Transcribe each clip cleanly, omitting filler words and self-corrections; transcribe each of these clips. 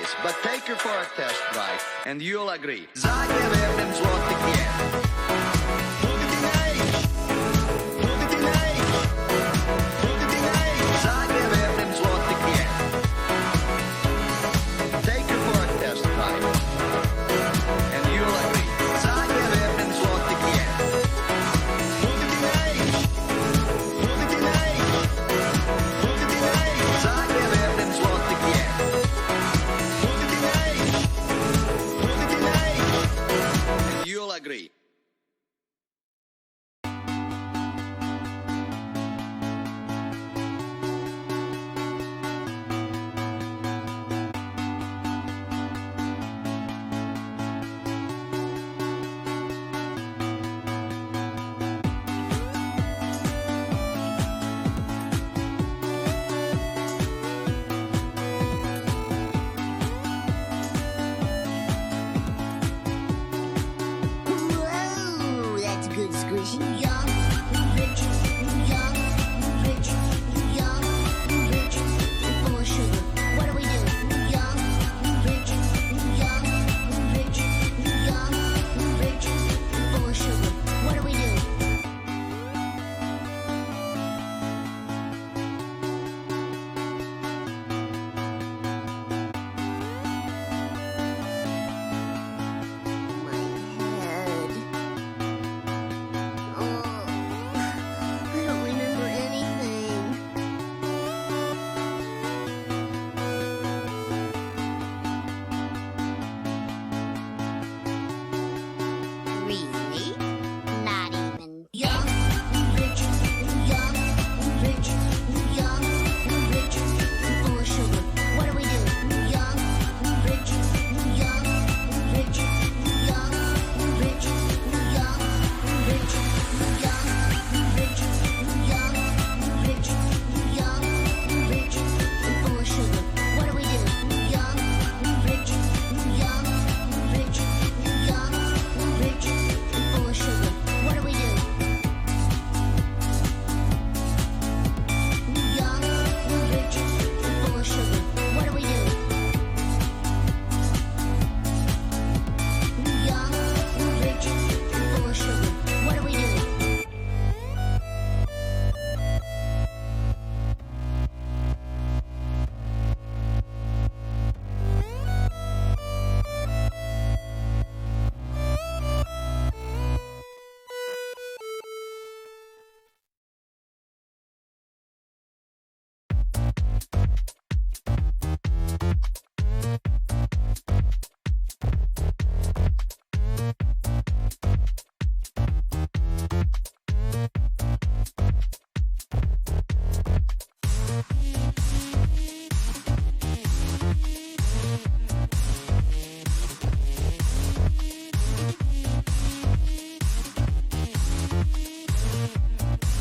this, but take her for a test drive, and you'll agree. Zagreb FM złotych jen. Zagreb FM złotych jen. Take her for a test drive, and you'll agree. Zagreb FM złotych jen. Zagreb FM złotych jen. And you'll agree. Whoa, that's good squishy. Young, rich, young, rich, young, rich, full of sugar. What do we do? Young, rich, young, rich, young, rich, full of sugar. What do we do? My head. Oh, I don't remember anything. Really? Not even. Young, rich, young, rich, young, rich, full of sugar. What do we do? Young, rich, young, rich, young, rich, young, rich, young, rich, young, rich, young, rich, full of sugar. What do we do? Young, rich, young, rich, young, rich, full of sugar. What do we do? Young, rich, full of sugar. What do we do? Young, rich, full of sugar. What do we do?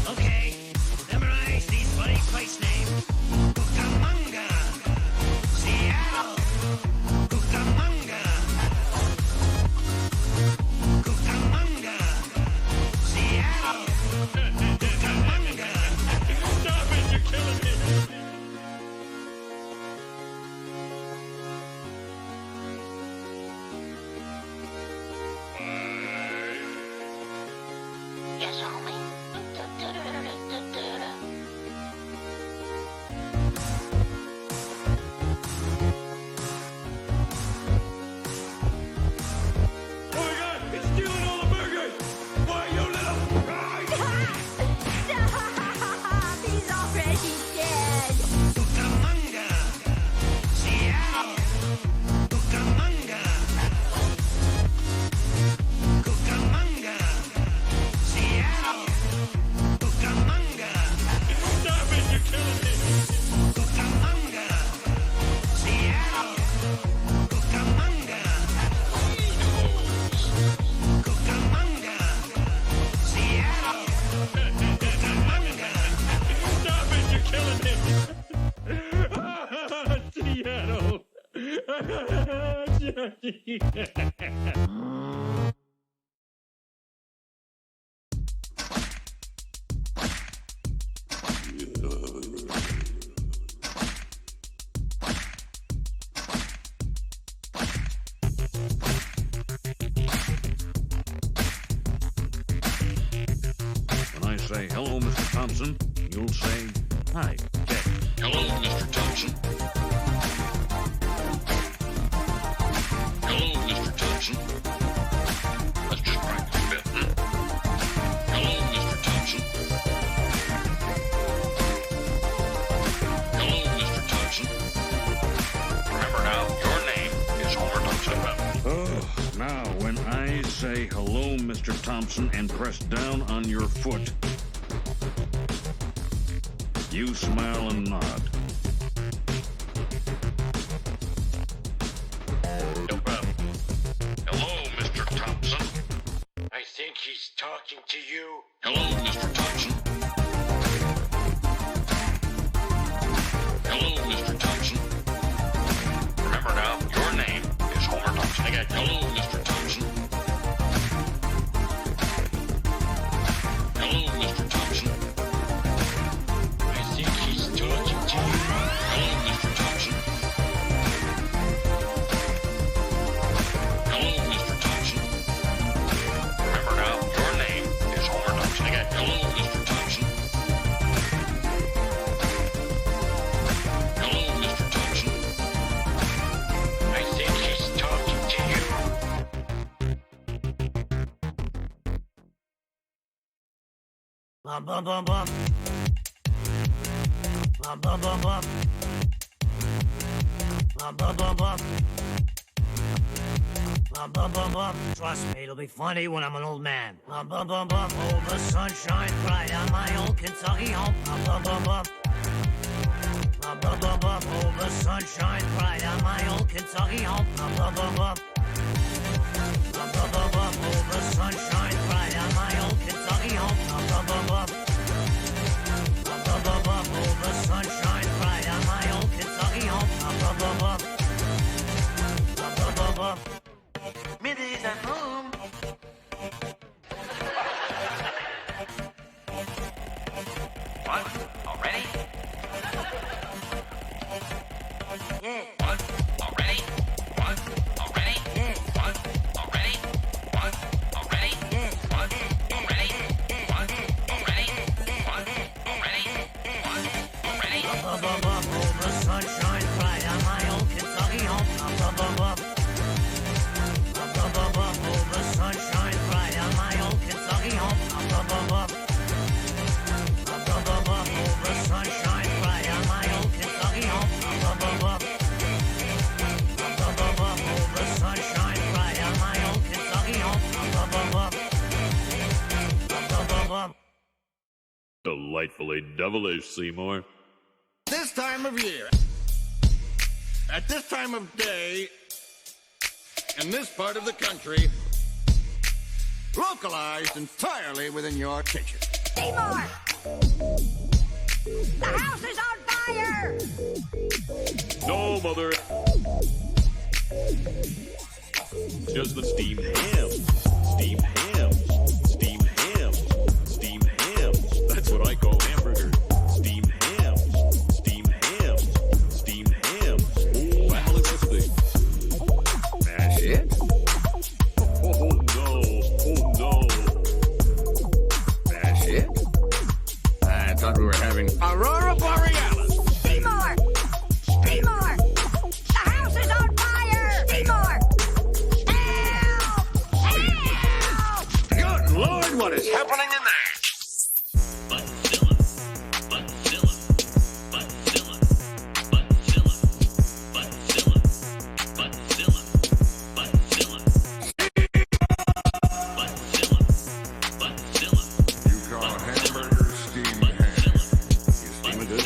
Okay, memorize these funny place names. Cucamonga, Seattle. Cucamonga, Cucamonga, Seattle. Cucamonga. Stop it, you're killing me. Yes, homie. Oh my God, it's stealing all the burgers. Why, you little... Stop! He's already dead. Cucamonga, Seattle. Cucamonga. Cucamonga, Seattle. Cucamonga. Stop it, you're killing me. Cucamonga, Seattle. Cucamonga. Cucamonga, Seattle. Cucamonga. Stop it, you're killing me. Seattle. say, hello, Mr. Thompson, you'll say, hi, Jack. Hello, Mr. Thompson. Hello, Mr. Thompson. Let's just practice a bit, huh? Hello, Mr. Thompson. Hello, Mr. Thompson. Remember now, your name is Homer Thompson. Oh, now, when I say hello, Mr. Thompson, and press down on your foot, you smile and nod. No problem. Hello, Mr. Thompson. I think he's talking to you. Hello, Mr. Thompson. Hello, Mr. Thompson. Remember now, your name is Homer Thompson. I got hello, Mr. Thompson. Hello, Mr. Thompson. I think he's talking to you. Hello, Mr. Thompson. Hello, Mr. Thompson. Remember now, your name is Homer Thompson. I got hello, Mr. Thompson. Hello, Mr. Thompson. I think he's talking to you. Bum bum bum bum. Bum bum bum bum. Bum bum bum bum. Bum bum bum bum. Trust me, it'll be funny when I'm an old man. Bum bum bum bum. Oh, the sunshine bright on my old Kentucky home. Bum bum bum bum. Bum bum bum bum. Oh, the sunshine bright on my old Kentucky home. Bum bum bum bum. Bum bum bum bum. Oh, the sunshine bright on my old Kentucky home. Bum bum bum bum. Bum bum bum bum. Oh, the sunshine bright on my old Kentucky home. Bum bum bum bum. Bum bum bum bum. Minnie's at home. What? Already? Yeah. What? Already? What? Already? Yeah. What? Already? What? Already? Yeah. What? Already? What? Already? What? Already? What? Already? Bum bum bum bum. Oh, the sunshine bright on my old Kentucky home. Bum bum bum bum. Bum bum bum bum. Oh, the sunshine bright on my old Kentucky home. Bum bum bum bum. Bum bum bum bum. Oh, the sunshine bright on my old Kentucky home. Bum bum bum bum. Bum bum bum bum. Oh, the sunshine bright on my old Kentucky home. Bum bum bum bum. Bum bum bum bum. Delightfully devilish, Seymour. This time of year, at this time of day, in this part of the country, localized entirely within your kitchen. Seymour! The house is on fire! No, Mother. Just the steamed ham. Steamed ham. Steamed ham. Steamed ham. That's what I call hamburger. Steamed ham. Steamed ham. Steamed ham. Oh, family recipe. That's it? Oh no. Oh no. That's it? I thought we were having Aurora Borealis. Seymour! Seymour! The house is on fire! Seymour! Help! Help! Good Lord, what is happening in there? You call hamburgers steamed ham. You steam it in?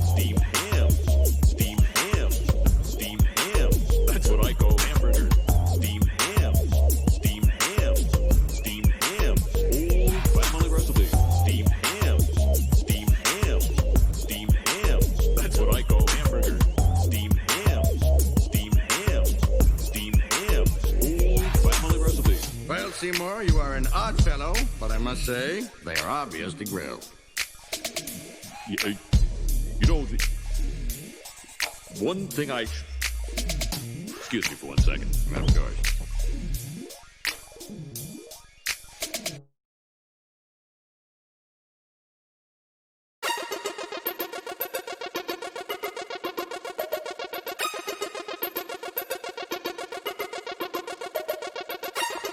Steamed ham. Steamed ham. Steamed ham. That's what I call hamburger. Steamed ham. Steamed ham. Steamed ham. Oh, family recipe. Steamed ham. Steamed ham. Steamed ham. That's what I call hamburger. Steamed ham. Steamed ham. Steamed ham. Oh, family recipe. Well, Seymour, you are an odd fellow, but I must say, they are obviously grilled. You know, one thing excuse me for 1 second. Of course.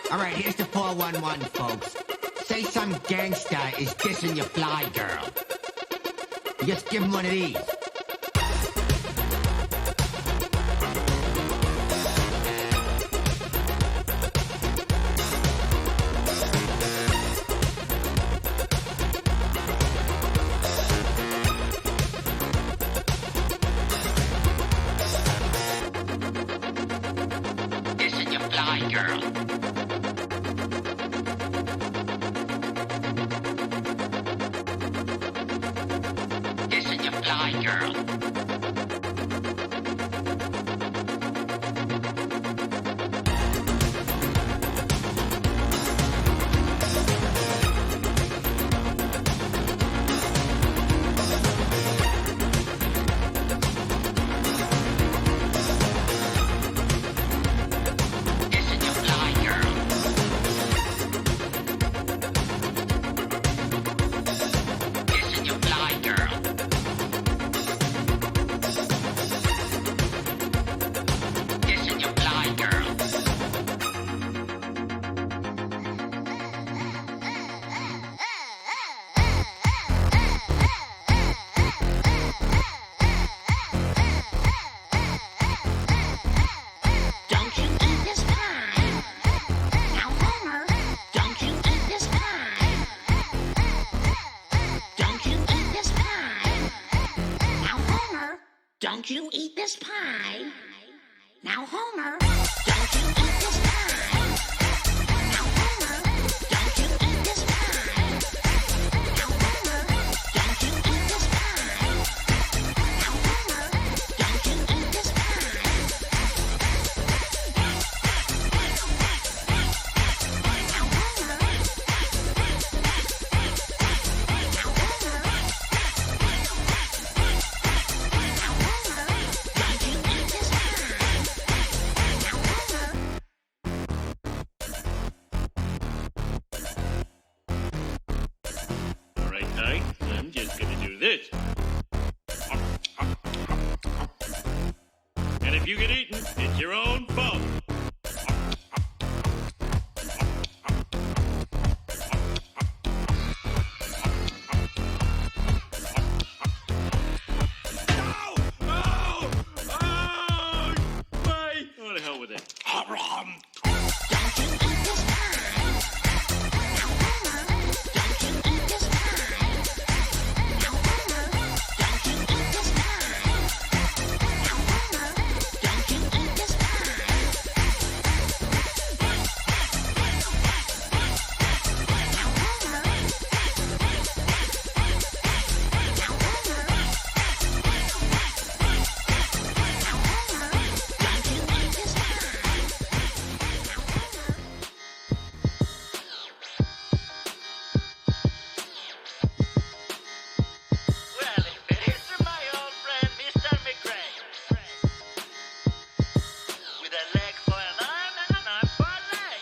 All right, here's the 411, folks. Say some gangster is kissing your fly girl. You just give him one of these. Kissing your fly girl. Kissing your fly girl. Kissing your fly girl. Kissing your fly girl. Kissing your fly girl. Don't you eat this pie? Now, Homer, don't you eat this pie? Don't you eat this pie? Now, Homer, don't you eat this pie? Now, Homer, don't you eat this pie? Now, Homer, don't you eat this pie? Now, Homer, don't you eat this pie? Now, Homer, don't you eat this pie? All right, Ty, I'm just gonna do this. And if you get eaten, it's your own fault. Oh, the hell with it. Well, if it isn't my old friend, Mr. McGray. With a leg for an arm and an arm for a leg.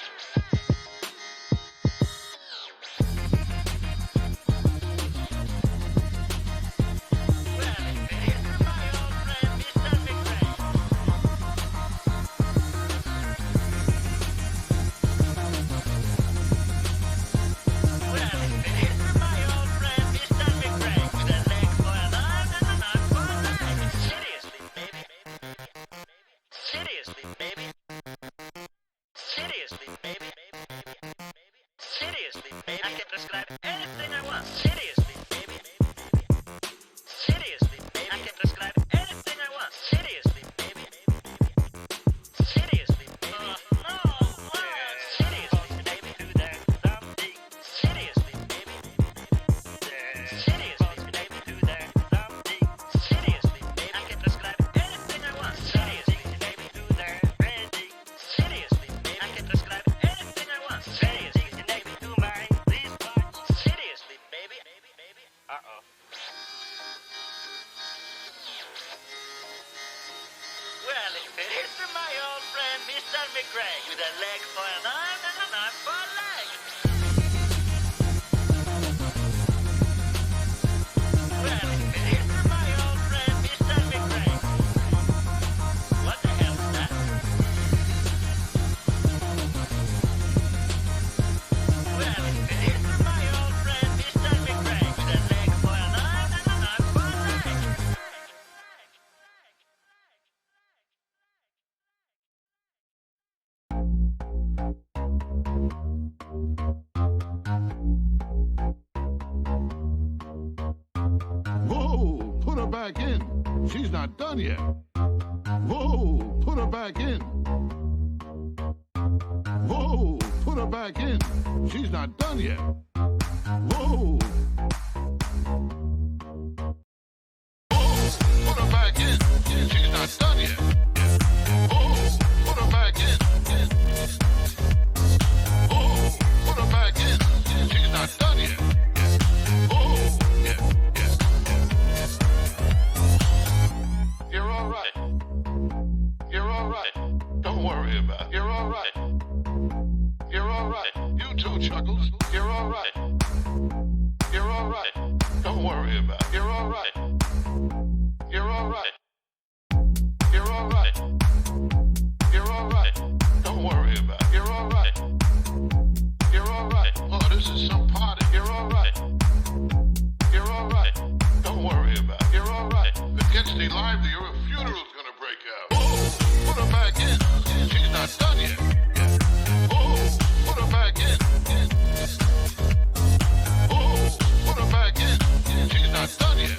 Well, if it isn't my old friend, Mr. McGray. Well, if it isn't my old friend, Mr. McGray. With a leg for an arm and an arm for a leg. Seriously, baby. Seriously, baby. Seriously, baby. Seriously, baby. I can prescribe anything I want. Seriously, baby. Seriously, baby. I can prescribe anything I want. Seriously, baby. Seriously, baby. No, seriously, baby. Do that something. Seriously, baby. Seriously, baby. Do that something. Seriously, baby. I can prescribe anything I want. Seriously, baby. Do that ready. Seriously, baby. I can prescribe anything I want. Seriously, baby. Do my wristwatch. Seriously, baby. Uh-oh. Well, if it isn't my old friend, Mr. McGray, with a leg for an arm and an arm for a leg. Well, if it isn't my old friend, Mr. McGray. What the hell's that? not done yet. Whoa, put her back in. Whoa, put her back in. She's not done yet. Whoa. Whoa, put her back in. She's not done yet. Whoa, put her back in. Whoa, put her back in. She's not done yet. Whoa, yeah. You're all right. You're all right. Don't worry about it. You're all right. You're all right. You too, Chuckles. You're all right. You're all right. Don't worry about it. You're all right. You're all right. You're all right. You're all right. Don't worry about it. You're all right. You're all right. Oh, this is some party. You're all right. You're all right. Don't worry about it. You're all right. If it gets any livelier, a funeral's gonna break out. Whoa, put her back in. She's not done yet. Whoa, put her back in. Whoa, put her back in. She's not done yet.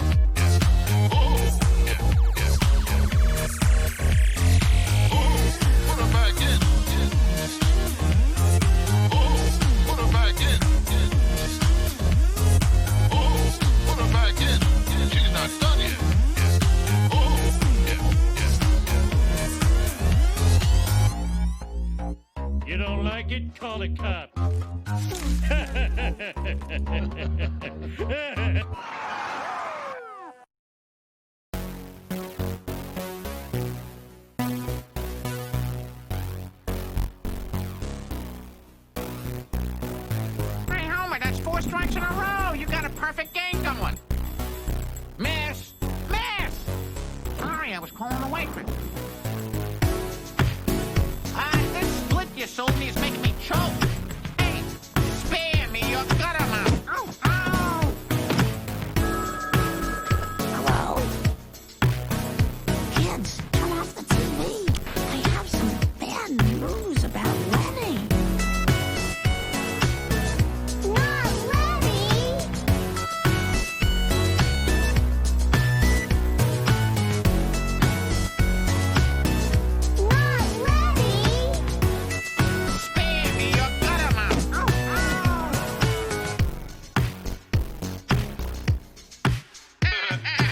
Whoa, yeah. Whoa, put her back in. Whoa, put her back in. Whoa, put her back in. She's not done yet. Whoa, yeah. You don't like it? Call a cop. Hey, Homer, that's 4 strikes in a row. You got a perfect game going. Miss! Miss! Sorry, I was calling the waitress. This split you sold me is making me choke. Hey, spare me your gut amount. Ow, ow! Hello? Kids, turn off the TV. I have some bad news about Lenny. Not Lenny! Not Lenny! Spare me your gut amount. Ow, ow! Not Lenny!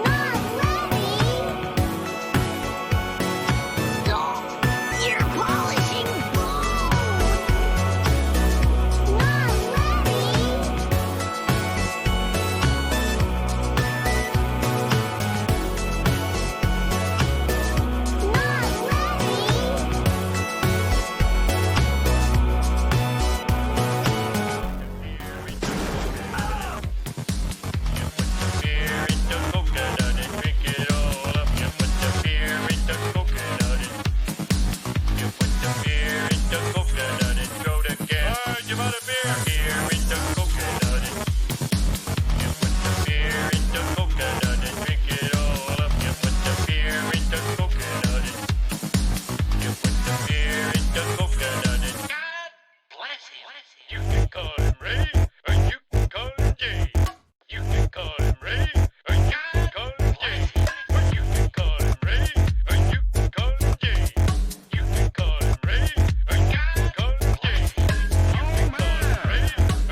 Not Lenny! Ear polishing bone! Not Lenny! Not Lenny! Beer in the coconut and drink it all up. You put the beer in the coconut and you put the beer in the coconut and throw the can. You bought a beer here in the coconut and you put the beer in the coconut and drink it all up. You put the beer in the coconut and you put the beer in the coconut and God bless him. You can call him Ray or you can call him Jay. You can call him Ray, or you can call him Jay. Or you can call him Ray, or you can call him Jay. You can call him Ray, or you can call him Jay. You can call him Ray, or you can call him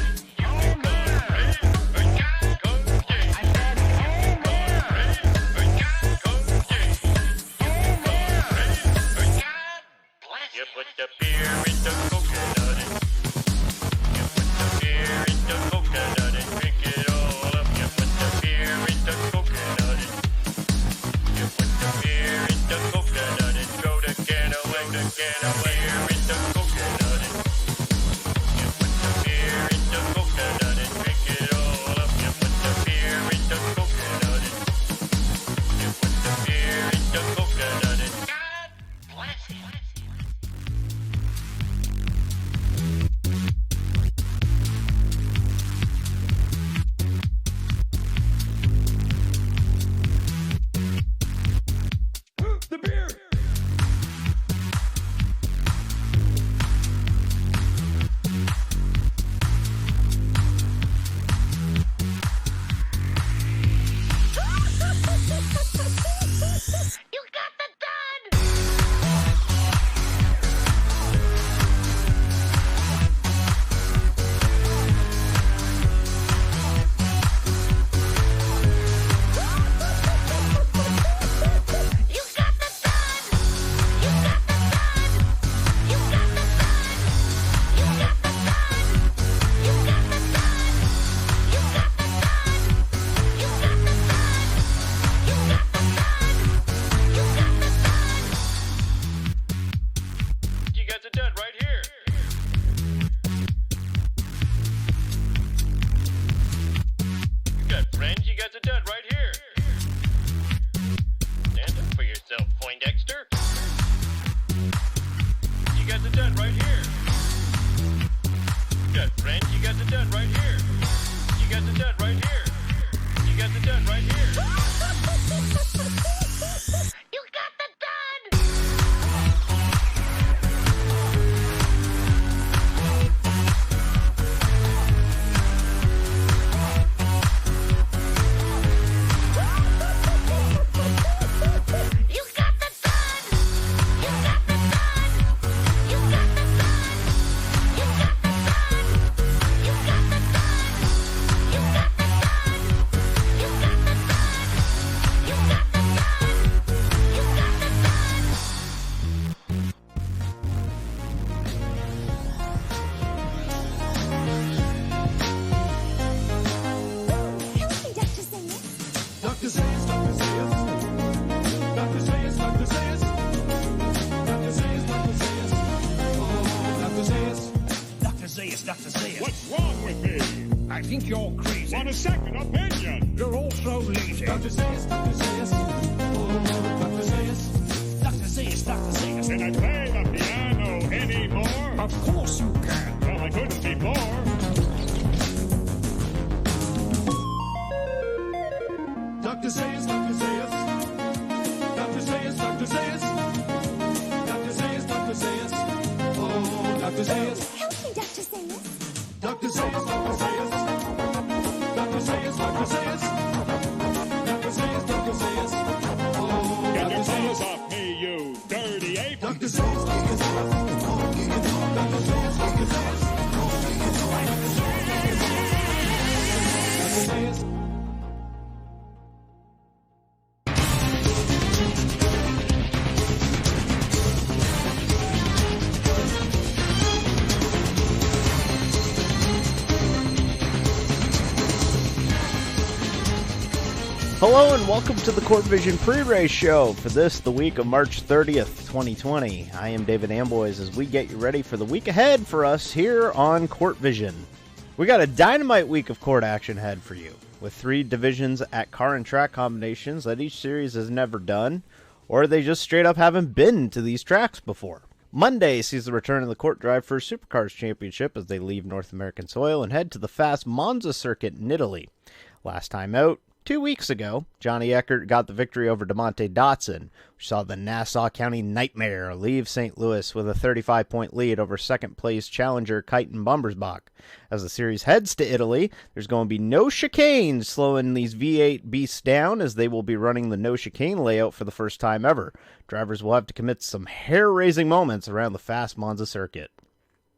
Jay. You can call him Ray, or you can call him Jay. I said, hey, call him Ray, or you can call him Jay. You can call him Ray, or God bless you. Put the beer in the coconut and you put the beer in the coconut and drink it all up. You put the beer in the coconut and you put the beer in the coconut and throw the can away. The can away. Beer in the coconut and you put the beer in the coconut and drink it all up. You put the beer in the coconut and you put the beer in the coconut and God got the dud right here. Good friend, you got the dud right here. You got the dud right here. You got the dud right here. You got the dud! You got the dud! You got the dud! You got the dud! You got the dud! You got the dud! You got the dud! You got the dud! You got the dud! You got the dud! Dr. Zayas, Dr. Zayas. Dr. Zayas, Dr. Zayas. Dr. Zayas, Dr. Zayas. Oh, Dr. Zayas. Dr. Zayas, Dr. Zayas. What's wrong with me? I think you're crazy. Want a second opinion? You're all so lazy. Dr. Zayas, Dr. Zayas. Oh, Dr. Zayas. Dr. Zayas, Dr. Zayas. Can I play the piano anymore? Of course you can. Well, I couldn't before. Dr. Zayas, Dr. Zayas. Dr. Zayas, Dr. Zayas. Dr. Zayas, Dr. Zayas. Oh, Dr. Zayas. Help me, Dr. Zayas. Dr. Zayas, Dr. Zayas. Dr. Zayas, Dr. Zayas. Dr. Zayas, Dr. Zayas. Oh, Get your Dr. paws Zayas. off me, you dirty ape. Dr. Zayas, Dr. Zayas. Dr. Zayas, Dr. Zayas. Dr. Zayas. Hello and welcome to the Court Vision pre-race show for this, the week of March 30th, 2020. I am David Amboys as we get you ready for the week ahead for us here on Court Vision. We got a dynamite week of court action ahead for you, with 3 divisions at car and track combinations that each series has never done, or they just straight up haven't been to these tracks before. Monday sees the return of the CORT DriveFirst Supercars Championship as they leave North American soil and head to the fast Monza Circuit in Italy. Last time out, 2 weeks ago, Johnny Eckert got the victory over DeMonte Dotson, which saw the Nassau County Nightmare leave St. Louis with a 35-point lead over second-place challenger Kyten Bumbersbach. As the series heads to Italy, there's going to be no chicanes slowing these V8 beasts down, as they will be running the no chicane layout for the first time ever. Drivers will have to commit some hair-raising moments around the fast Monza Circuit.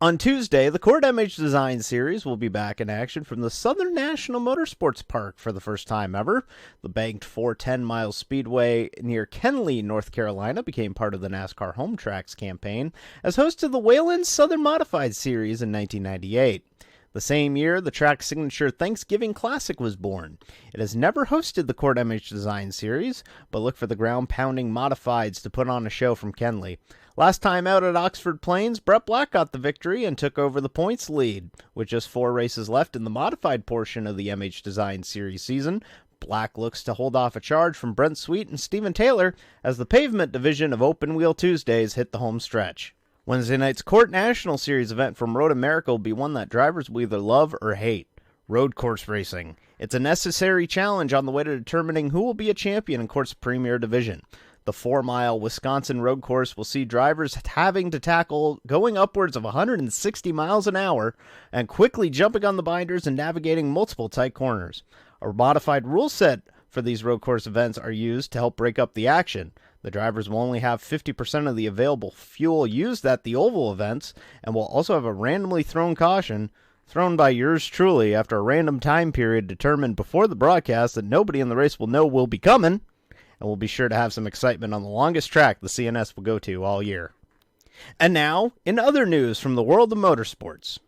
On Tuesday, the CORT MH Design Series will be back in action from the Southern National Motorsports Park for the first time ever. The banked 410-mile speedway near Kenly, North Carolina, became part of the NASCAR Home Tracks campaign as host to the Wayland Southern Modified Series in 1998. The same year, the track's signature Thanksgiving Classic was born. It has never hosted the CORT MH Design Series, but look for the ground-pounding modifieds to put on a show from Kenly. Last time out at Oxford Plains, Brett Black got the victory and took over the points lead. With just 4 races left in the modified portion of the MH Design Series season, Black looks to hold off a charge from Brent Sweet and Steven Taylor as the pavement division of Open Wheel Tuesdays hit the home stretch. Wednesday night's CORT National Series event from Road America will be one that drivers will either love or hate. Road course racing. It's a necessary challenge on the way to determining who will be a champion in CORT's premier division. The 4-mile Wisconsin road course will see drivers having to tackle going upwards of 160 miles an hour and quickly jumping on the binders and navigating multiple tight corners. A modified rule set for these road course events are used to help break up the action. The drivers will only have 50% of the available fuel used at the oval events and will also have a randomly thrown caution thrown by yours truly after a random time period determined before the broadcast that nobody in the race will know will be coming. And we'll be sure to have some excitement on the longest track the CNS will go to all year. And now, in other news from the world of motorsports.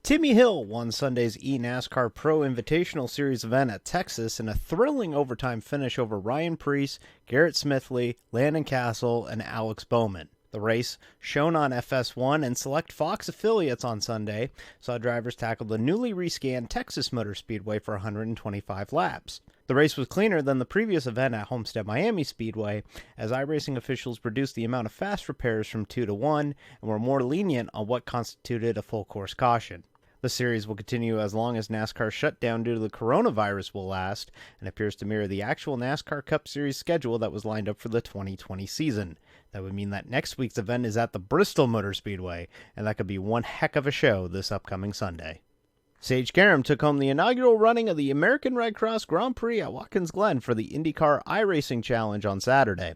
Timmy Hill won Sunday's eNASCAR Pro Invitational Series event at Texas in a thrilling overtime finish over Ryan Preece, Garrett Smithley, Landon Castle, and Alex Bowman. The race, shown on FS1 and select Fox affiliates on Sunday, saw drivers tackle the newly rescanned Texas Motor Speedway for 125 laps. The race was cleaner than the previous event at Homestead Miami Speedway, as iRacing officials reduced the amount of fast repairs from 2 to 1 and were more lenient on what constituted a full course caution. The series will continue as long as NASCAR's shutdown due to the coronavirus will last, and appears to mirror the actual NASCAR Cup Series schedule that was lined up for the 2020 season. That would mean that next week's event is at the Bristol Motor Speedway, and that could be one heck of a show this upcoming Sunday. Sage Karam took home the inaugural running of the American Red Cross Grand Prix at Watkins Glen for the IndyCar iRacing Challenge on Saturday.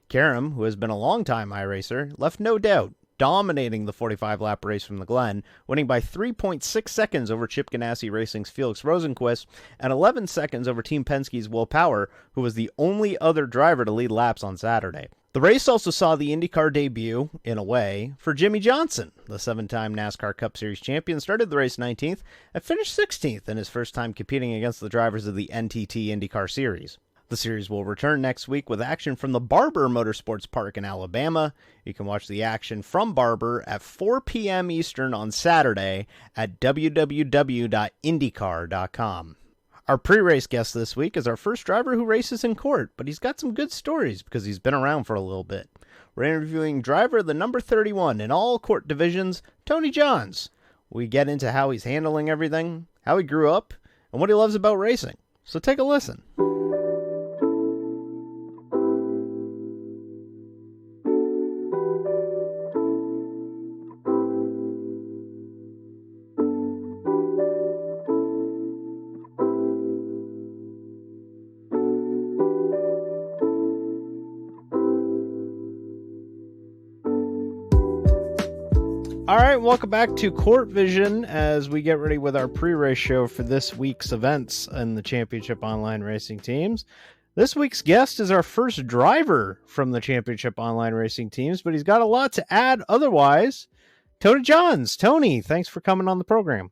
Karam, who has been a long-time iRacer, left no doubt, dominating the 45-lap race from the Glen, winning by 3.6 seconds over Chip Ganassi Racing's Felix Rosenqvist and 11 seconds over Team Penske's Will Power, who was the only other driver to lead laps on Saturday. The race also saw the IndyCar debut, in a way, for Jimmy Johnson. The 7-time NASCAR Cup Series champion started the race 19th and finished 16th in his first time competing against the drivers of the NTT IndyCar Series. The series will return next week with action from the Barber Motorsports Park in Alabama. You can watch the action from Barber at 4 p.m. Eastern on Saturday at www.indycar.com. Our pre-race guest this week is our first driver who races in CORT, but he's got some good stories because he's been around for a little bit. We're interviewing driver the number 31 in all CORT divisions, Tony Johns. We get into how he's handling everything, how he grew up, and what he loves about racing. So take a listen. All right, welcome back to CORT Vision as we get ready with our pre-race show for this week's events in the Championship Online Racing Teams. This week's guest is our first driver from the Championship Online Racing Teams, but he's got a lot to add otherwise. Tony Johns. Tony, thanks for coming on the program.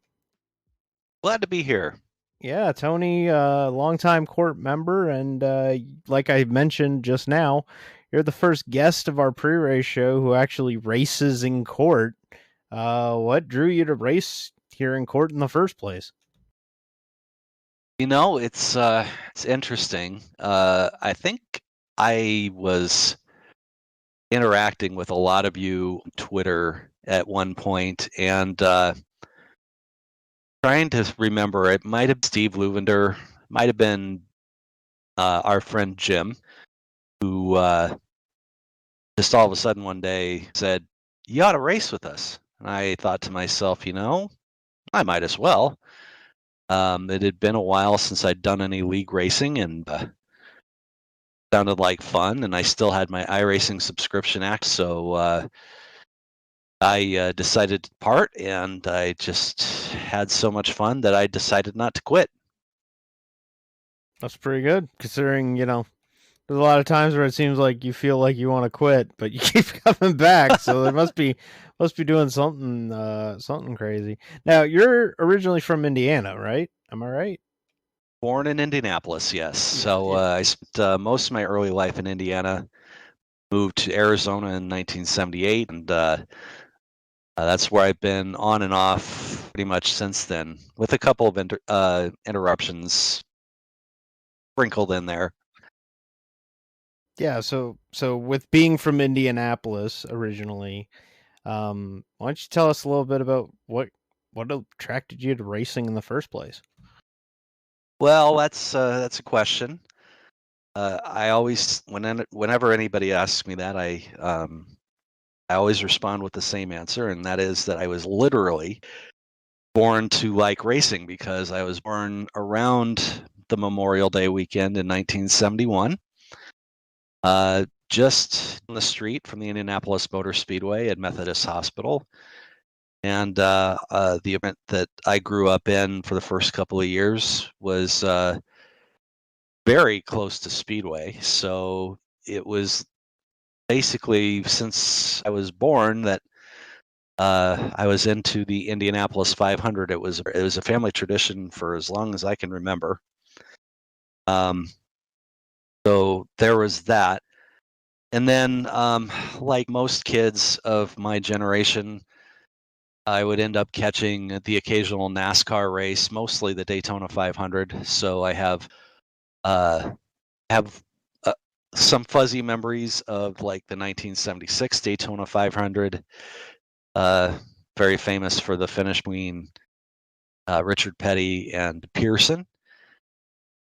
Glad to be here. Yeah, Tony, longtime CORT member, and like I mentioned just now, you're the first guest of our pre-race show who actually races in CORT. What drew you to race here in CORT in the first place? You know, it's interesting. I think I was interacting with a lot of you on Twitter at one point, and trying to remember, it might have been Steve Luvender, might have been our friend Jim, who just all of a sudden one day said, "You ought to race with us." And I thought to myself, you know, I might as well. It had been a while since I'd done any league racing, and sounded like fun, and I still had my iRacing subscription act, so I decided to part, and I just had so much fun that I decided not to quit. That's pretty good, considering, you know, there's a lot of times where it seems like you feel like you want to quit, but you keep coming back. So there must be doing something crazy. Now, you're originally from Indiana, right? Am I right? Born in Indianapolis, yes. So I spent most of my early life in Indiana. Moved to Arizona in 1978, and that's where I've been on and off pretty much since then, with a couple of interruptions sprinkled in there. Yeah, so with being from Indianapolis originally, why don't you tell us a little bit about what attracted you to racing in the first place? Well, that's a question. I always, whenever anybody asks me that, I always respond with the same answer, and that is that I was literally born to like racing because I was born around the Memorial Day weekend in 1971. Just on the street from the Indianapolis Motor Speedway at Methodist Hospital. And the event that I grew up in for the first couple of years was very close to Speedway. So it was basically since I was born that I was into the Indianapolis 500. It was a family tradition for as long as I can remember. So there was that. And then, like most kids of my generation, I would end up catching the occasional NASCAR race, mostly the Daytona 500. So I have have some fuzzy memories of like the 1976 Daytona 500, very famous for the finish between Richard Petty and Pearson,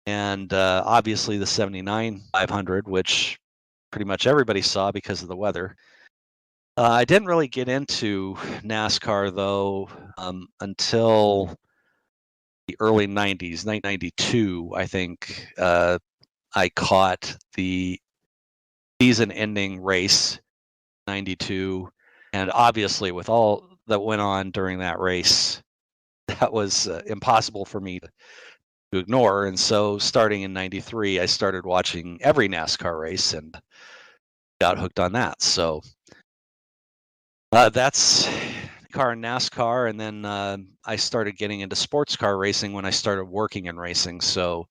and obviously the 79 500, which pretty much everybody saw because of the weather. I didn't really get into NASCAR though until the early 90s, 1992, I think. I caught the season-ending race, 92, and obviously with all that went on during that race, that was impossible for me to ignore. And so starting in 93, I started watching every NASCAR race and got hooked on that. So that's car and NASCAR. And then I started getting into sports car racing when I started working in racing. So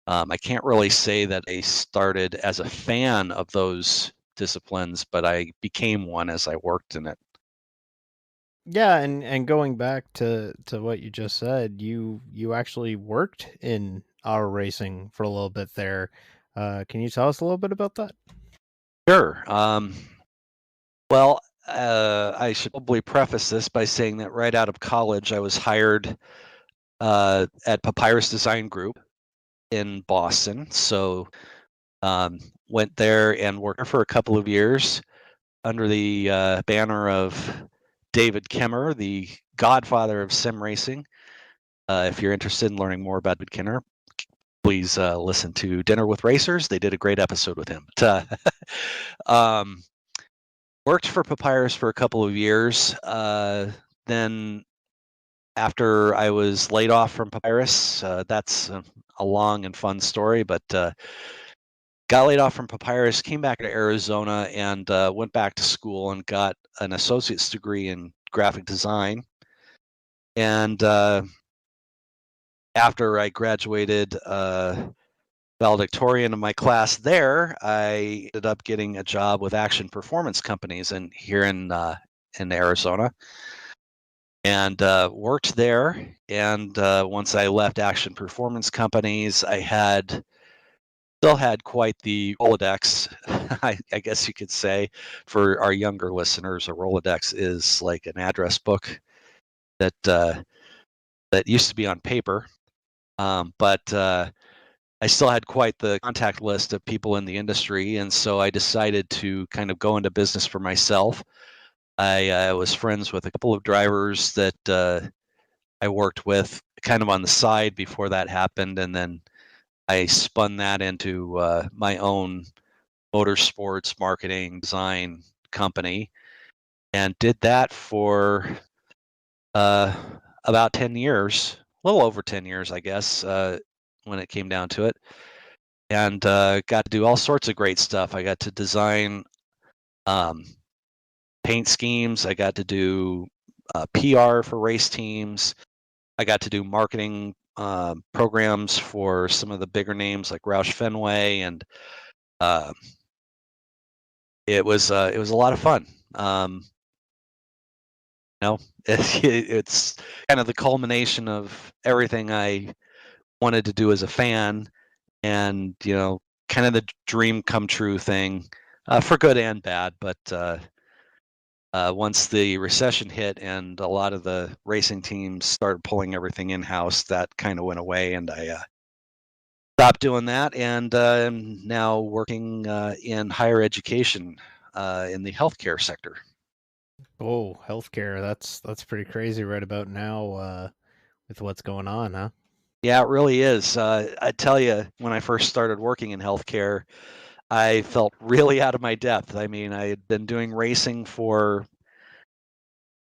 I can't really say that I started as a fan of those disciplines, but I became one as I worked in it. Yeah, and going back to what you just said, you actually worked in auto racing for a little bit there. Can you tell us a little bit about that? Sure. Well, I should probably preface this by saying that right out of college, I was hired at Papyrus Design Group in Boston. So went there and worked there for a couple of years under the banner of David Kemmer, the godfather of sim racing. If you're interested in learning more about David Kemmer, please listen to Dinner with Racers. They did a great episode with him. But, worked for Papyrus for a couple of years. Then after I was laid off from Papyrus, that's a long and fun story, but got laid off from Papyrus, came back to Arizona, and went back to school and got an associate's degree in graphic design. And after I graduated valedictorian of my class there, I ended up getting a job with Action Performance Companies here in Arizona, and worked there. And once I left Action Performance Companies, I still had quite the Rolodex, I guess you could say. For our younger listeners, a Rolodex is like an address book that used to be on paper, but I still had quite the contact list of people in the industry, and so I decided to kind of go into business for myself. I was friends with a couple of drivers that I worked with kind of on the side before that happened, and then I spun that into my own motorsports marketing design company, and did that for about 10 years, a little over 10 years, I guess, when it came down to it. And got to do all sorts of great stuff. I got to design paint schemes. I got to do PR for race teams. I got to do marketing programs for some of the bigger names like Roush Fenway, and it was a lot of fun. It's kind of the culmination of everything I wanted to do as a fan, and kind of the dream come true thing, for good and bad. But once the recession hit and a lot of the racing teams started pulling everything in-house, that kind of went away, and I stopped doing that, and am now working in higher education in the healthcare sector. Oh, healthcare. That's pretty crazy right about now with what's going on, huh? Yeah, it really is. I tell you, when I first started working in healthcare, I felt really out of my depth. I mean, I had been doing racing for,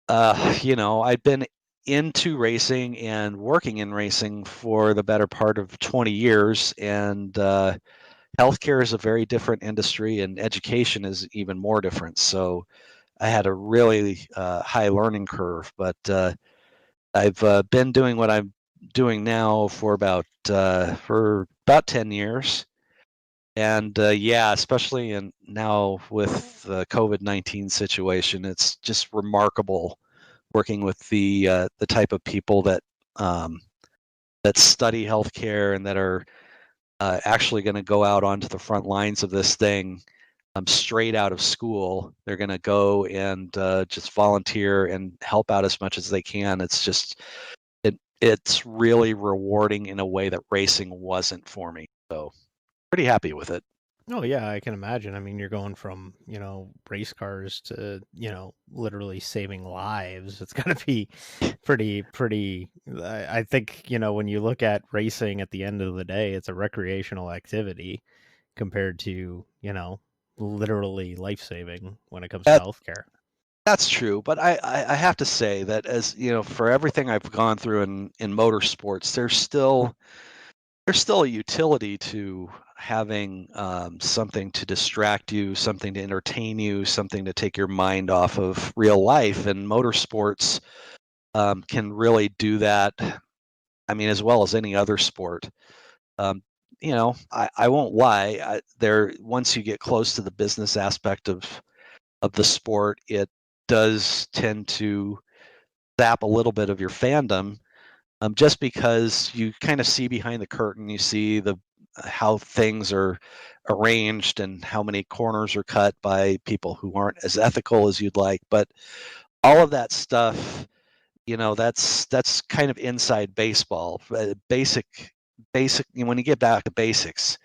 I'd been into racing and working in racing for the better part of 20 years. And healthcare is a very different industry, and education is even more different. So I had a really high learning curve. But I've been doing what I'm doing now for about 10 years. And yeah, especially now with the COVID-19 situation, it's just remarkable working with the type of people that study healthcare and that are actually going to go out onto the front lines of this thing straight out of school. They're going to go and just volunteer and help out as much as they can. It's just it's really rewarding in a way that racing wasn't for me. So pretty happy with it. Oh yeah, I can imagine. I mean, you're going from, race cars to, literally saving lives. It's got to be pretty I think, when you look at racing at the end of the day, it's a recreational activity compared to, literally life-saving when it comes to healthcare. That's true, but I have to say that, as you know, for everything I've gone through in motorsports, there's still a utility to having something to distract you, something to entertain you, something to take your mind off of real life. And motorsports can really do that. I mean, as well as any other sport. I won't lie. Once you get close to the business aspect of the sport, it does tend to zap a little bit of your fandom, just because you kind of see behind the curtain. You see how things are arranged and how many corners are cut by people who aren't as ethical as you'd like. But all of that stuff, that's kind of inside baseball. Basic. When you get back to basics,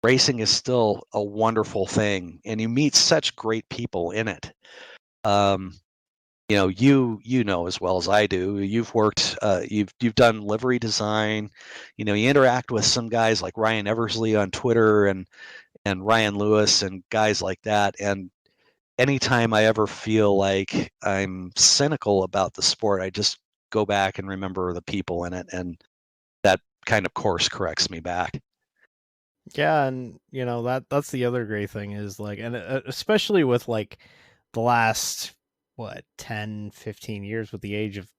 racing is still a wonderful thing, and you meet such great people in it. You know as well as I do. You've worked, you've done livery design. You interact with some guys like Ryan Eversley on Twitter and Ryan Lewis and guys like that. And anytime I ever feel like I'm cynical about the sport, I just go back and remember the people in it, and that kind of course corrects me back. Yeah, and that's the other great thing is like, and especially with like the last 10, 15 years with the age of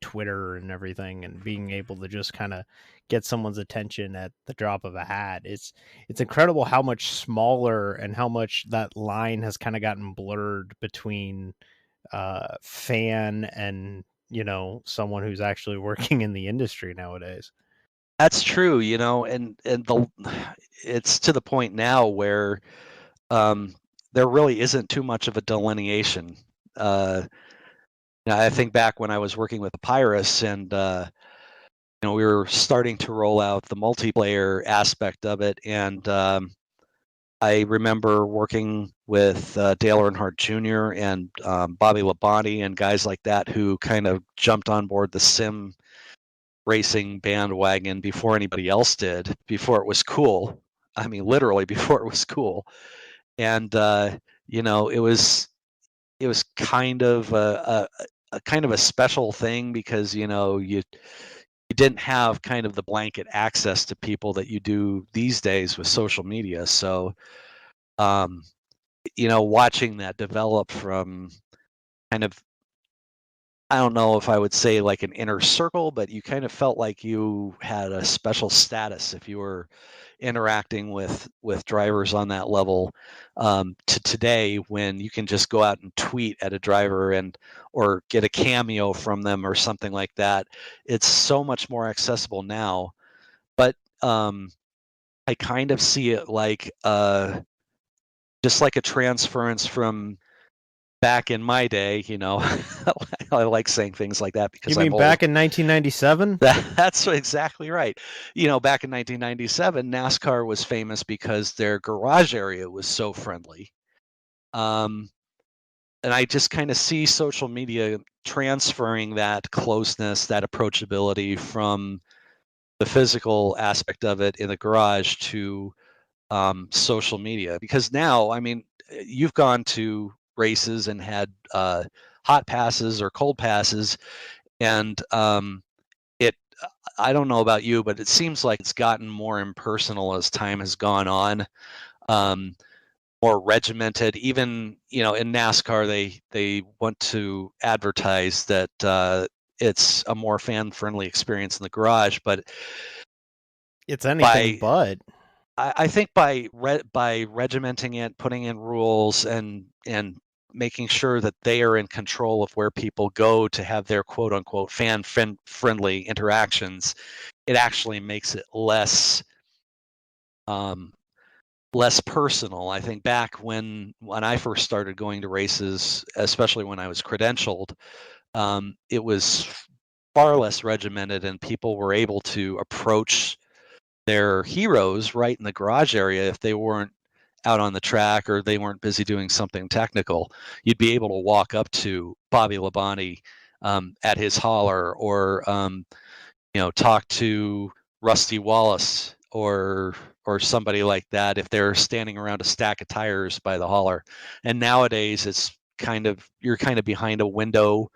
Twitter and everything, and being able to just kind of get someone's attention at the drop of a hat. It's incredible how much smaller and how much that line has kind of gotten blurred between fan and someone who's actually working in the industry nowadays. That's true, and it's to the point now where there really isn't too much of a delineation. I think back when I was working with the Pirates, and we were starting to roll out the multiplayer aspect of it, and I remember working with Dale Earnhardt Jr. and Bobby Labonte and guys like that who kind of jumped on board the sim racing bandwagon before anybody else did, before it was cool. I mean, literally before it was cool. And it was kind of a kind of a special thing, because you didn't have kind of the blanket access to people that you do these days with social media. So watching that develop from kind of, I don't know if I would say like an inner circle, but you kind of felt like you had a special status if you were interacting with drivers on that level, to today, when you can just go out and tweet at a driver or get a cameo from them or something like that. It's so much more accessible now. But I kind of see it like just like a transference from back in my day, I like saying things like that because you mean I'm back old. in 1997? That's exactly right. Back in 1997, NASCAR was famous because their garage area was so friendly. And I just kind of see social media transferring that closeness, that approachability from the physical aspect of it in the garage to social media. Because now, I mean, you've gone to races and had hot passes or cold passes, and I don't know about you, but it seems like it's gotten more impersonal as time has gone on, more regimented. Even in NASCAR, they want to advertise that it's a more fan-friendly experience in the garage, but it's anything but. I think by regimenting it, putting in rules, and making sure that they are in control of where people go to have their quote unquote friendly interactions, it actually makes it less personal. I think back when I first started going to races, especially when I was credentialed, it was far less regimented, and people were able to approach their heroes right in the garage area if they weren't out on the track or they weren't busy doing something technical. You'd be able to walk up to Bobby Labonte at his hauler, or talk to Rusty Wallace or somebody like that if they're standing around a stack of tires by the hauler. And nowadays it's you're kind of behind a window,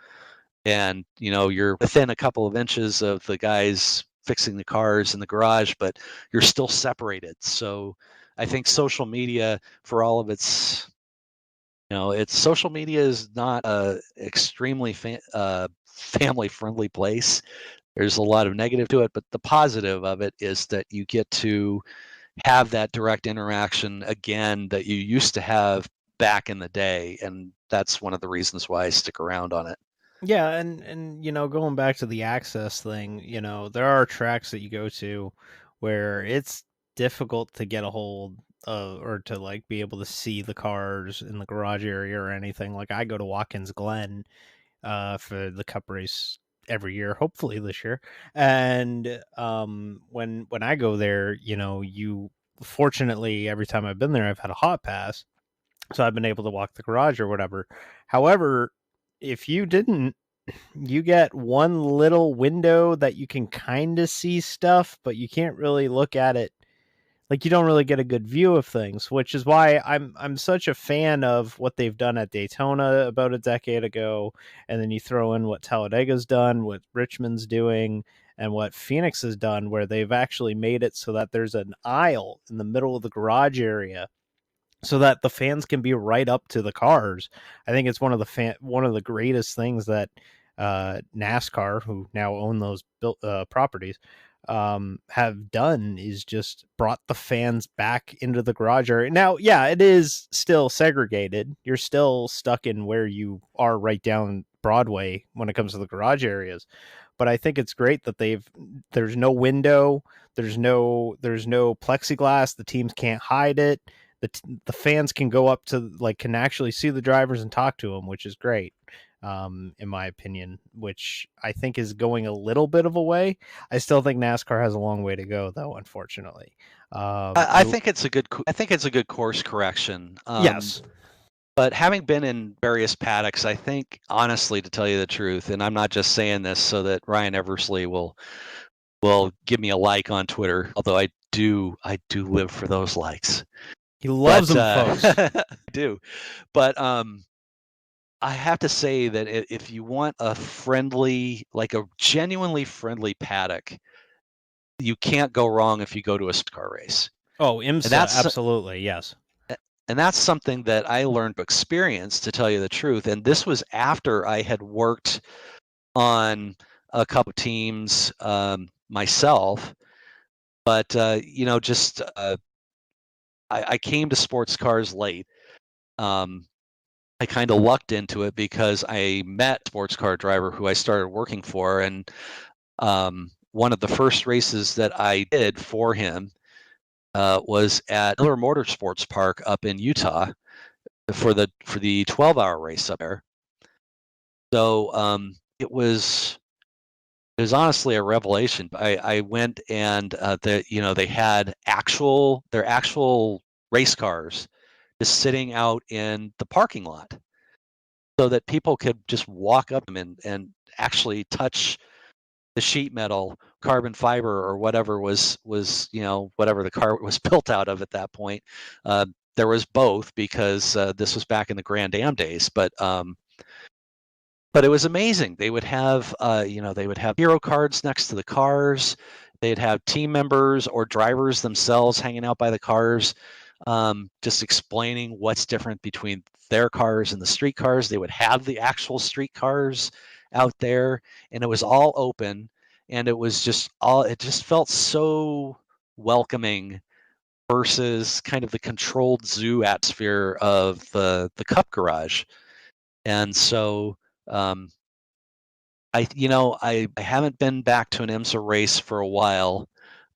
and you're within a couple of inches of the guys fixing the cars in the garage, but you're still separated. So I think social media, for all of its social media is not a extremely family friendly place. There's a lot of negative to it, but the positive of it is that you get to have that direct interaction again that you used to have back in the day, and that's one of the reasons why I stick around on it. Yeah, and going back to the access thing, there are tracks that you go to where it's difficult to get a hold of, or to like be able to see the cars in the garage area or anything. Like I go to Watkins Glen for the Cup race every year, hopefully this year. And when I go there, you fortunately every time I've been there, I've had a hot pass, so I've been able to walk the garage or whatever. However, if you didn't, you get one little window that you can kind of see stuff, but you can't really look at it. Like you don't really get a good view of things, which is why I'm such a fan of what they've done at Daytona about a decade ago, and then you throw in what Talladega's done, what Richmond's doing, and what Phoenix has done, where they've actually made it so that there's an aisle in the middle of the garage area so that the fans can be right up to the cars. I think it's one of the greatest things that NASCAR, who now own those properties, have done, is just brought the fans back into the garage area. Now, yeah, it is still segregated. You're still stuck in where you are right down Broadway when it comes to the garage areas. But I think it's great that there's no window, there's no plexiglass, the teams can't hide it. The fans can go up to can actually see the drivers and talk to them, which is great, in my opinion, which I think is going a little bit of a way. I still think NASCAR has a long way to go, though, unfortunately. I think it's a good course correction. Yes. But having been in various paddocks, I think, honestly, to tell you the truth, and I'm not just saying this so that Ryan Eversley will give me a like on Twitter, although I do live for those likes. He loves them, folks. I do. But I have to say that if you want a genuinely friendly paddock, you can't go wrong if you go to a car race. Oh, IMSA, absolutely, yes. And that's something that I learned to experience, to tell you the truth. And this was after I had worked on a couple of teams myself. But, I came to sports cars late. I kind of lucked into it because I met a sports car driver who I started working for. And one of the first races that I did for him was at Miller Motorsports Park up in Utah for the 12-hour race up there. So it was honestly a revelation. I went and they had their actual race cars just sitting out in the parking lot, so that people could just walk up them and actually touch the sheet metal, carbon fiber, or whatever was whatever the car was built out of at that point. There was both, because this was back in the Grand Am days, but it was amazing. They would have hero cards next to the cars. They'd have team members or drivers themselves hanging out by the cars, just explaining what's different between their cars and the street cars. They would have the actual street cars out there, and it was all open, and it just felt so welcoming versus kind of the controlled zoo atmosphere of the Cup garage. And so I haven't been back to an IMSA race for a while,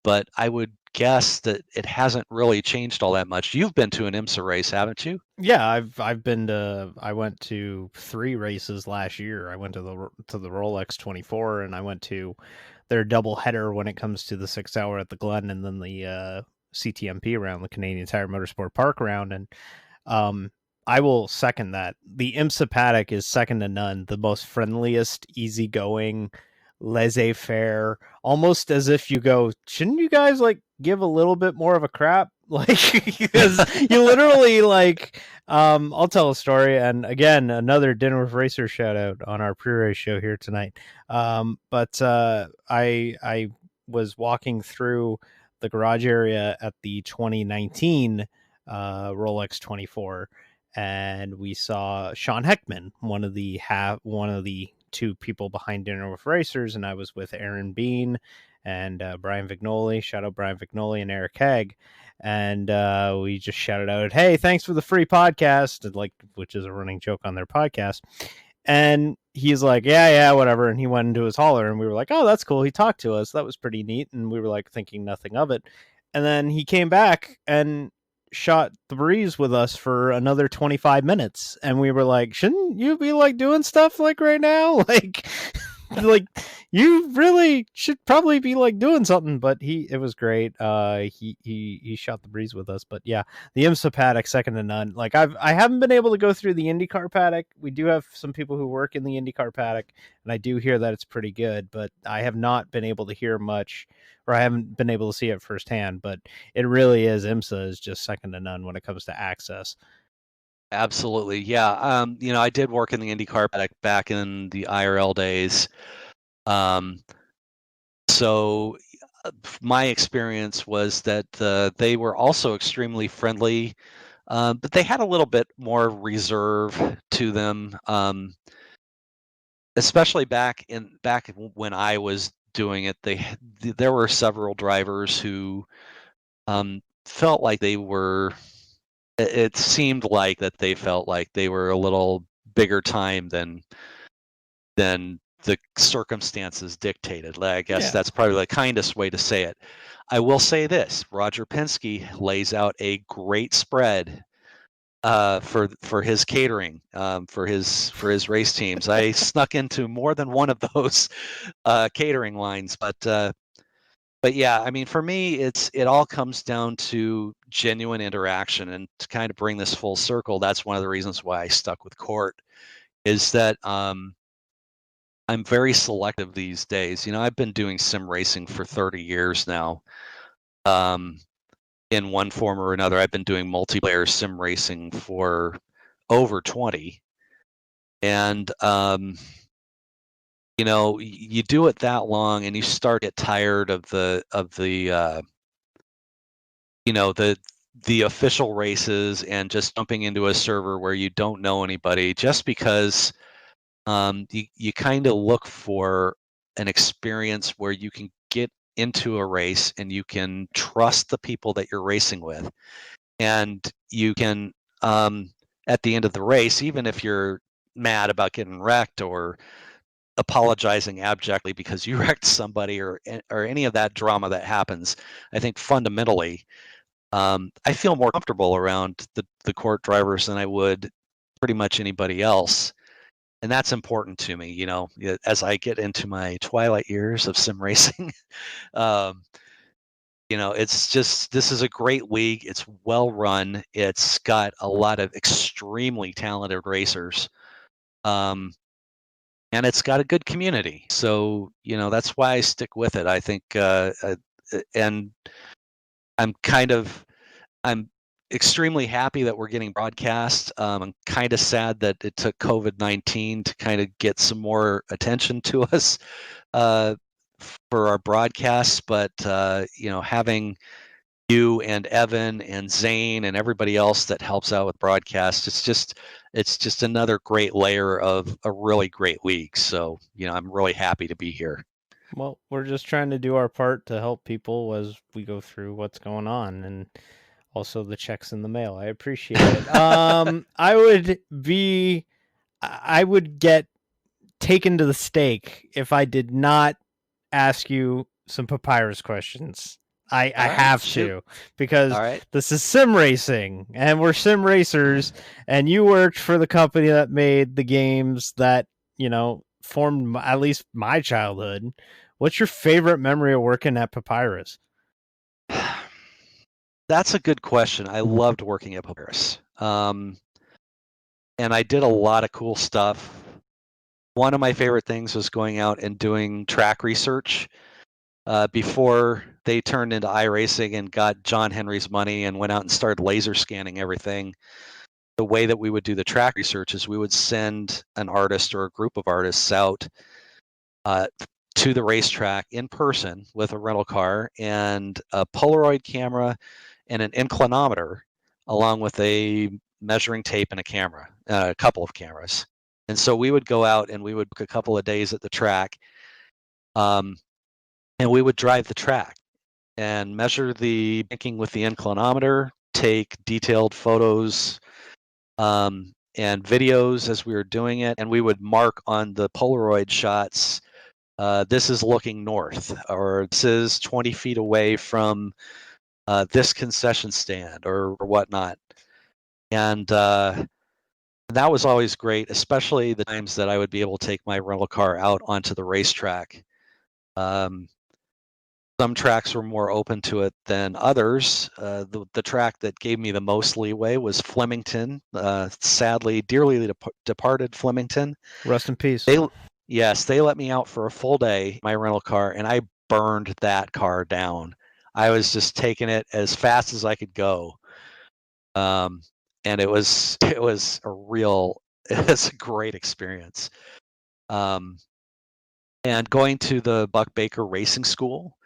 but I would guess that it hasn't really changed all that much. You've been to an IMSA race, haven't you? Yeah, I've been to. I went to 3 races last year. I went to the Rolex 24, and I went to their double header when it comes to the 6 hour at the Glen, and then the CTMP round, the Canadian Tire Motorsport Park round. And I will second that. The IMSA paddock is second to none. The most friendliest, easygoing, laissez-faire, almost as if you go, shouldn't you guys like give a little bit more of a crap? Like, because you literally like, I'll tell a story. And again, another Dinner with Racer shout out on our pre-race show here tonight. But I was walking through the garage area at the 2019 Rolex 24, and we saw Sean Heckman, one of the 2 people behind Dinner with Racers, and I was with Aaron Bean and Brian Vignoli. Shout out Brian Vignoli and Eric Haig. And we just shouted out, "Hey, thanks for the free podcast," like, which is a running joke on their podcast. And he's like, yeah, whatever. And he went into his hauler, and we were like, oh, that's cool. He talked to us. That was pretty neat. And we were like thinking nothing of it. And then he came back and shot the breeze with us for another 25 minutes. And we were like, shouldn't you be like doing stuff like right now? Like you really should probably be like doing something. But it was great. He shot the breeze with us. But yeah, the IMSA paddock, second to none. Like I haven't been able to go through the IndyCar paddock. We do have some people who work in the IndyCar paddock, and I do hear that it's pretty good, but I have not been able to hear much, or I haven't been able to see it firsthand. But it really is, IMSA is just second to none when it comes to access. Absolutely. Yeah. I did work in the IndyCar paddock back in the IRL days. So my experience was that they were also extremely friendly, but they had a little bit more reserve to them, especially back when I was doing it. There were several drivers who felt like they were. It seemed like that they felt like they were a little bigger time than the circumstances dictated. I guess that's probably the kindest way to say it. I will say this: Roger Penske lays out a great spread for his catering, for his race teams. I snuck into more than one of those catering lines, but yeah, I mean, for me, it all comes down to genuine interaction. And to kind of bring this full circle, that's one of the reasons why I stuck with CORT, is that I'm very selective these days. I've been doing sim racing for 30 years now. In one form or another, I've been doing multiplayer sim racing for over 20. And you do it that long, and you start to get tired of the official races and just jumping into a server where you don't know anybody, just because you kind of look for an experience where you can get into a race and you can trust the people that you're racing with, and you can at the end of the race, even if you're mad about getting wrecked or apologizing abjectly because you wrecked somebody or any of that drama that happens, I think fundamentally I feel more comfortable around the CORT drivers than I would pretty much anybody else. And that's important to me, as I get into my twilight years of sim racing. It's just, this is a great league. It's well run. It's got a lot of extremely talented racers. And it's got a good community. So, that's why I stick with it. I think, and I'm extremely happy that we're getting broadcast. I'm kind of sad that it took COVID-19 to kind of get some more attention to us for our broadcasts. But, having you and Evan and Zane and everybody else that helps out with broadcast, it's just another great layer of a really great league. So, I'm really happy to be here. Well, we're just trying to do our part to help people as we go through what's going on, and also the checks in the mail. I appreciate it. I would be I would get taken to the stake if I did not ask you some papyrus questions. I All right, have shoot. to, because All right. this is sim racing and we're sim racers, and you worked for the company that made the games that, formed at least my childhood. What's your favorite memory of working at Papyrus? That's a good question. I loved working at Papyrus. And I did a lot of cool stuff. One of my favorite things was going out and doing track research. Before they turned into iRacing and got John Henry's money and went out and started laser scanning everything, the way that we would do the track research is we would send an artist or a group of artists out to the racetrack in person with a rental car and a Polaroid camera and an inclinometer, along with a measuring tape and a camera, a couple of cameras. And so we would go out and we would book a couple of days at the track, and we would drive the track and measure the banking with the inclinometer, take detailed photos and videos as we were doing it, and we would mark on the Polaroid shots, this is looking north, or this is 20 feet away from this concession stand, or whatnot. And that was always great, especially the times that I would be able to take my rental car out onto the racetrack. Some tracks were more open to it than others. The track that gave me the most leeway was Flemington. Sadly, dearly departed Flemington. Rest in peace. They let me out for a full day, my rental car, and I burned that car down. I was just taking it as fast as I could go. And it was a great experience. And going to the Buck Baker Racing School,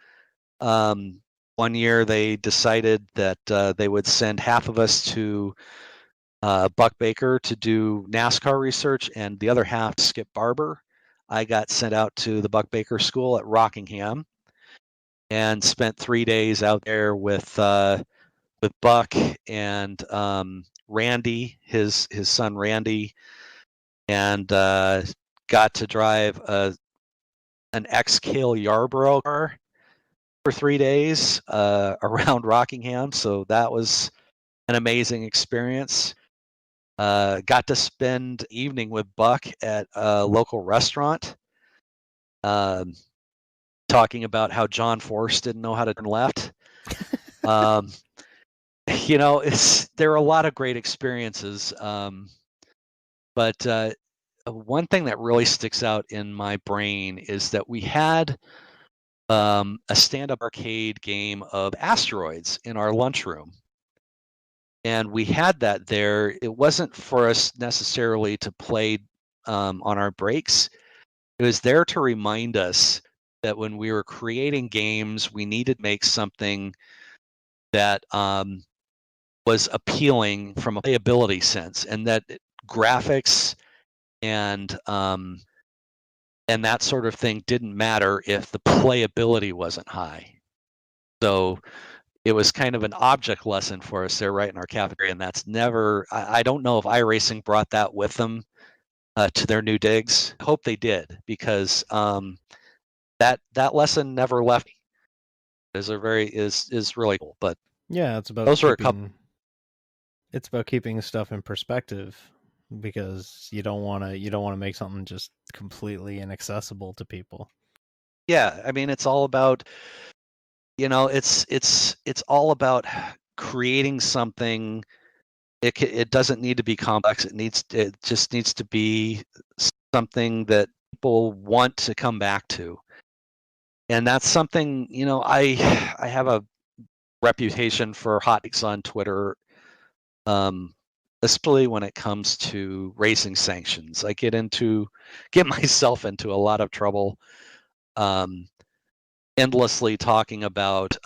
one year they decided that they would send half of us to Buck Baker to do NASCAR research and the other half to Skip Barber. I got sent out to the Buck Baker School at Rockingham and spent 3 days out there with Buck and Randy, his son Randy, and got to drive an X-Cale Yarborough car for 3 days around Rockingham. So that was an amazing experience. Got to spend evening with Buck at a local restaurant, talking about how John Force didn't know how to turn left. There are a lot of great experiences. But one thing that really sticks out in my brain is that we had a stand-up arcade game of Asteroids in our lunchroom. And we had that there. It wasn't for us necessarily to play on our breaks. It was there to remind us that when we were creating games, we needed to make something that was appealing from a playability sense, and that graphics and that sort of thing didn't matter if the playability wasn't high. So it was kind of an object lesson for us there right in our cafeteria, and that's never, I don't know if iRacing brought that with them to their new digs. I hope they did, because that lesson never left me. Is really cool. But yeah, it's about those are a couple. It's about keeping stuff in perspective, because you don't want to make something just completely inaccessible to people. Yeah, I mean, it's all about, it's all about creating something. It doesn't need to be complex. It just needs to be something that people want to come back to. And that's something, I have a reputation for hot takes on Twitter, especially when it comes to racing sanctions. I get myself into a lot of trouble, endlessly talking about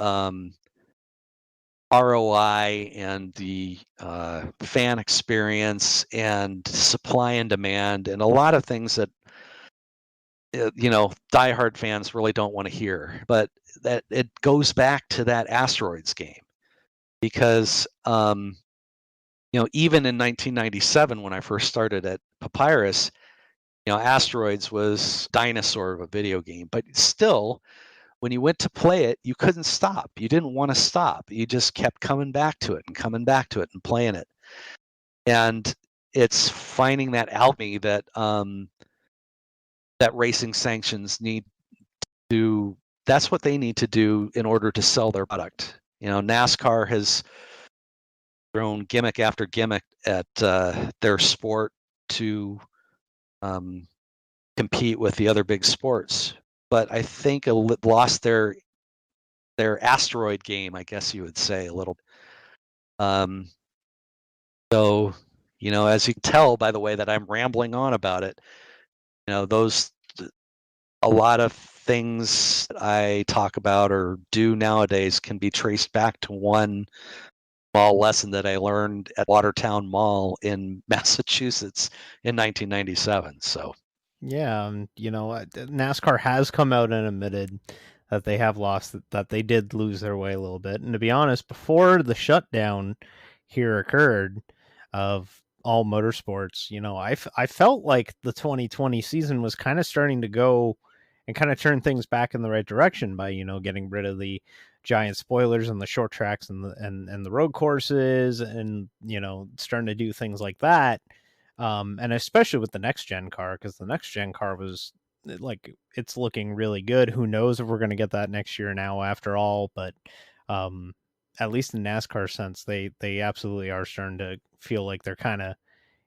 ROI and the fan experience and supply and demand, and a lot of things that diehard fans really don't want to hear. But that it goes back to that Asteroids game, because even in 1997, when I first started at Papyrus, Asteroids was dinosaur of a video game, but still, when you went to play it, you couldn't stop. You didn't want to stop. You just kept coming back to it and coming back to it and playing it. And it's finding that alchemy that that racing sanctions need to. That's what they need to do in order to sell their product. NASCAR has thrown gimmick after gimmick at their sport to compete with the other big sports, but I think lost their asteroid game, I guess you would say, a little. So, as you can tell by the way that I'm rambling on about it, a lot of things that I talk about or do nowadays can be traced back to one small lesson that I learned at Watertown Mall in Massachusetts in 1997. So. Yeah, NASCAR has come out and admitted that they have lost, that they did lose their way a little bit. And to be honest, before the shutdown here occurred of all motorsports, I felt like the 2020 season was kind of starting to go and kind of turn things back in the right direction by, getting rid of the giant spoilers on the short tracks and the road courses and, starting to do things like that. And especially with the next gen car, because the next gen car was it's looking really good. Who knows if we're going to get that next year now after all, but at least in NASCAR sense, they absolutely are starting to feel like they're kind of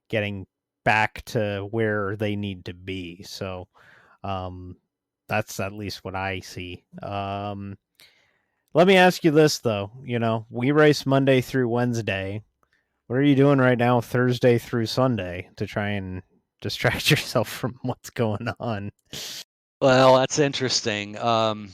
getting back to where they need to be. So that's at least what I see. Let me ask you this though, we race Monday through Wednesday. What are you doing right now, Thursday through Sunday, to try and distract yourself from what's going on? Well, that's interesting. The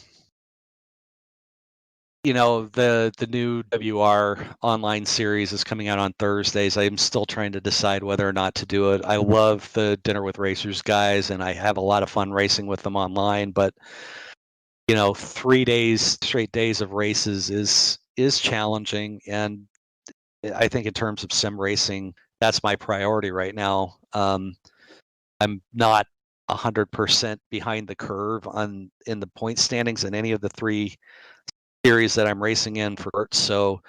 new WR online series is coming out on Thursdays. I'm still trying to decide whether or not to do it. I love the Dinner with Racers guys, and I have a lot of fun racing with them online. But 3 straight days of races is challenging, and I think in terms of sim racing, that's my priority right now. I'm not 100% behind the curve in the point standings in any of the three series that I'm racing in for CORT. So,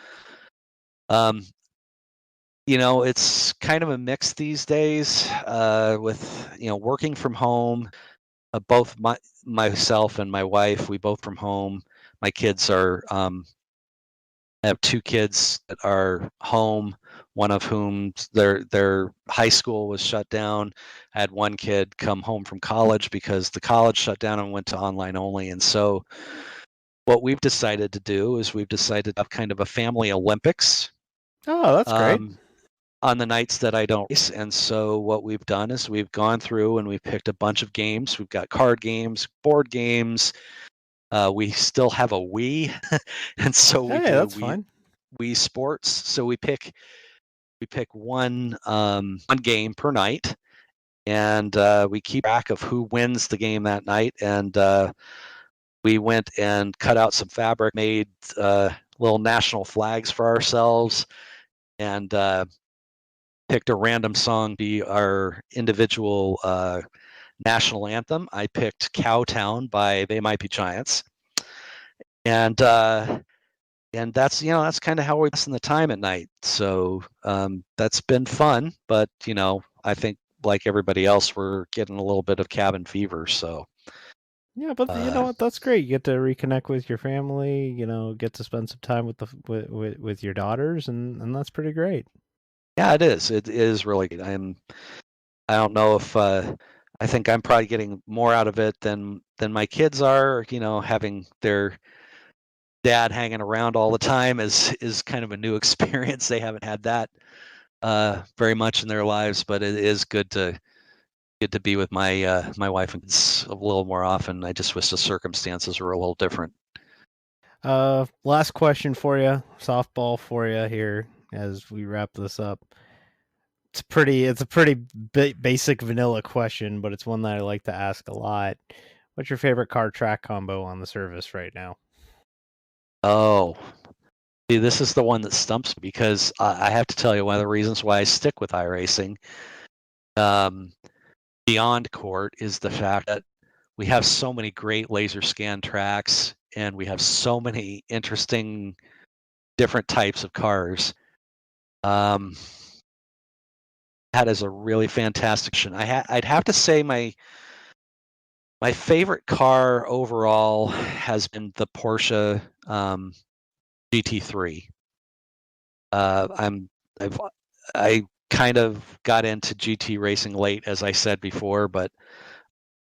it's kind of a mix these days with working from home. Both myself and my wife, we both from home. My kids are. I have two kids that are home, one of whom their high school was shut down. I had one kid come home from college because the college shut down and went to online only. And so what we've decided to do is we've decided to have kind of a family Olympics. Oh, that's great. On the nights that I don't race. And so what we've done is we've gone through and we've picked a bunch of games. We've got card games, board games. We still have a Wii, and so we do that's fine. Wii Sports. So we pick one game per night, and we keep track of who wins the game that night. And we went and cut out some fabric, made little national flags for ourselves, and picked a random song to be our individual national anthem. I picked Cowtown by They Might Be Giants. And that's that's kind of how we're passing the time at night. So that's been fun, but I think like everybody else, we're getting a little bit of cabin fever. So yeah, but you know what? That's great. You get to reconnect with your family. Get to spend some time with with your daughters, and that's pretty great. Yeah, it is. It is really good. I don't know if I think I'm probably getting more out of it than my kids are. Having their dad hanging around all the time is kind of a new experience. They haven't had that very much in their lives, but it is good to be with my my wife and kids a little more often. I just wish the circumstances were a little different. Last question for you, softball for you here as we wrap this up. It's a pretty basic vanilla question, but it's one that I like to ask a lot. What's your favorite car track combo on the service right now? Oh, see, this is the one that stumps me because I have to tell you one of the reasons why I stick with iRacing beyond CORT is the fact that we have so many great laser scan tracks, and we have so many interesting different types of cars. That is a really fantastic option. I'd have to say my favorite car overall has been the Porsche GT3. I kind of got into GT racing late, as I said before, but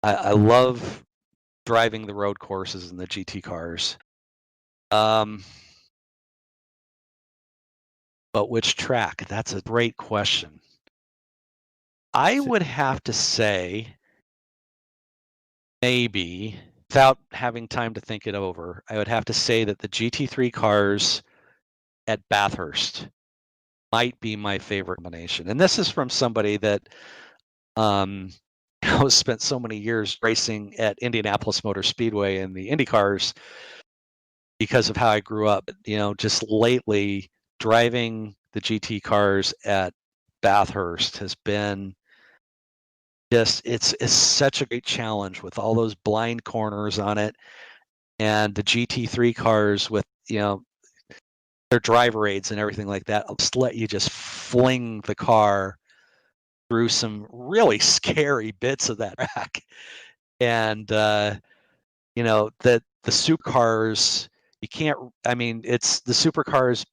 I love driving the road courses in the GT cars. But which track? That's a great question. I would have to say, maybe, without having time to think it over, I would have to say that the GT3 cars at Bathurst might be my favorite combination. And this is from somebody that spent so many years racing at Indianapolis Motor Speedway in the Indy cars because of how I grew up. Just lately driving the GT cars at Bathurst has been it's such a great challenge with all those blind corners on it, and the GT3 cars with their driver aids and everything like that just let you just fling the car through some really scary bits of that track. And the supercars, you can't. I mean, it's the supercars.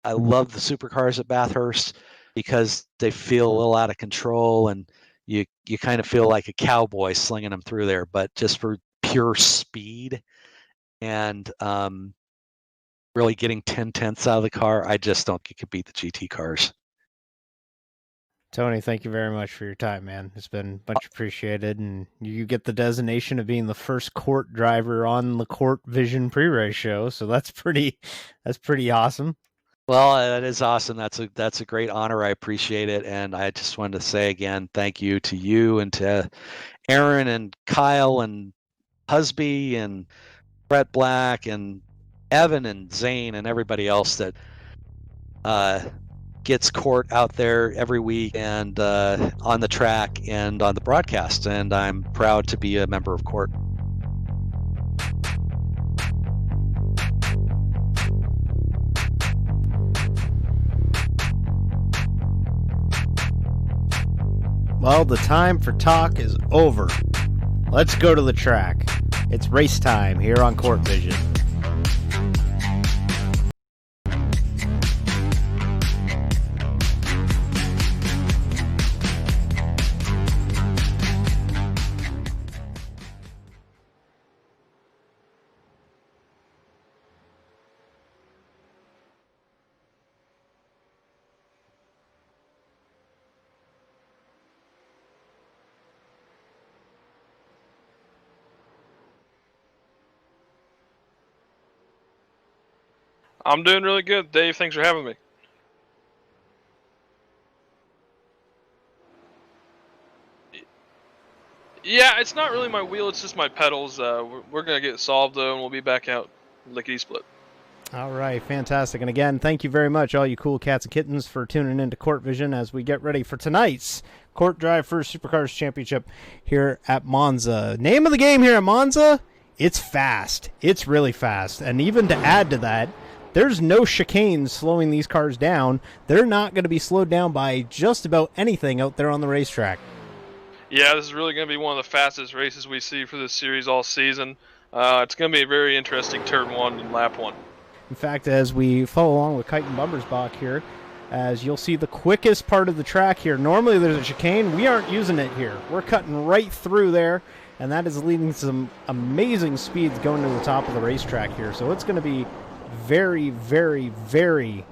I love the supercars at Bathurst because they feel a little out of control, and you kind of feel like a cowboy slinging them through there. But just for pure speed and really getting 10/10 out of the car, I just don't think you could beat the GT cars. Tony, thank you very much for your time, man. It's been much appreciated, and you get the designation of being the first CORT driver on the CORT Vision pre-race show, so that's pretty awesome. Well, that is awesome. That's a great honor. I appreciate it, and I just wanted to say again, thank you to you and to Aaron and Kyle and Husby and Brett Black and Evan and Zane and everybody else that gets CORT out there every week and on the track and on the broadcast. And I'm proud to be a member of CORT. Well, the time for talk is over. Let's go to the track. It's race time here on CORT Vision. I'm doing really good, Dave. Thanks for having me. Yeah, it's not really my wheel, it's just my pedals. We're going to get it solved, though, and we'll be back out lickety-split. All right, fantastic. And again, thank you very much, all you cool cats and kittens, for tuning into CORT Vision as we get ready for tonight's CORT DriveFirst Supercars Championship here at Monza. Name of the game here at Monza, it's fast. It's really fast. And even to add to that, there's no chicanes slowing these cars down. They're not going to be slowed down by just about anything out there on the racetrack. Yeah, this is really going to be one of the fastest races we see for this series all season. It's going to be a very interesting turn one and lap one. In fact, as we follow along with Kite and Bumbersbach here, as you'll see the quickest part of the track here, normally there's a chicane. We aren't using it here. We're cutting right through there, and that is leading to some amazing speeds going to the top of the racetrack here. So it's going to be very, very, very,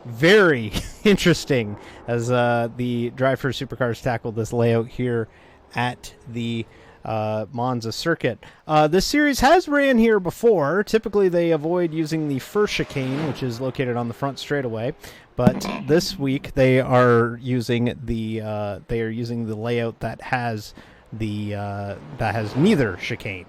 very interesting as the DriveFirst Supercars tackle this layout here at the Monza Circuit. This series has ran here before. Typically they avoid using the first chicane, which is located on the front straightaway, but this week they are using the layout that has neither chicane.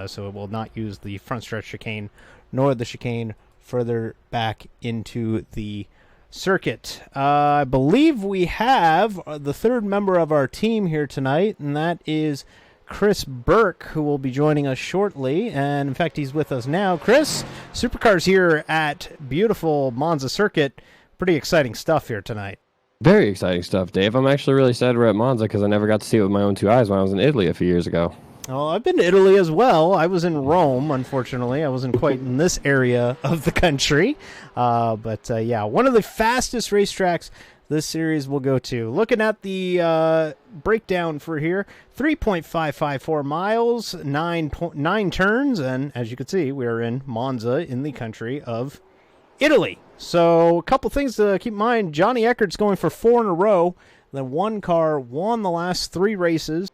So it will not use the front stretch chicane nor the chicane further back into the Circuit. I believe we have the third member of our team here tonight, and that is Chris Burke, who will be joining us shortly. And in fact, he's with us now. Chris, Supercars here at beautiful Monza Circuit. Pretty exciting stuff here tonight. Very exciting stuff, Dave. I'm actually really sad we're at Monza because I never got to see it with my own two eyes when I was in Italy a few years ago. Oh, I've been to Italy as well. I was in Rome, unfortunately. I wasn't quite in this area of the country. But one of the fastest racetracks this series will go to. Looking at the breakdown for here, 3.554 miles, 9 turns, and as you can see, we are in Monza in the country of Italy. So a couple things to keep in mind. Johnny Eckert's going for 4 in a row. Then one car won the last 3 races.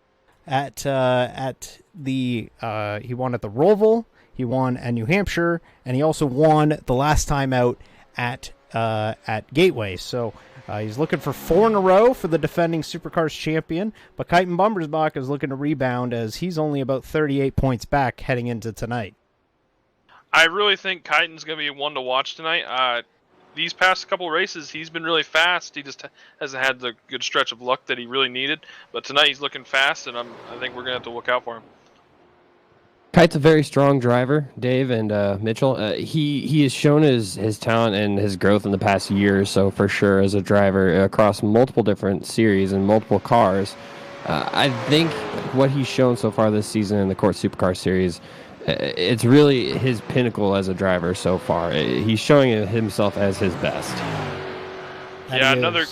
He won at the Roval, he won at New Hampshire, and he also won the last time out at Gateway. So he's looking for 4 in a row for the defending Supercars champion. But Kyten Bummersbach is looking to rebound as he's only about 38 points back heading into tonight. I really think Kyten's going to be one to watch tonight. These past couple races, he's been really fast. He just hasn't had the good stretch of luck that he really needed. But tonight he's looking fast, and I think we're going to have to look out for him. Kite's a very strong driver, Dave and Mitchell. He has shown his talent and his growth in the past year or so, for sure, as a driver across multiple different series and multiple cars. I think what he's shown so far this season in the CORT Supercar Series, it's really his pinnacle as a driver so far. He's showing himself as his best. Yeah, another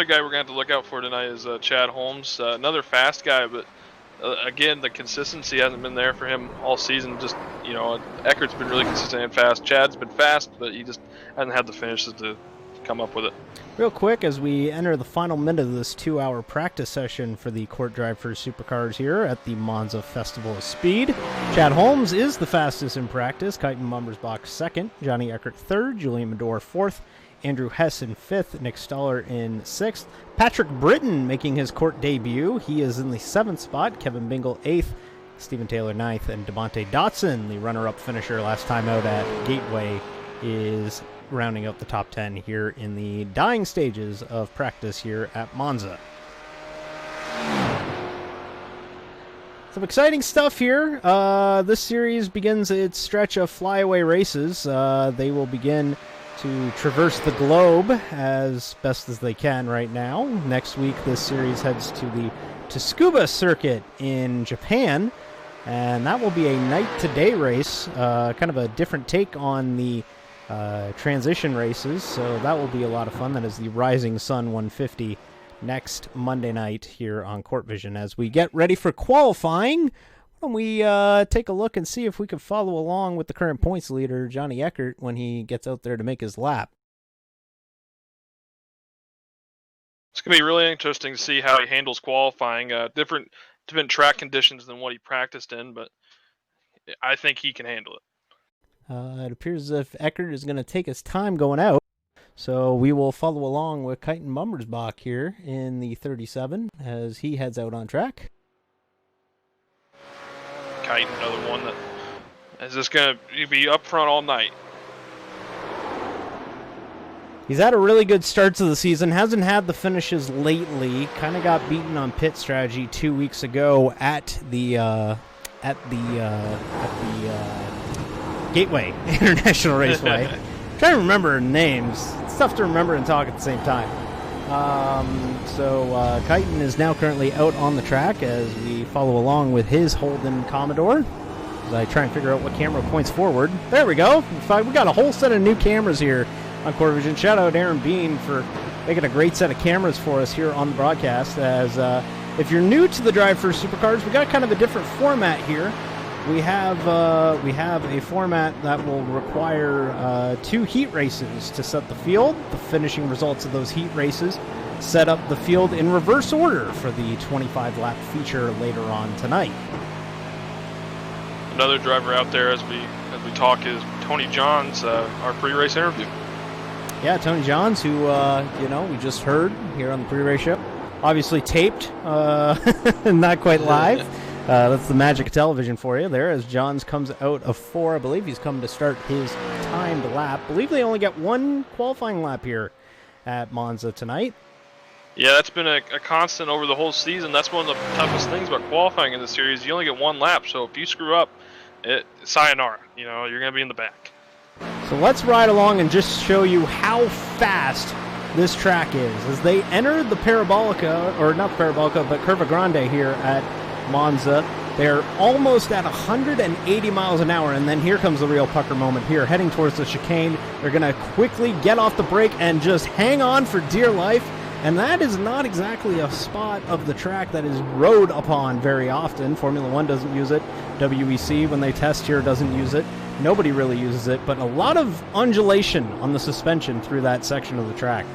guy we're going to have to look out for tonight is Chad Holmes. Another fast guy, but again, the consistency hasn't been there for him all season. Just, Eckert's been really consistent and fast. Chad's been fast, but he just hasn't had the finishes to come up with it. Real quick, as we enter the final minute of this 2-hour practice session for the CORT DriveFirst Supercars here at the Monza Festival of Speed, Chad Holmes is the fastest in practice, Kyten Bummersbach second, Johnny Eckert third, Julian Medor fourth, Andrew Hess in fifth, Nick Stoller in sixth, Patrick Britton making his CORT debut. He is in the 7th spot, Kevin Bingle 8th, Stephen Taylor 9th, and Devontae Dotson, the runner-up finisher last time out at Gateway, is rounding out the top 10 here in the dying stages of practice here at Monza. Some exciting stuff here. This series begins its stretch of flyaway races. They will begin to traverse the globe as best as they can right now. Next week, this series heads to the Tsukuba circuit in Japan, and that will be a night-to-day race, kind of a different take on the transition races, so that will be a lot of fun. That is the Rising Sun 150 next Monday night here on CORT Vision. As we get ready for qualifying, when we take a look and see if we can follow along with the current points leader, Johnny Eckert, when he gets out there to make his lap. It's going to be really interesting to see how he handles qualifying. Different track conditions than what he practiced in, but I think he can handle it. It appears as if Eckert is going to take his time going out, so we will follow along with Kyten Bummersbach here in the 37 as he heads out on track. Kyten, another one that is just going to be up front all night. He's had a really good start to the season, hasn't had the finishes lately, kind of got beaten on pit strategy 2 weeks ago at the Gateway International Raceway. Trying to remember names. It's tough to remember and talk at the same time. So Kyten is now currently out on the track as we follow along with his Holden Commodore. As I try and figure out what camera points forward. There we go. In fact, we got a whole set of new cameras here on CORT Vision. Shout out Aaron Bean for making a great set of cameras for us here on the broadcast. As if you're new to the DriveFirst Supercars, we got kind of a different format here. We have a format that will require 2 heat races to set the field. The finishing results of those heat races set up the field in reverse order for the 25-lap feature later on tonight. Another driver out there as we talk is Tony Johns, our pre-race interview. Yeah, Tony Johns, who we just heard here on the pre-race show, obviously taped, not quite live. That's the magic of television for you there as Johns comes out of 4. I believe he's come to start his timed lap. I believe they only get one qualifying lap here at Monza tonight. Yeah, that's been a constant over the whole season. That's one of the toughest things about qualifying in the series. You only get one lap, so if you screw up, sayonara. You know, you're going to be in the back. So let's ride along and just show you how fast this track is. As they enter the Parabolica, or not Parabolica, but Curva Grande here at Monza, they're almost at 180 miles an hour, and then here comes the real pucker moment here, heading towards the chicane. They're going to quickly get off the brake and just hang on for dear life, and that is not exactly a spot of the track that is rode upon very often. Formula One doesn't use it. WEC, when they test here, doesn't use it. Nobody really uses it, but a lot of undulation on the suspension through that section of the track.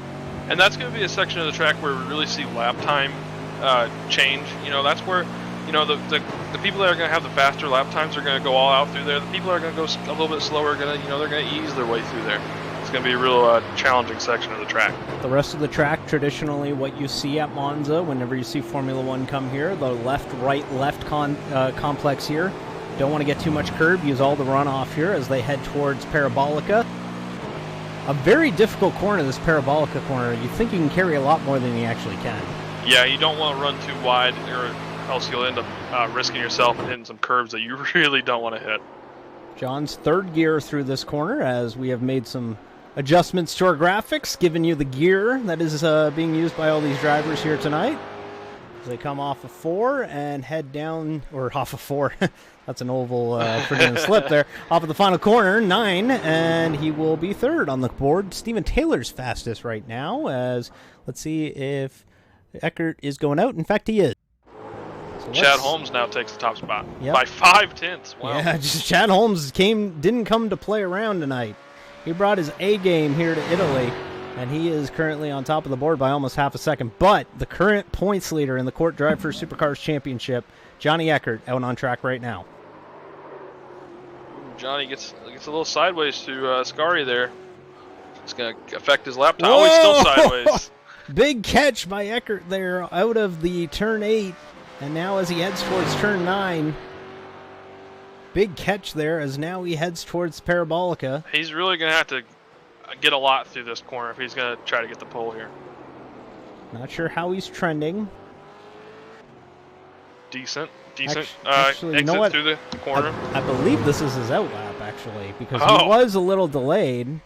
And that's going to be a section of the track where we really see lap time change. You know, that's where, you know, the people that are going to have the faster lap times are going to go all out through there. The people that are going to go a little bit slower are going to, you know, they're going to ease their way through there. It's going to be a real challenging section of the track. The rest of the track, traditionally what you see at Monza, whenever you see Formula One come here, the left-right-left complex here. Don't want to get too much curb, use all the runoff here as they head towards Parabolica. A very difficult corner, this Parabolica corner. You think you can carry a lot more than you actually can. Yeah, you don't want to run too wide, or else you'll end up risking yourself and hitting some curves that you really don't want to hit. John's third gear through this corner as we have made some adjustments to our graphics, giving you the gear that is being used by all these drivers here tonight. As they come off of 4 and head down, or off of 4, that's an oval freaking slip there, off of the final corner, 9, and he will be third on the board. Steven Taylor's fastest right now, as let's see if Eckert is going out. In fact, he is. So Chad Holmes now takes the top spot by 5/10. Wow. Yeah, just Chad Holmes didn't come to play around tonight. He brought his A game here to Italy, and he is currently on top of the board by almost half a second. But the current points leader in the CORT DriveFirst Supercars Championship, Johnny Eckert, out on track right now. Johnny gets a little sideways to Scari there. It's going to affect his lap time. Oh, he's still sideways. Big catch by Eckert there out of the turn 8. And now as he heads towards turn 9, big catch there as now he heads towards Parabolica. He's really going to have to get a lot through this corner if he's going to try to get the pole here. Not sure how he's trending. Decent actually, exit you know what? through the corner. I believe this is his out lap, actually, because he was a little delayed.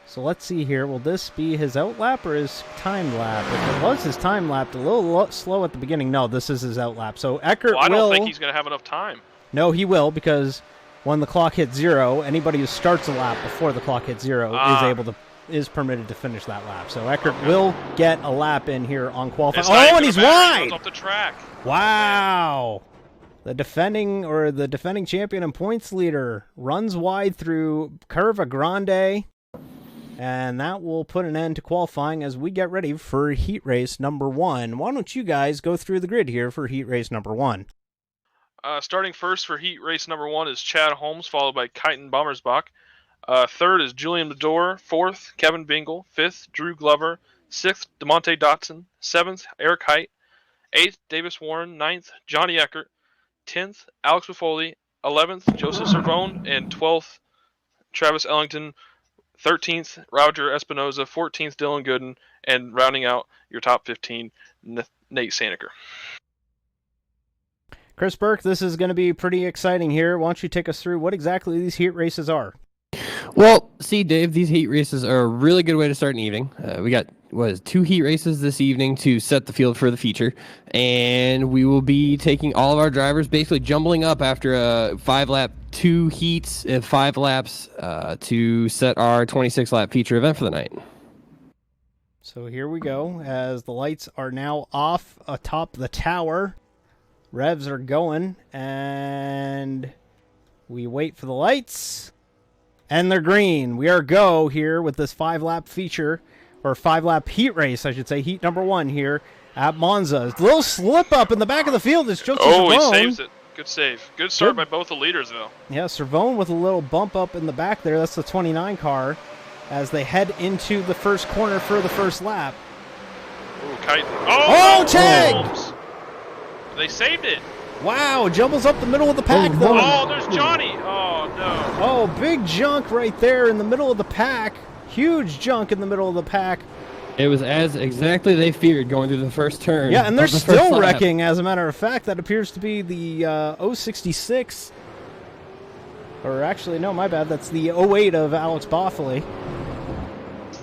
So let's see here. Will this be his out lap or his time lap? If it was his time lap, a little slow at the beginning. No, this is his out lap. So Eckert I don't think he's going to have enough time. No, he will, because when the clock hits 0, anybody who starts a lap before the clock hits 0 is permitted to finish that lap. So Eckert will get a lap in here on qualifying. Oh, and he's wide! He goes off the track. Wow! The defending champion and points leader runs wide through Curva Grande. And that will put an end to qualifying as we get ready for heat race number 1. Why don't you guys go through the grid here for heat race number 1? Starting first for heat race number 1 is Chad Holmes, followed by Kyton Bommersbach. Third is Julian Medor. Fourth, Kevin Bingle. Fifth, Drew Glover. Sixth, DeMonte Dotson. Seventh, Eric Height. Eighth, Davis Warren. Ninth, Johnny Eckert. 10th, Alex Buffoli. 11th, Joseph Servone. And 12th, Travis Ellington. 13th, Roger Espinoza. 14th, Dylan Gooden. And rounding out your top 15, Nate Saneker. Chris Burke, this is going to be pretty exciting here. Why don't you take us through what exactly these heat races are? Well, see, Dave, these heat races are a really good way to start an evening. We got 2 heat races this evening to set the field for the feature, and we will be taking all of our drivers, basically jumbling up after a 5-lap, 2 heats, 5 laps to set our 26-lap feature event for the night. So here we go, as the lights are now off atop the tower. Revs are going, and we wait for the lights, and they're green. We are go here with this 5-lap feature, or 5-lap heat race, I should say, heat number 1 here at Monza. A little slip up in the back of the field. It's Joseph Servone. He saves it. Good save. Good start by both the leaders, though. Yeah, Servone with a little bump up in the back there. That's the 29 car as they head into the first corner for the first lap. Ooh, Kite. Oh, tag! They saved it. Wow, jumbles up the middle of the pack, though. Oh, there's Johnny. Oh, no. Oh, big junk right there in the middle of the pack. Huge junk in the middle of the pack. It was as exactly they feared going through the first turn. Yeah, and they're of the still first lap. wrecking, as a matter of fact. That appears to be the 066. Or actually, no, my bad. That's the 08 of Alex Boffley.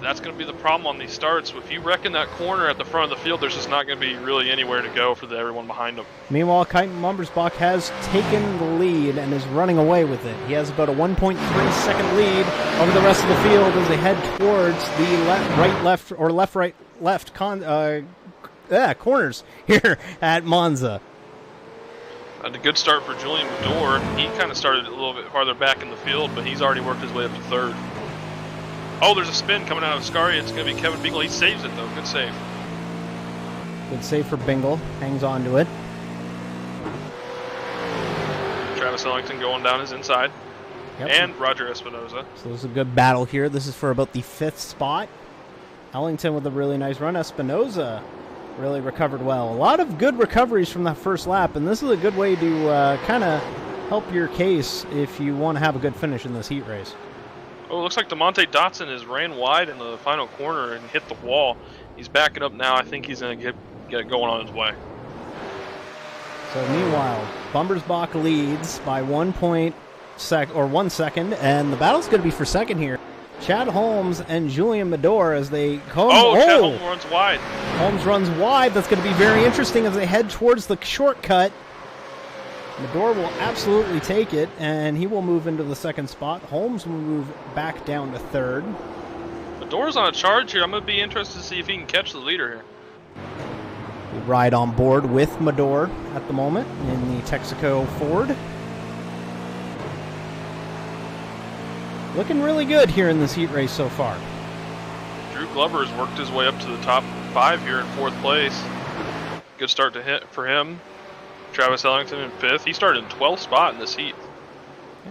That's going to be the problem on these starts. If you wreck in that corner at the front of the field, there's just not going to be really anywhere to go for everyone behind him. Meanwhile, Kyten Bumbersbach has taken the lead and is running away with it. He has about a 1.3-second lead over the rest of the field as they head towards the left corners here at Monza. And a good start for Julian Medor. He kind of started a little bit farther back in the field, but he's already worked his way up to third. Oh, there's a spin coming out of Scaria. It's going to be Kevin Bingle. He saves it, though. Good save. Good save for Bingle. Hangs on to it. Travis Ellington going down his inside. Yep. And Roger Espinoza. So this is a good battle here. This is for about the 5th spot. Ellington with a really nice run. Espinoza really recovered well. A lot of good recoveries from that first lap, and this is a good way to kind of help your case if you want to have a good finish in this heat race. Oh, it looks like DeMonte Dotson has ran wide in the final corner and hit the wall. He's backing up now. I think he's going to get going on his way. So meanwhile, Bumbersbach leads by 1 second, and the battle's going to be for second here. Chad Holmes and Julian Medor as they come. Chad Holmes runs wide. Holmes runs wide. That's going to be very interesting as they head towards the shortcut. Medor will absolutely take it, and he will move into the second spot. Holmes will move back down to third. Medor's on a charge here. I'm going to be interested to see if he can catch the leader here. We ride on board with Medor at the moment in the Texaco Ford. Looking really good here in this heat race so far. Drew Glover has worked his way up to the top 5 here in 4th place. Good start to hit for him. Travis Ellington in 5th. He started in 12th spot in this heat.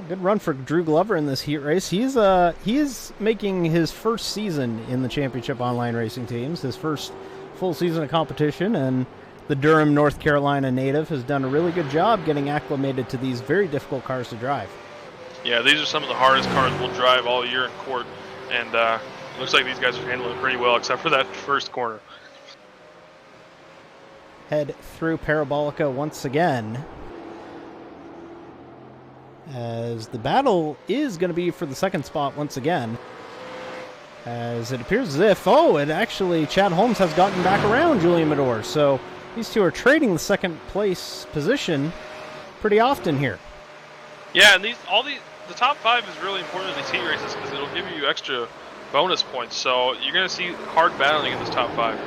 Good run for Drew Glover in this heat race. He is making his first season in the Championship Online Racing Teams, his first full season of competition, and the Durham, North Carolina native has done a really good job getting acclimated to these very difficult cars to drive. Yeah, these are some of the hardest cars we'll drive all year in court, and it looks like these guys are handling it pretty well, except for that first corner. Head through Parabolica once again, as the battle is going to be for the second spot once again, as it appears as if, Chad Holmes has gotten back around Julian Medor, so these two are trading the second place position pretty often here. Yeah, and the top 5 is really important in these heat races because it'll give you extra bonus points, so you're going to see hard battling in this top 5.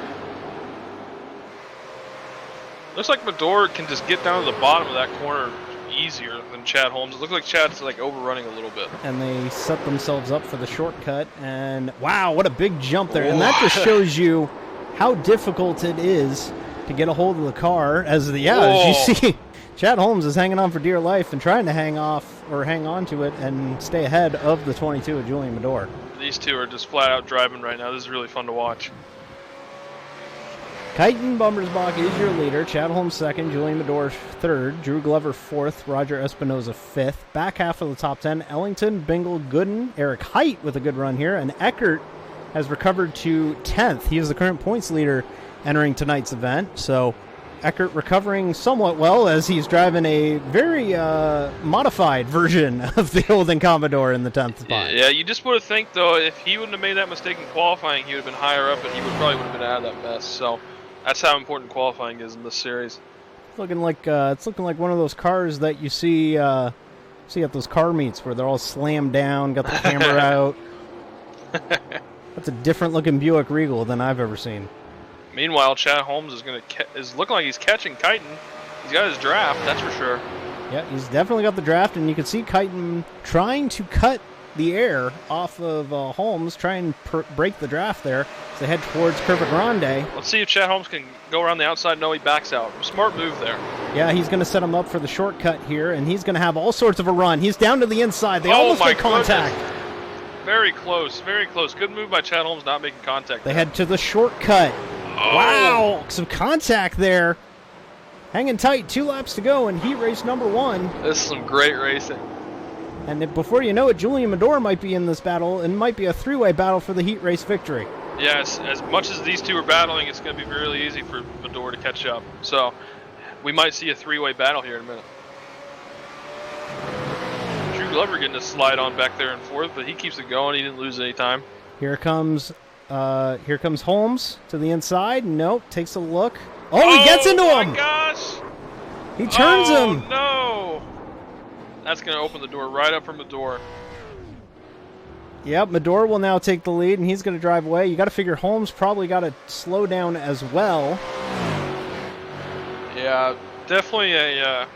Looks like Medor can just get down to the bottom of that corner easier than Chad Holmes. It looks like Chad's overrunning a little bit. And they set themselves up for the shortcut, and wow, what a big jump there. And that just shows you how difficult it is to get a hold of the car. As you see, Chad Holmes is hanging on for dear life and trying to hang on to it and stay ahead of the 22 of Julian Medor. These two are just flat out driving right now. This is really fun to watch. Kyten Bumbersbach is your leader. Chad Holmes second, Julian Medor third, Drew Glover fourth, Roger Espinoza fifth. Back half of the top 10, Ellington, Bingle, Gooden, Eric Height with a good run here, and Eckert has recovered to 10th. He is the current points leader entering tonight's event, so Eckert recovering somewhat well as he's driving a very modified version of the olden Commodore in the 10th spot. Yeah, you just would have think, though, if he wouldn't have made that mistake in qualifying, he would have been higher up, and he probably would have been out of that mess, so that's how important qualifying is in this series. It's looking like one of those cars that you see at those car meets where they're all slammed down, got the camera out. That's a different looking Buick Regal than I've ever seen. Meanwhile, Chad Holmes is looking like he's catching Kyten. He's got his draft, that's for sure. Yeah, he's definitely got the draft, and you can see Kyten trying to cut the air off of Holmes, try and break the draft there as they head towards Curva Grande. Let's see if Chad Holmes can go around the outside. No, he backs out. Smart move there. Yeah, he's going to set him up for the shortcut here, and he's going to have all sorts of a run. He's down to the inside. They almost make contact. Goodness. Very close, very close. Good move by Chad Holmes not making contact. They head to the shortcut. Oh. Wow, some contact there. hanging tight. 2 laps to go in heat race number 1. This is some great racing. And before you know it, Julian Medor might be in this battle, and might be a 3-way battle for the heat race victory. Yes, as much as these two are battling, it's going to be really easy for Medor to catch up. So we might see a 3-way battle here in a minute. Drew Glover getting a slide on back there and forth, but he keeps it going. He didn't lose any time. Here comes Holmes to the inside. Nope, takes a look. Oh, he gets into him! Oh my gosh! He turns him! No! That's going to open the door right up from the door. Yep, Medor will now take the lead, and he's going to drive away. You got to figure Holmes probably got to slow down as well. Yeah, definitely a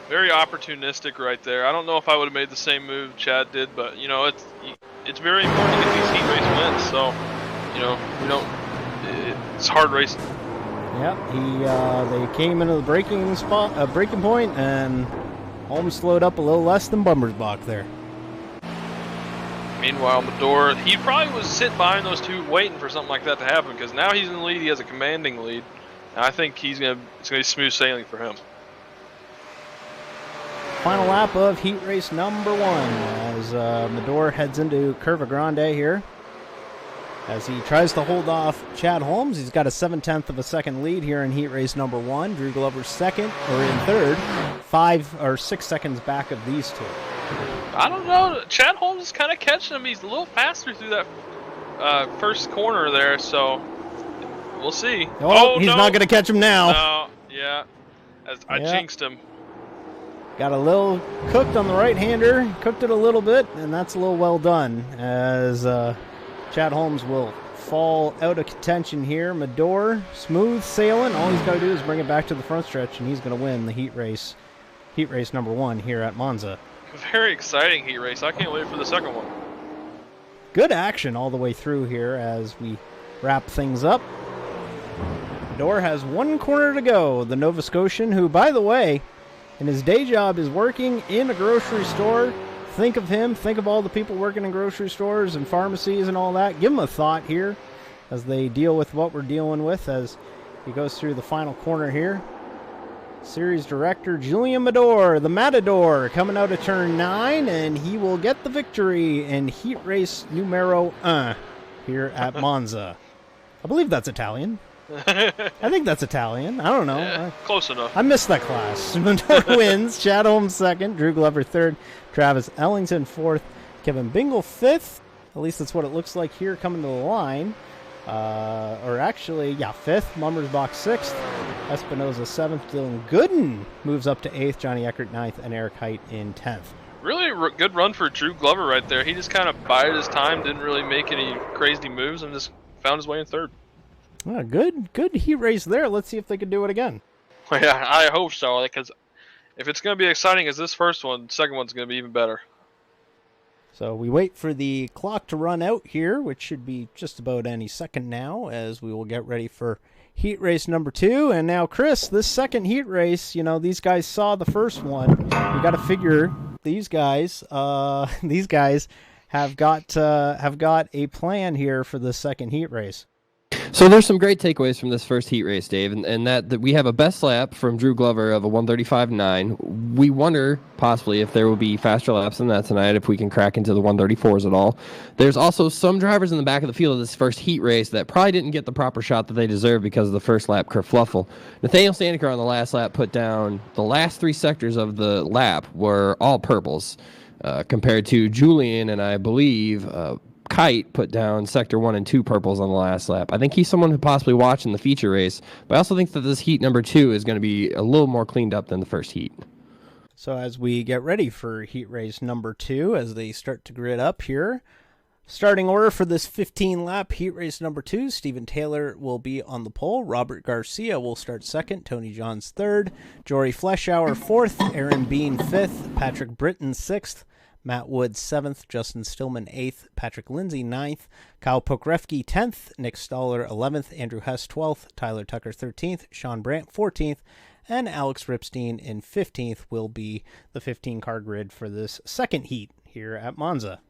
very opportunistic right there. I don't know if I would have made the same move Chad did, but you know it's very important to get these heat race wins. So you know it's hard racing. Yep, they came into the braking point, and Holmes slowed up a little less than Bummersbach there. Meanwhile, Medor, he probably was sitting behind those two waiting for something like that to happen, because now he's in the lead. He has a commanding lead, and I think it's going to be smooth sailing for him. Final lap of heat race number 1 as Medor heads into Curva Grande here. As he tries to hold off Chad Holmes, he's got a 7/10 of a second lead here in heat race number 1. Drew Glover's second, or in third, 5 or 6 seconds back of these two. I don't know. Chad Holmes is kind of catching him. He's a little faster through that first corner there, so we'll see. Oh, he's not going to catch him now. No, yeah. I jinxed him. Got a little cooked on the right-hander, cooked it a little bit, and that's a little well done, as Chad Holmes will fall out of contention here. Medor, smooth sailing. All he's got to do is bring it back to the front stretch, and he's going to win the heat race number 1 here at Monza. Very exciting heat race. I can't wait for the second one. Good action all the way through here as we wrap things up. Medor has 1 corner to go. The Nova Scotian, who, by the way, in his day job is working in a grocery store. Think of him. Think of all the people working in grocery stores and pharmacies and all that. Give him a thought here as they deal with what we're dealing with as he goes through the final corner here. Series director Julian Medor, the Matador, coming out of turn 9, and he will get the victory in heat race numero 1 here at Monza. I believe that's Italian. I think that's Italian. I don't know. Yeah, close enough. I missed that class. Medor wins. Chad Holmes second. Drew Glover third. Travis Ellington fourth. Kevin Bingle fifth. At least that's what it looks like here coming to the line. Fifth. Mummersbach sixth. Espinoza seventh. Dylan Gooden moves up to eighth. Johnny Eckert ninth. And Eric Height in 10th. Really good run for Drew Glover right there. He just kind of bided his time, didn't really make any crazy moves, and just found his way in third. Good heat race there. Let's see if they can do it again. Yeah, I hope so, because if it's going to be exciting as this first one, the second one's going to be even better. So we wait for the clock to run out here, which should be just about any second now, as we will get ready for heat race number 2. And now, Chris, this second heat race, these guys saw the first one. You got to figure these guys have got a plan here for the second heat race. So there's some great takeaways from this first heat race, Dave, and that we have a best lap from Drew Glover of a 1:35.9. We wonder possibly if there will be faster laps than that tonight, if we can crack into the 1:34s at all. There's also some drivers in the back of the field of this first heat race that probably didn't get the proper shot that they deserve because of the first lap kerfluffle. Nathaniel Staniker on the last lap put down the last 3 sectors of the lap were all purples, compared to Julian and I believe Kite put down sector 1 and 2 purples on the last lap. I think he's someone who possibly watched in the feature race, but I also think that this heat number 2 is going to be a little more cleaned up than the first heat. So as we get ready for heat race number 2, as they start to grid up here, starting order for this 15-lap heat race number 2, Stephen Taylor will be on the pole. Robert Garcia will start second. Tony Johns third. Jory Fleschauer fourth. Aaron Bean fifth. Patrick Britton sixth. Matt Wood 7th, Justin Stillman 8th, Patrick Lindsay 9th, Kyle Pokrefke 10th, Nick Stoller 11th, Andrew Hess 12th, Tyler Tucker 13th, Sean Brandt 14th, and Alex Ripstein in 15th will be the 15-car grid for this second heat here at Monza.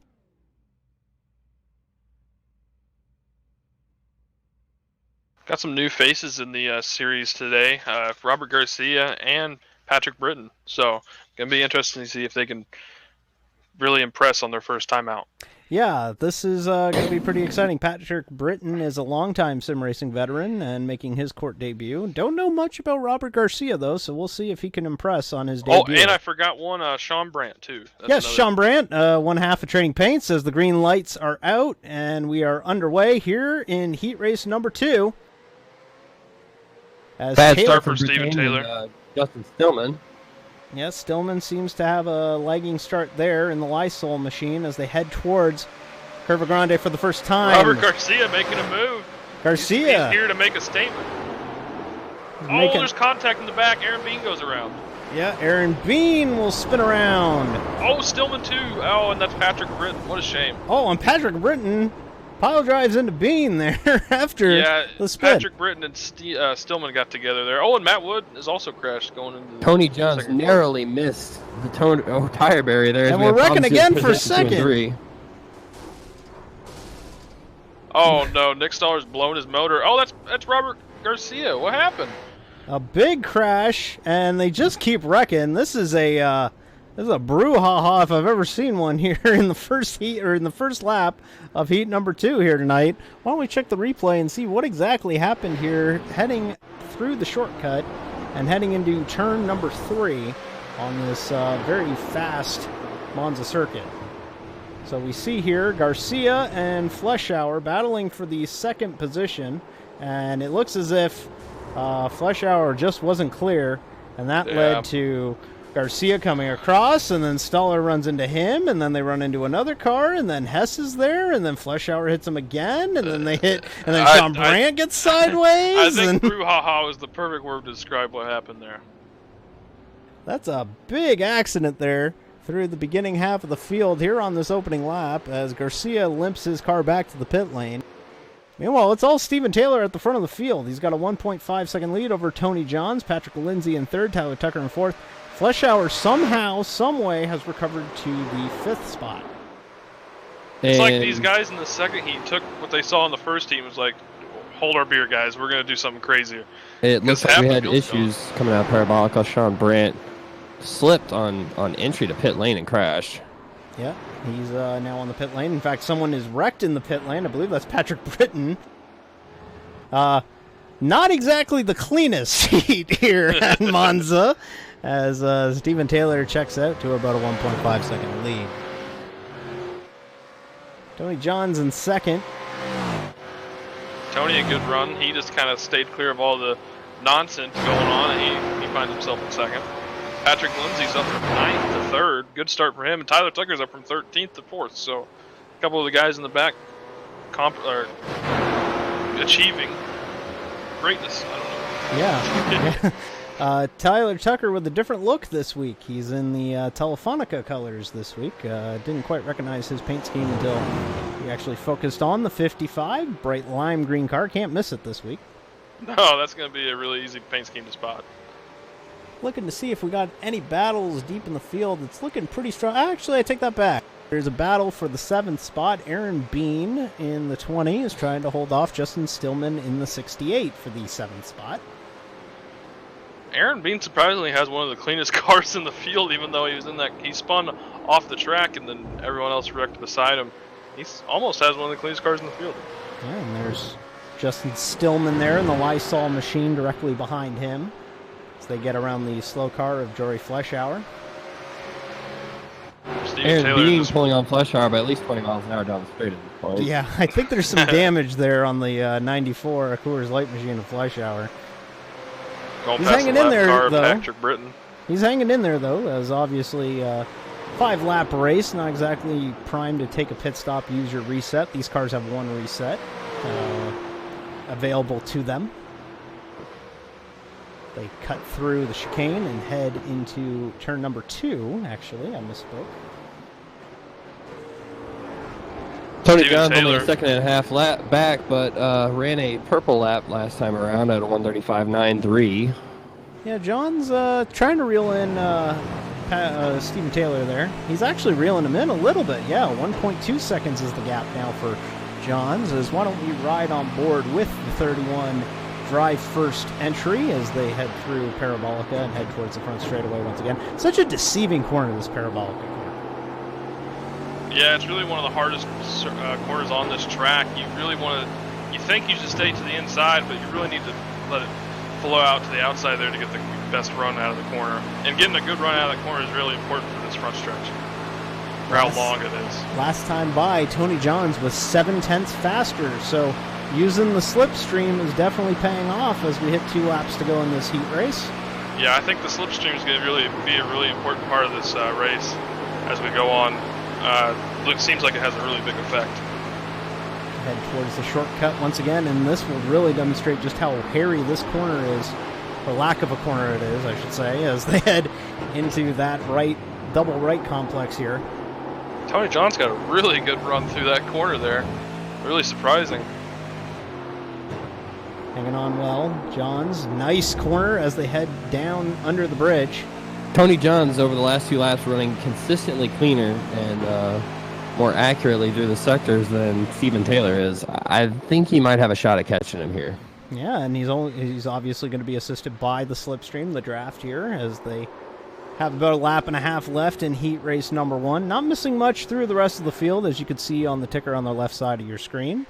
Got some new faces in the series today. Robert Garcia and Patrick Britton. So gonna be interesting to see if they can really impress on their first time out. Yeah, this is going to be pretty exciting. Patrick Britton is a longtime sim racing veteran and making his CORT debut. Don't know much about Robert Garcia, though, so we'll see if he can impress on his debut. Oh, and I forgot one, Sean Brandt, too. Yes, Sean Brandt, one half of Trading Paints, as the green lights are out, and we are underway here in heat race number 2. As Bad Taylor, start for Steven Taylor. And, Justin Stillman. Yes, Stillman seems to have a lagging start there in the Lysol machine as they head towards Curva Grande for the first time. Robert Garcia making a move. Garcia. He's here to make a statement. There's contact in the back. Aaron Bean goes around. Yeah, Aaron Bean will spin around. Oh, Stillman too. Oh, and that's Patrick Britton. What a shame. Oh, and Patrick Britton pile drives into Bean there after the spin. Patrick Britton and Stillman got together there. Oh, and Matt Wood has also crashed going into Tony Johns narrowly missed the tire barrier there. And we're wrecking again for second. Oh no, Nick Stoller's blown his motor. Oh, that's Robert Garcia. What happened? A big crash, and they just keep wrecking. This is a brouhaha if I've ever seen one here in the first heat or in the first lap of heat number 2 here tonight. Why don't we check the replay and see what exactly happened here, heading through the shortcut and heading into turn number 3 on this very fast Monza Circuit. So we see here Garcia and Fleischauer battling for the second position, and it looks as if Fleischauer just wasn't clear, and that led to Garcia coming across, and then Stoller runs into him, and then they run into another car, and then Hess is there, and then Fleischauer hits him again, and then they hit, and then Sean Brandt gets sideways. I think brouhaha is the perfect word to describe what happened there. That's a big accident there through the beginning half of the field here on this opening lap as Garcia limps his car back to the pit lane. Meanwhile, it's all Steven Taylor at the front of the field. He's got a 1.5 second lead over Tony Johns, Patrick Lindsay in third, Tyler Tucker in fourth. Fleischauer somehow, someway has recovered to the 5th spot. It's like these guys in the second heat took what they saw in the first heat and was like, hold our beer, guys. We're going to do something crazier. It looks like we had issues coming out of Parabolica. Sean Brandt slipped on entry to pit lane and crashed. Yeah, he's now on the pit lane. In fact, someone is wrecked in the pit lane. I believe that's Patrick Britton. Not exactly the cleanest heat here at Monza, as Steven Taylor checks out to about a 1.5 second lead. Tony Johns in second. Tony, a good run. He just kind of stayed clear of all the nonsense going on, and he finds himself in second. Patrick Lindsay's up from 9th to 3rd. Good start for him. And Tyler Tucker's up from 13th to 4th. So a couple of the guys in the back are achieving greatness. I don't know. Yeah. Tyler Tucker with a different look this week. He's in the Telefonica colors this week. Didn't quite recognize his paint scheme until he actually focused on the 55. Bright lime green car. Can't miss it this week. No, that's going to be a really easy paint scheme to spot. Looking to see if we got any battles deep in the field. It's looking pretty strong. Actually, I take that back. There's a battle for the 7th spot. Aaron Bean in the 20 is trying to hold off Justin Stillman in the 68 for the 7th spot. Aaron Bean surprisingly has one of the cleanest cars in the field, even though he spun off the track and then everyone else wrecked beside him. He almost has one of the cleanest cars in the field. Yeah, and there's Justin Stillman there in the Lysol machine directly behind him. They get around the slow car of Jory Fleischauer. Aaron Bean pulling on Fleischauer by at least 20 miles an hour down the straight at this point. Yeah, I think there's some damage there on the 94 Coors Light machine of Fleischauer. He's hanging in there, though. Patrick Britton. He's hanging in there, though, as obviously 5-lap race, not exactly primed to take a pit stop, use your reset. These cars have one reset available to them. They cut through the chicane and head into turn number 2, actually. I misspoke. Tony Johns only a second and a half lap back, but ran a purple lap last time around at a 1:35.93. Yeah, John's trying to reel in Steven Taylor there. He's actually reeling him in a little bit. Yeah, 1.2 seconds is the gap now for Johns, is why don't we ride on board with the 31 DriveFirst entry as they head through Parabolica and head towards the front straightaway once again. Such a deceiving corner, this Parabolica corner. Yeah, it's really one of the hardest corners on this track. You really want to, you think you should stay to the inside, but you really need to let it flow out to the outside there to get the best run out of the corner. And getting a good run out of the corner is really important for this front stretch, for how long it is. Last time by, Tony Johns was 7/10 faster, so using the slipstream is definitely paying off as we hit 2 laps to go in this heat race. Yeah, I think the slipstream is going to really be a really important part of this race as we go on. It seems like it has a really big effect. Head towards the shortcut once again, and this will really demonstrate just how hairy this corner is, or lack of a corner it is, I should say, as they head into that double right complex here. Tony John's got a really good run through that corner there. Really surprising. Hanging on well. Johns, nice corner as they head down under the bridge. Tony Johns over the last 2 laps running consistently cleaner and more accurately through the sectors than Steven Taylor is. I think he might have a shot at catching him here. Yeah, and he's obviously going to be assisted by the slipstream, the draft here, as they have about a lap and a half left in heat race number 1. Not missing much through the rest of the field, as you can see on the ticker on the left side of your screen.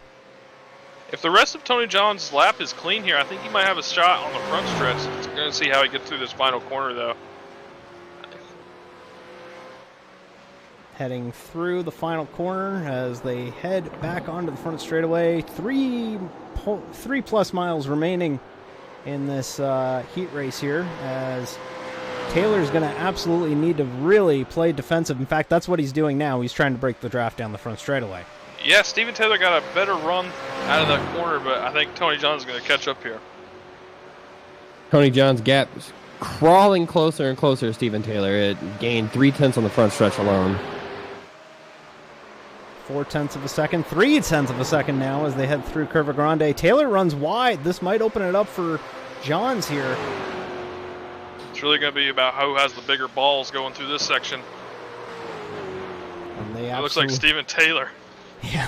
If the rest of Tony John's lap is clean here, I think he might have a shot on the front stretch. It's going to see how he gets through this final corner, though. Heading through the final corner as they head back onto the front straightaway. 3+ miles remaining in this heat race here, as Taylor's going to absolutely need to really play defensive. In fact, that's what he's doing now. He's trying to break the draft down the front straightaway. Yeah, Steven Taylor got a better run out of that corner, but I think Tony John's going to catch up here. Tony John's gap is crawling closer and closer to Steven Taylor. It gained 0.3 on the front stretch alone. 0.4 of a second, 0.3 of a second now as they head through Curva Grande. Taylor runs wide. This might open it up for Johns here. It's really going to be about who has the bigger balls going through this section. And it looks like Steven Taylor. Yeah,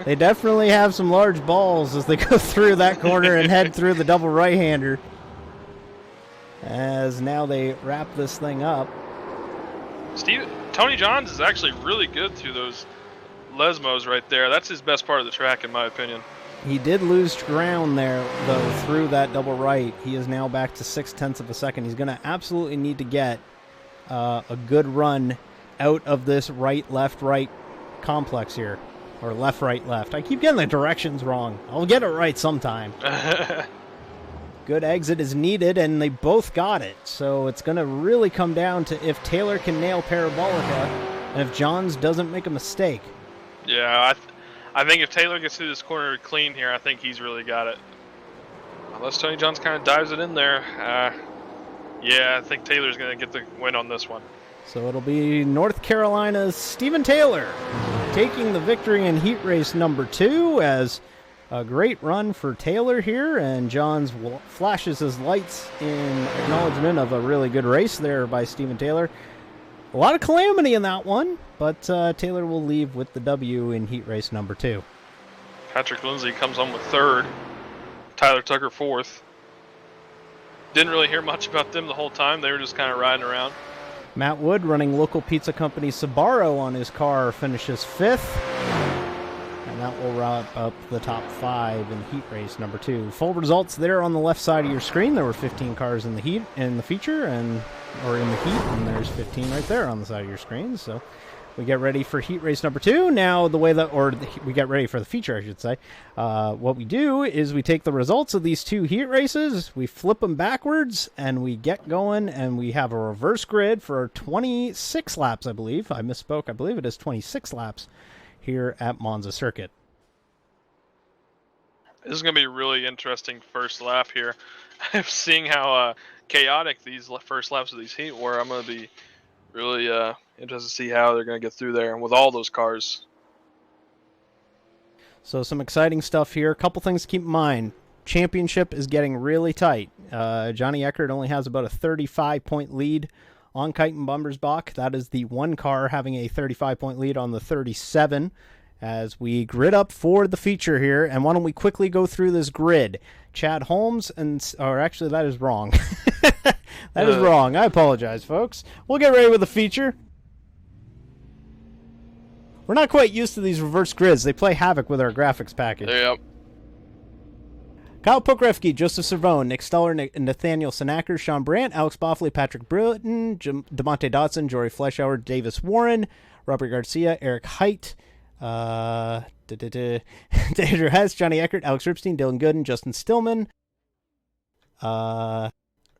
they definitely have some large balls as they go through that corner and head through the double right-hander. As now they wrap this thing up. Tony Johns is actually really good through those Lesmos right there. That's his best part of the track, in my opinion. He did lose ground there, though, through that double right. He is now back to 0.6 of a second. He's going to absolutely need to get a good run out of this right-left-right complex here. Or left-right-left. I keep getting the directions wrong. I'll get it right sometime. Good exit is needed, and they both got it. So it's going to really come down to if Taylor can nail Parabolica and if Johns doesn't make a mistake. Yeah, I think if Taylor gets through this corner clean here, I think he's really got it. Unless Tony Johns kind of dives it in there. Yeah, I think Taylor's going to get the win on this one. So it'll be North Carolina's Steven Taylor taking the victory in heat race number 2, as a great run for Taylor here, and Johns flashes his lights in acknowledgement of a really good race there by Steven Taylor. A lot of calamity in that one, but Taylor will leave with the W in heat race number 2. Patrick Lindsay comes home with 3rd. Tyler Tucker 4th. Didn't really hear much about them the whole time. They were just kind of riding around. Matt Wood, running local pizza company Sbarro on his car, finishes 5th. And that will wrap up the top 5 in heat race number 2. Full results there on the left side of your screen. There were 15 cars in the heat, in the feature, or in the heat, and there's 15 right there on the side of your screen. So we get ready for heat race number 2. Now we get ready for the feature, I should say. What we do is we take the results of these 2 heat races, we flip them backwards, and we get going, and we have a reverse grid for 26 laps, I believe. I misspoke. I believe it is 26 laps here at Monza Circuit. This is going to be a really interesting first lap here. Seeing how chaotic these first laps of these heat were, I'm going to be really interested to see how they're going to get through there with all those cars. So some exciting stuff here. A couple things to keep in mind. Championship is getting really tight. Johnny Eckert only has about a 35-point lead on Kite and Bumbersbach. That is the one car having a 35-point lead on the 37. as we grid up for the feature here. And why don't we quickly go through this grid? Chad Holmes or actually that is wrong. That is wrong. I apologize, folks. We'll get ready with the feature. We're not quite used to these reverse grids. They play havoc with our graphics package. Yep. Kyle Pokrefsky, Joseph Cervone, Nick Steller, Nathaniel Sinacker, Sean Brandt, Alex Boffley, Patrick Britton, DeMonte Dotson, Jory Fleshauer, Davis Warren, Robert Garcia, Eric Height, Andrew Hess, Johnny Eckert, Alex Ripstein, Dylan Gooden, Justin Stillman,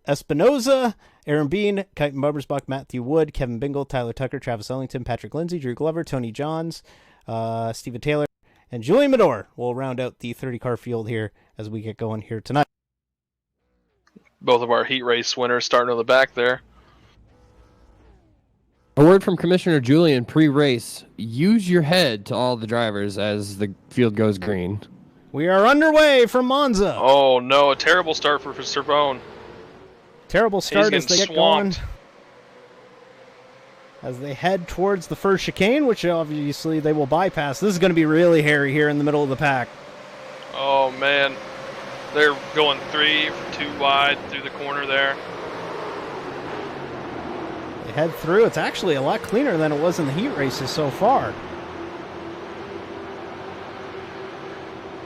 Espinoza, Aaron Bean, Kyton Bubbersbach, Matthew Wood, Kevin Bingle, Tyler Tucker, Travis Ellington, Patrick Lindsay, Drew Glover, Tony Johns, Stephen Taylor, and Julian Medor will round out the 30-car field here as we get going here tonight. Both of our heat race winners starting on the back there. A word from Commissioner Julian pre-race. Use your head to all the drivers as the field goes green. We are underway from Monza. Oh, no. A terrible start for Cervone. Terrible start as they get going. swamped. As they head towards the first chicane, which obviously they will bypass. This is going to be really hairy here in the middle of the pack. Oh, man. They're going 3 too wide through the corner there. They head through. It's actually a lot cleaner than it was in the heat races so far.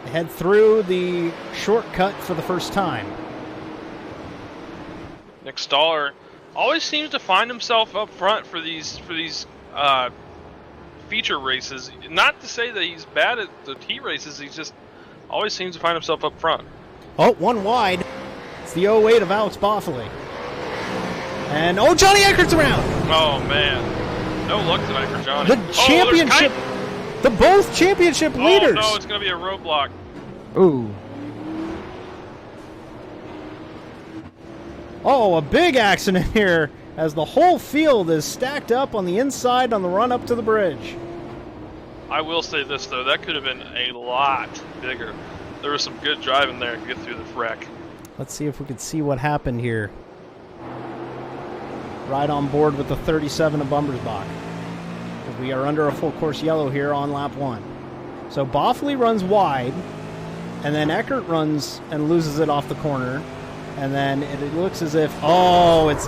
They head through the shortcut for the first time. Nick Stoller always seems to find himself up front for these feature races. Not to say that he's bad at the heat races, he just always seems to find himself up front. Oh, one wide. It's the 08 of Alex Boffley. And, Johnny Eckert's around. Oh, man. No luck tonight for Johnny. The championship, both championship leaders. Oh, no, it's going to be a roadblock. Ooh. Oh, a big accident here as the whole field is stacked up on the inside on the run up to the bridge. I will say this, though. That could have been a lot bigger. There was some good driving there to get through the wreck. Let's see if we can see what happened here. Right on board with the 37 of Bumbersbach. We are under a full course yellow here on lap 1. So Boffley runs wide, and then Eckert runs and loses it off the corner. And then it looks as if, it's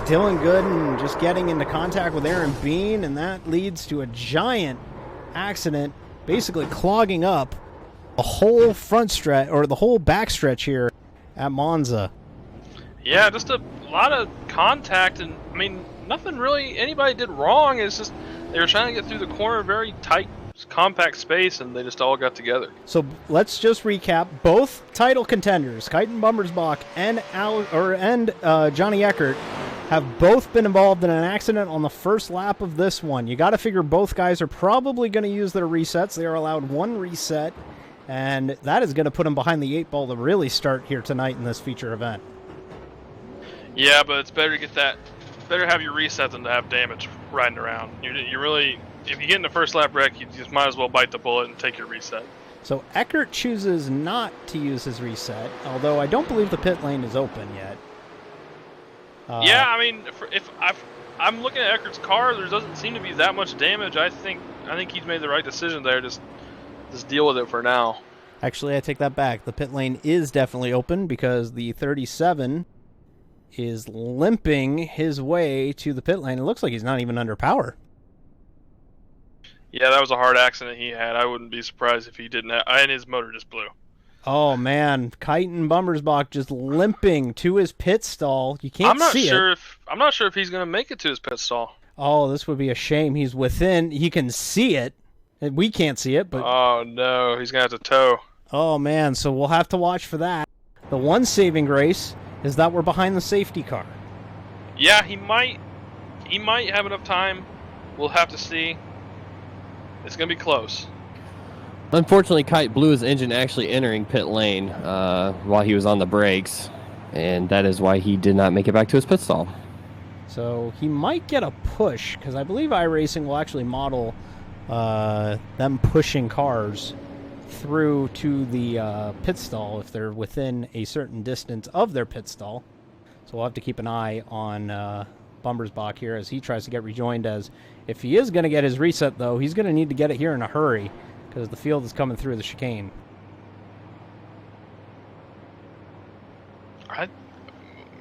Dylan Gooden just getting into contact with Aaron Bean, and that leads to a giant accident, basically clogging up the whole front stretch, or the whole back stretch here at Monza. Yeah, just a lot of contact, and, I mean, nothing really anybody did wrong. It's just they were trying to get through the corner, very tight, compact space, and they just all got together. So let's just recap. Both title contenders, Kyton Bumbersbach and Johnny Eckert, have both been involved in an accident on the first lap of this one. You got to figure both guys are probably going to use their resets. They are allowed one reset, and that is going to put them behind the 8 ball to really start here tonight in this feature event. Yeah, but it's better to get that. Better have your reset than to have damage riding around. You really, if you get in the first lap wreck, you just might as well bite the bullet and take your reset. So Eckert chooses not to use his reset, although I don't believe the pit lane is open yet. Yeah, I mean, if I'm looking at Eckert's car, there doesn't seem to be that much damage. I think he's made the right decision there. Just deal with it for now. Actually, I take that back. The pit lane is definitely open because the 37 is limping his way to the pit lane. It looks like he's not even under power. Yeah, that was a hard accident he had. I wouldn't be surprised if he didn't have, and his motor just blew. Oh, man. Kyton Bumbersbach just limping to his pit stall. You can't see it. I'm not sure if he's going to make it to his pit stall. Oh, this would be a shame. He's within. He can see it. We can't see it, but... Oh, no. He's going to have to tow. Oh, man. So we'll have to watch for that. The one saving grace is that we're behind the safety car. Yeah, he might have enough time. We'll have to see. It's going to be close. Unfortunately, Kite blew his engine actually entering pit lane while he was on the brakes, and that is why he did not make it back to his pit stall. So he might get a push, because I believe iRacing will actually model them pushing cars through to the pit stall if they're within a certain distance of their pit stall. So we'll have to keep an eye on Bumbersbach here as he tries to get rejoined. As if he is going to get his reset, though, he's going to need to get it here in a hurry, because the field is coming through the chicane.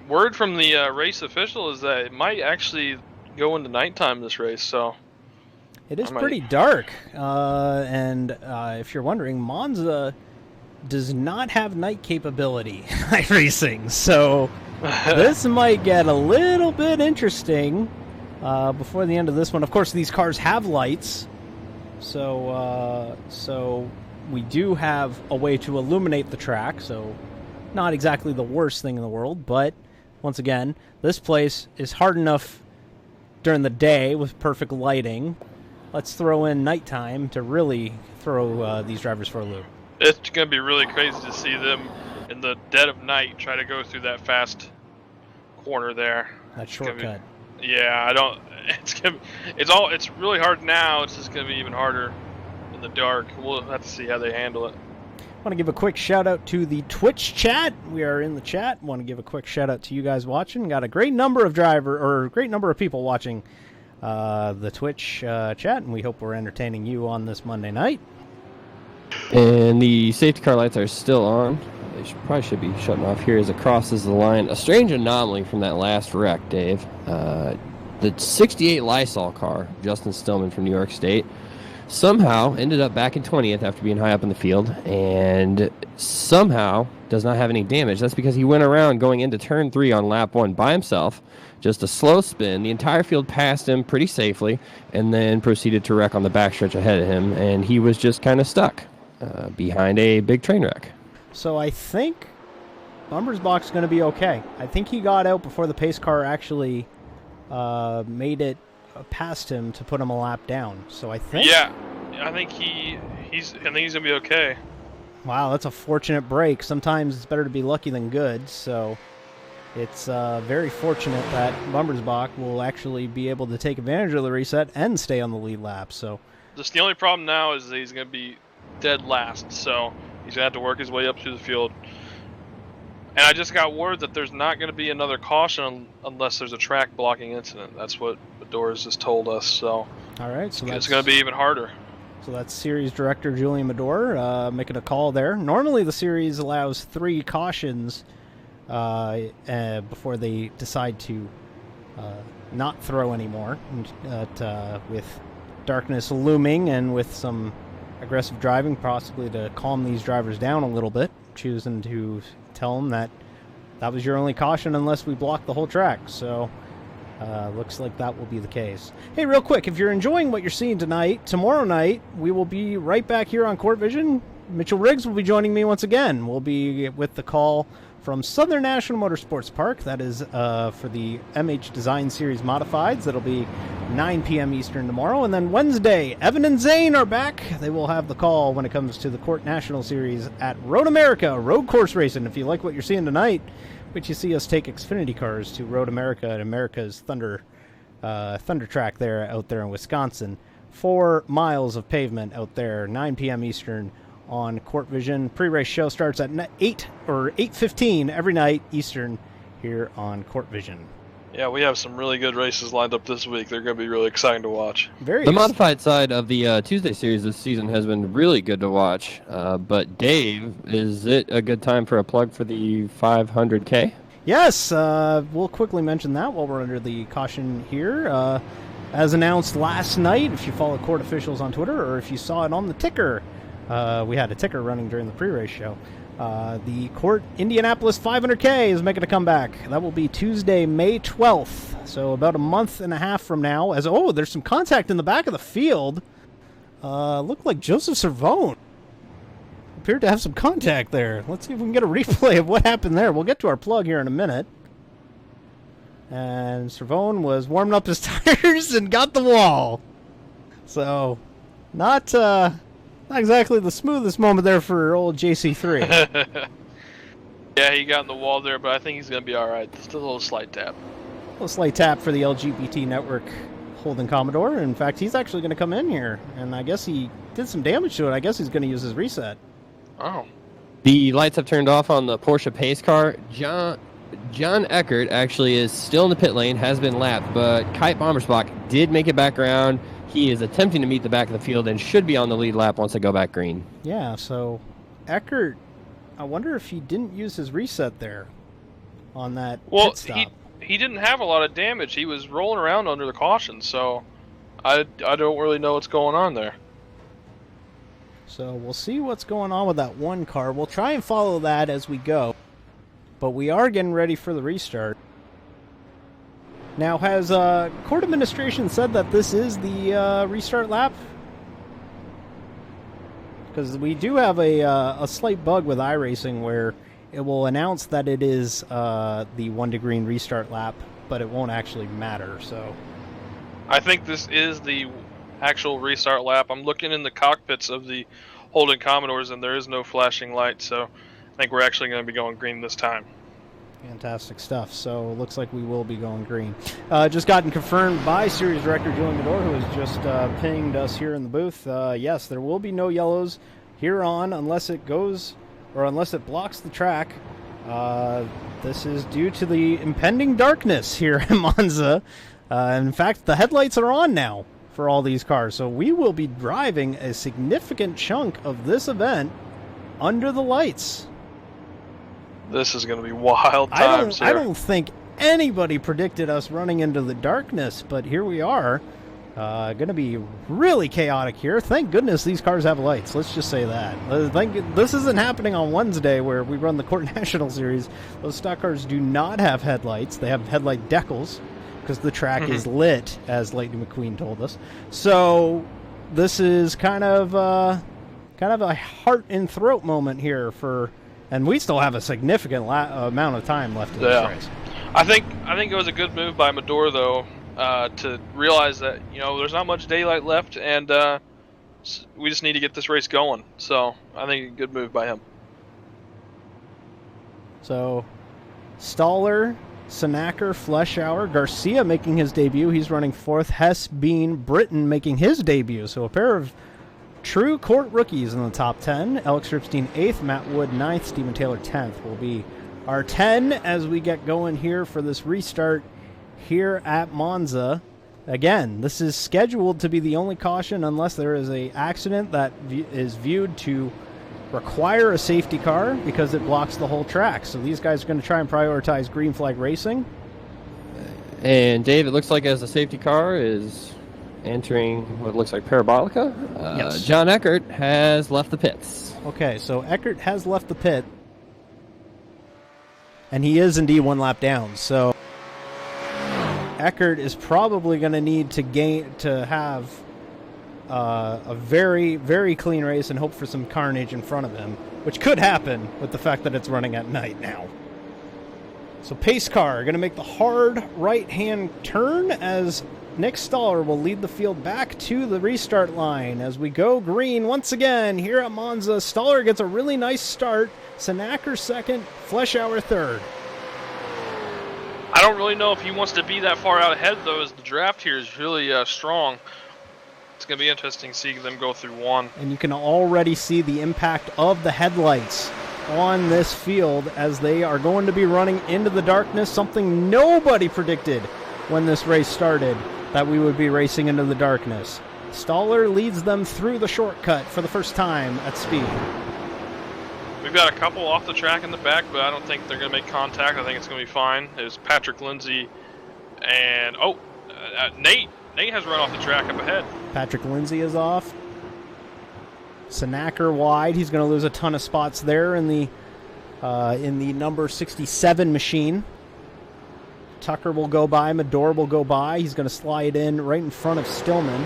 Word from the race official is that it might actually go into nighttime this race, so... It is pretty dark, and if you're wondering, Monza does not have night capability night racing, so this might get a little bit interesting before the end of this one. Of course, these cars have lights, so we do have a way to illuminate the track, so not exactly the worst thing in the world, but once again, this place is hard enough during the day with perfect lighting. Let's throw in nighttime to really throw these drivers for a loop. It's going to be really crazy to see them in the dead of night try to go through that fast corner there. That shortcut. Yeah, I don't. It's really hard now. It's just going to be even harder in the dark. We'll have to see how they handle it. Want to give a quick shout out to the Twitch chat. We are in the chat. Want to give a quick shout out to you guys watching. Got a great number of people watching the Twitch chat, and we hope we're entertaining you on this Monday night. And the safety car lights are still on. They probably should be shutting off here as it crosses the line. A strange anomaly from that last wreck, Dave. The 68 Lysol car, Justin Stillman from New York State, somehow ended up back in 20th after being high up in the field, and somehow does not have any damage. That's because he went around going into turn 3 on lap 1 by himself, just a slow spin. The entire field passed him pretty safely, and then proceeded to wreck on the backstretch ahead of him, and he was just kind of stuck behind a big train wreck. So I think Bumbersbach's is going to be okay. I think he got out before the pace car actually made it past him to put him a lap down. So I think... Yeah, I think he's going to be okay. Wow, that's a fortunate break. Sometimes it's better to be lucky than good, so it's very fortunate that Bumbersbach will actually be able to take advantage of the reset and stay on the lead lap. So just the only problem now is that he's going to be dead last, so he's going to have to work his way up through the field. And I just got word that there's not going to be another caution unless there's a track blocking incident. That's what Medora just told us. So, all right, so it's going to be even harder. So that's series director Julian Medora making a call there. Normally, the series allows 3 cautions before they decide to not throw anymore. With darkness looming and with some aggressive driving, possibly to calm these drivers down a little bit, choosing to tell them that was your only caution unless we block the whole track. So looks like that will be the case. Hey, real quick, if you're enjoying what you're seeing tonight, tomorrow night we will be right back here on Court Vision. Mitchell Riggs will be joining me once again. We'll be with the call from Southern National Motorsports Park. That is for the MH Design Series Modifieds. That'll be 9 p.m. Eastern tomorrow. And then Wednesday, Evan and Zane are back. They will have the call when it comes to the Court National Series at Road America, road course racing. If you like what you're seeing tonight, which you see us take Xfinity cars to Road America at America's Thunder track there out there in Wisconsin. 4 miles of pavement out there, 9 p.m. Eastern on Court Vision. Pre-race show starts at 8:15 every night Eastern here on Court Vision. Yeah, we have some really good races lined up this week. They're going to be really exciting to watch. The modified side of the Tuesday series this season has been really good to watch. But Dave, is it a good time for a plug for the 500K? Yes, we'll quickly mention that while we're under the caution here. As announced last night, if you follow Court officials on Twitter or if you saw it on the ticker, we had a ticker running during the pre-race show. The Court Indianapolis 500K is making a comeback. That will be Tuesday, May 12th. So about a month and a half from now. There's some contact in the back of the field. Looked like Joseph Cervone appeared to have some contact there. Let's see if we can get a replay of what happened there. We'll get to our plug here in a minute. And Cervone was warming up his tires and got the wall. So, not exactly the smoothest moment there for old JC3. Yeah, he got in the wall there, but I think he's going to be all right. Just a little slight tap. A little slight tap for the LGBT network holding Commodore. In fact, he's actually going to come in here, and I guess he did some damage to it. I guess he's going to use his reset. Oh. The lights have turned off on the Porsche pace car. John Eckert actually is still in the pit lane, has been lapped, but Kite Bombersbach did make it back around. He is attempting to meet the back of the field and should be on the lead lap once they go back green. Yeah, so Eckert, I wonder if he didn't use his reset there on that pit stop. He didn't have a lot of damage. He was rolling around under the caution, so I don't really know what's going on there. So we'll see what's going on with that one car. We'll try and follow that as we go. But we are getting ready for the restart. Now, has court administration said that this is the restart lap? Because we do have a slight bug with iRacing where it will announce that it is the 1 to green restart lap, but it won't actually matter. So I think this is the actual restart lap. I'm looking in the cockpits of the Holden Commodores, and there is no flashing light, so I think we're actually going to be going green this time. Fantastic stuff. So it looks like we will be going green. Just gotten confirmed by Series Director Julian Medor, who has just pinged us here in the booth. Yes, there will be no yellows here on unless it goes, or unless it blocks the track. This is due to the impending darkness here in Monza. In fact, the headlights are on now for all these cars. So we will be driving a significant chunk of this event under the lights. This is going to be wild times I don't think anybody predicted us running into the darkness, but here we are. Going to be really chaotic here. Thank goodness these cars have lights. Let's just say that. This isn't happening on Wednesday where we run the CORT National Series. Those stock cars do not have headlights. They have headlight decals because the track is lit, as Lightning McQueen told us. So this is kind of a heart and throat moment here for. And we still have a significant amount of time left in this race. I think it was a good move by Medor, though, to realize that there's not much daylight left, and we just need to get this race going. So I think a good move by him. So Stoller, Sanaker, Fleshauer, Garcia making his debut. He's running 4th. Hess, Bean, Britton making his debut. So a pair of true CORT rookies in the top 10. Alex Ripstein 8th, Matt Wood 9th, Stephen Taylor 10th will be our 10 as we get going here for this restart here at Monza. Again, this is scheduled to be the only caution unless there is an accident that is viewed to require a safety car because it blocks the whole track. So these guys are going to try and prioritize green flag racing. And Dave, it looks like as the safety car is entering what looks like Parabolica, yes. John Eckert has left the pits. Okay, so Eckert has left the pit, and he is indeed 1 lap down. So Eckert is probably going to need to have a very, very clean race and hope for some carnage in front of him, which could happen with the fact that it's running at night now. So pace car going to make the hard right-hand turn as Nick Stoller will lead the field back to the restart line as we go green once again here at Monza. Stoller gets a really nice start. Sanaker 2nd, Fleshauer 3rd. I don't really know if he wants to be that far out ahead, though, as the draft here is really strong. It's going to be interesting to see them go through 1. And you can already see the impact of the headlights on this field as they are going to be running into the darkness, something nobody predicted when this race started, that we would be racing into the darkness. Stoller leads them through the shortcut for the first time at speed. We've got a couple off the track in the back, but I don't think they're going to make contact. I think it's going to be fine. There's Patrick Lindsay and, Nate. Nate has run off the track up ahead. Patrick Lindsay is off. Sanaker wide. He's going to lose a ton of spots there in the number 67 machine. Tucker will go by. Medor will go by. He's going to slide in right in front of Stillman.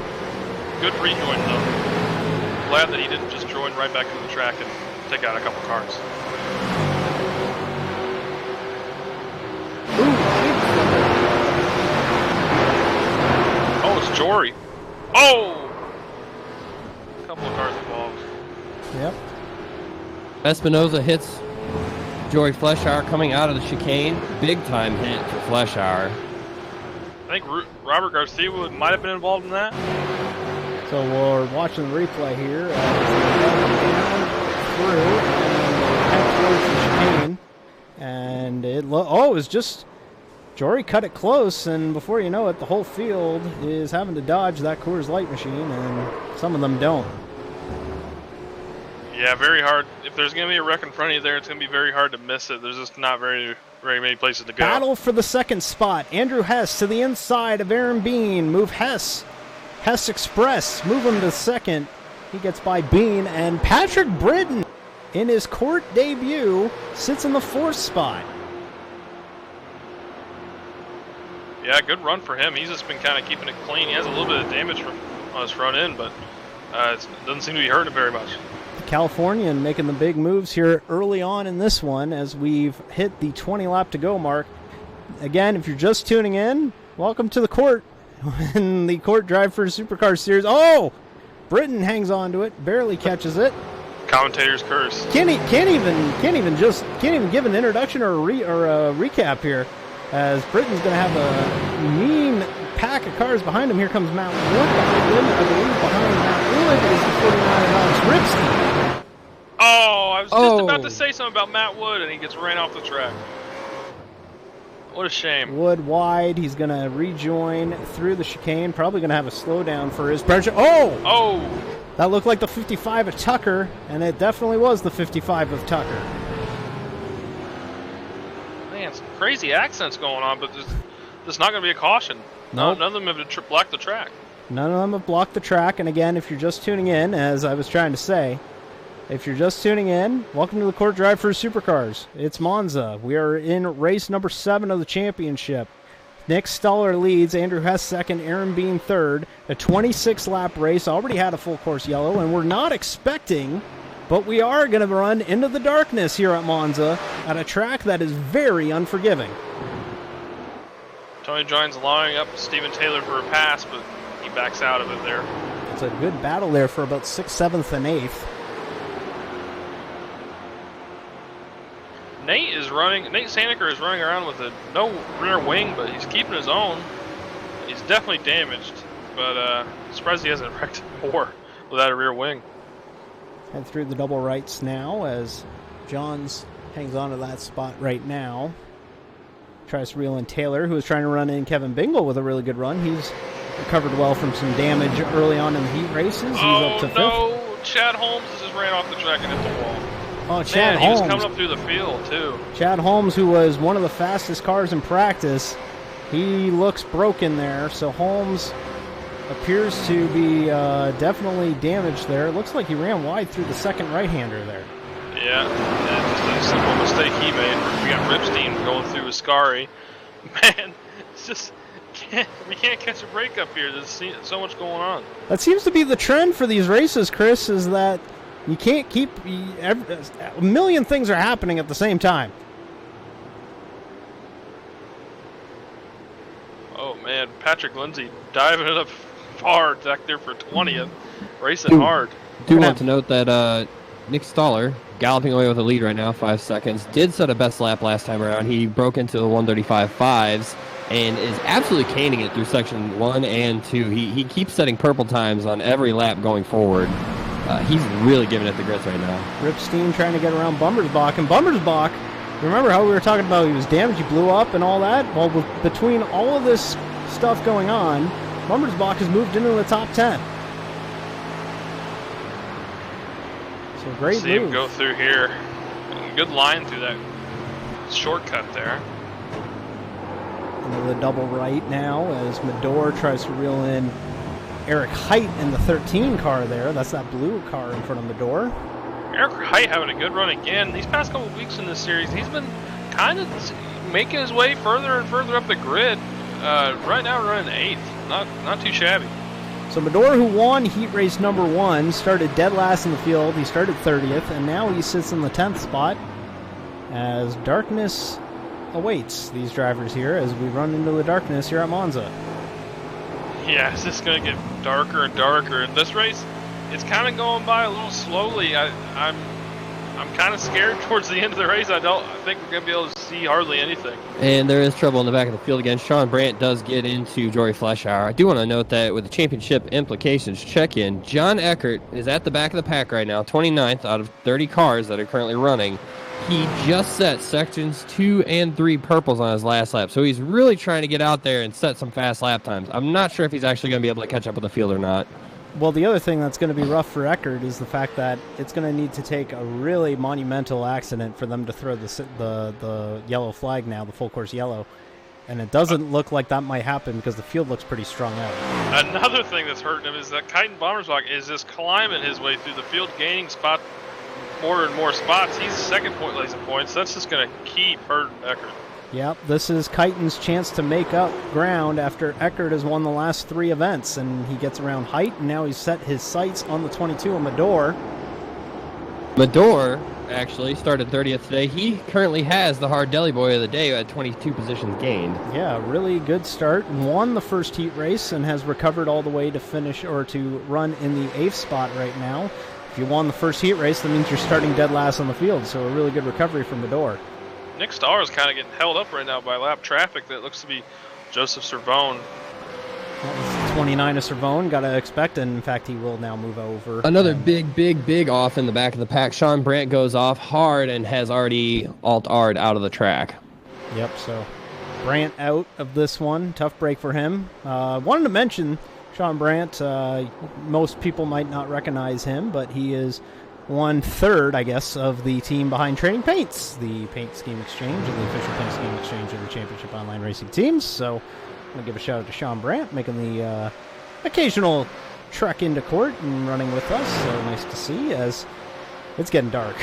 Good rejoin, though. Glad that he didn't just join right back to the track and take out a couple cars. Oh, it's Jory. Oh! A couple of cars involved. Yep. Espinoza hits Jory Fleshauer coming out of the chicane. Big time hit for Fleshauer. I think Robert Garcia might have been involved in that. So we're watching the replay here. Through and head towards the chicane. And it was just Jory cut it close, and before you know it, the whole field is having to dodge that Coors Light machine, and some of them don't. Yeah, very hard. If there's going to be a wreck in front of you there, it's going to be very hard to miss it. There's just not very many places to go. Battle for the second spot. Andrew Hess to the inside of Aaron Bean. Move Hess. Hess Express. Move him to second. He gets by Bean. And Patrick Britton, in his CORT debut, sits in the 4th spot. Yeah, good run for him. He's just been kind of keeping it clean. He has a little bit of damage on his front end, but it doesn't seem to be hurting him very much. Californian making the big moves here early on in this one as we've hit the 20 lap to go mark. Again, if you're just tuning in, welcome to the CORT in the CORT DriveFirst Supercars series. Oh, Britton hangs on to it, barely catches it. Commentator's curse. Can't even give an introduction or a recap here, as Britton's going to have a mean pack of cars behind him. Here comes Matt Wood behind him. I believe behind Matt Wood is the 49 Ripstein. Oh, I was just about to say something about Matt Wood, and he gets ran off the track. What a shame. Wood wide. He's going to rejoin through the chicane. Probably going to have a slowdown for his pressure. Oh! That looked like the 55 of Tucker, and it definitely was the 55 of Tucker. Man, some crazy accents going on, but there's not going to be a caution. Nope. None of them have blocked the track. None of them have blocked the track. And again, if you're just tuning in, as I was trying to say, if you're just tuning in, welcome to the CORT DriveFirst Supercars. It's Monza. We are in race number 7 of the championship. Nick Stoller leads, Andrew Hess second, Aaron Bean third. A 26-lap race, already had a full course yellow, and we're not expecting, but we are going to run into the darkness here at Monza at a track that is very unforgiving. Tony Jones lining up Steven Taylor for a pass, but he backs out of it there. It's a good battle there for about 6th, 7th, and 8th. Nate Saniker is running around with no rear wing, but he's keeping his own. He's definitely damaged, but surprised he hasn't wrecked more without a rear wing. Head through the double rights now as Johns hangs on to that spot right now. Tries to reel in Taylor, who is trying to run in Kevin Bingle with a really good run. He's recovered well from some damage early on in the heat races. He's up to 5th. No! Chad Holmes just ran off the track and hit the wall. Oh, Chad Man, Holmes. He was coming up through the field, too. Chad Holmes, who was one of the fastest cars in practice, he looks broken there. So Holmes appears to be definitely damaged there. It looks like he ran wide through the second right-hander there. Yeah, and just a simple mistake he made. We got Ripstein going through Ascari. Man, it's just we can't catch a break up here. There's so much going on. That seems to be the trend for these races, Chris, is that you can't keep... a million things are happening at the same time. Oh, man. Patrick Lindsay diving it up far back there for 20th. Racing hard. Do want to note that Nick Stoller, galloping away with a lead right now, 5 seconds, did set a best lap last time around. He broke into the 135.5s and is absolutely caning it through section 1 and 2. He keeps setting purple times on every lap going forward. He's really giving it the grits right now. Ripstein trying to get around Bummersbach. And Bummersbach, remember how we were talking about he was damaged, he blew up and all that? Well, between all of this stuff going on, Bummersbach has moved into the top 10. So great See move. him go through here. Good line through that shortcut there. Into the double right now as Medor tries to reel in Eric Height in the 13 car there. That's that blue car in front of Medor. Eric Height having a good run again. These past couple weeks in this series, he's been kind of making his way further and further up the grid. Right now running 8th. Not too shabby. So Medor, who won heat race number 1, started dead last in the field. He started 30th, and now he sits in the 10th spot as darkness awaits these drivers here as we run into the darkness here at Monza. Yeah, it's just going to get darker and darker. This race, it's kind of going by a little slowly. I'm kind of scared towards the end of the race. I think we're going to be able to see hardly anything. And there is trouble in the back of the field again. Sean Brandt does get into Jory Fleischauer. I do want to note that with the championship implications check-in, John Eckert is at the back of the pack right now, 29th out of 30 cars that are currently running. He just set sections 2 and 3 purples on his last lap, so he's really trying to get out there and set some fast lap times. I'm not sure if he's actually going to be able to catch up with the field or not. Well, the other thing that's going to be rough for Eckert is the fact that it's going to need to take a really monumental accident for them to throw the yellow flag now, the full course yellow. And it doesn't look like that might happen because the field looks pretty strung out. Another thing that's hurting him is that Kyten Bommersbach is just climbing his way through the field, gaining more and more spots. He's second point lays of points. That's just going to keep hurting Eckert. Yep, this is Kyten's chance to make up ground after Eckert has won the last 3 events, and he gets around height, and now he's set his sights on the 22 of Mador. Mador actually started 30th today. He currently has the hard deli boy of the day at 22 positions gained. Yeah, really good start. Won the first heat race and has recovered all the way to finish or to run in the 8th spot right now. If you won the first heat race, that means you're starting dead last on the field, so a really good recovery from Mador. Nick Starr is kind of getting held up right now by lap traffic that looks to be Joseph Servone. 29 of Servone, got to expect, and in fact he will now move over. Another big off in the back of the pack. Sean Brandt goes off hard and has already alt-R'd out of the track. Yep, so Brandt out of this one. Tough break for him. Wanted to mention Sean Brandt. Most people might not recognize him, but he is 1/3, I guess, of the team behind Trading Paints, the paint scheme exchange and the official paint scheme exchange of the Championship Online Racing teams. So I'm going to give a shout out to Sean Brandt, making the occasional trek into CORT and running with us. So nice to see, as it's getting dark.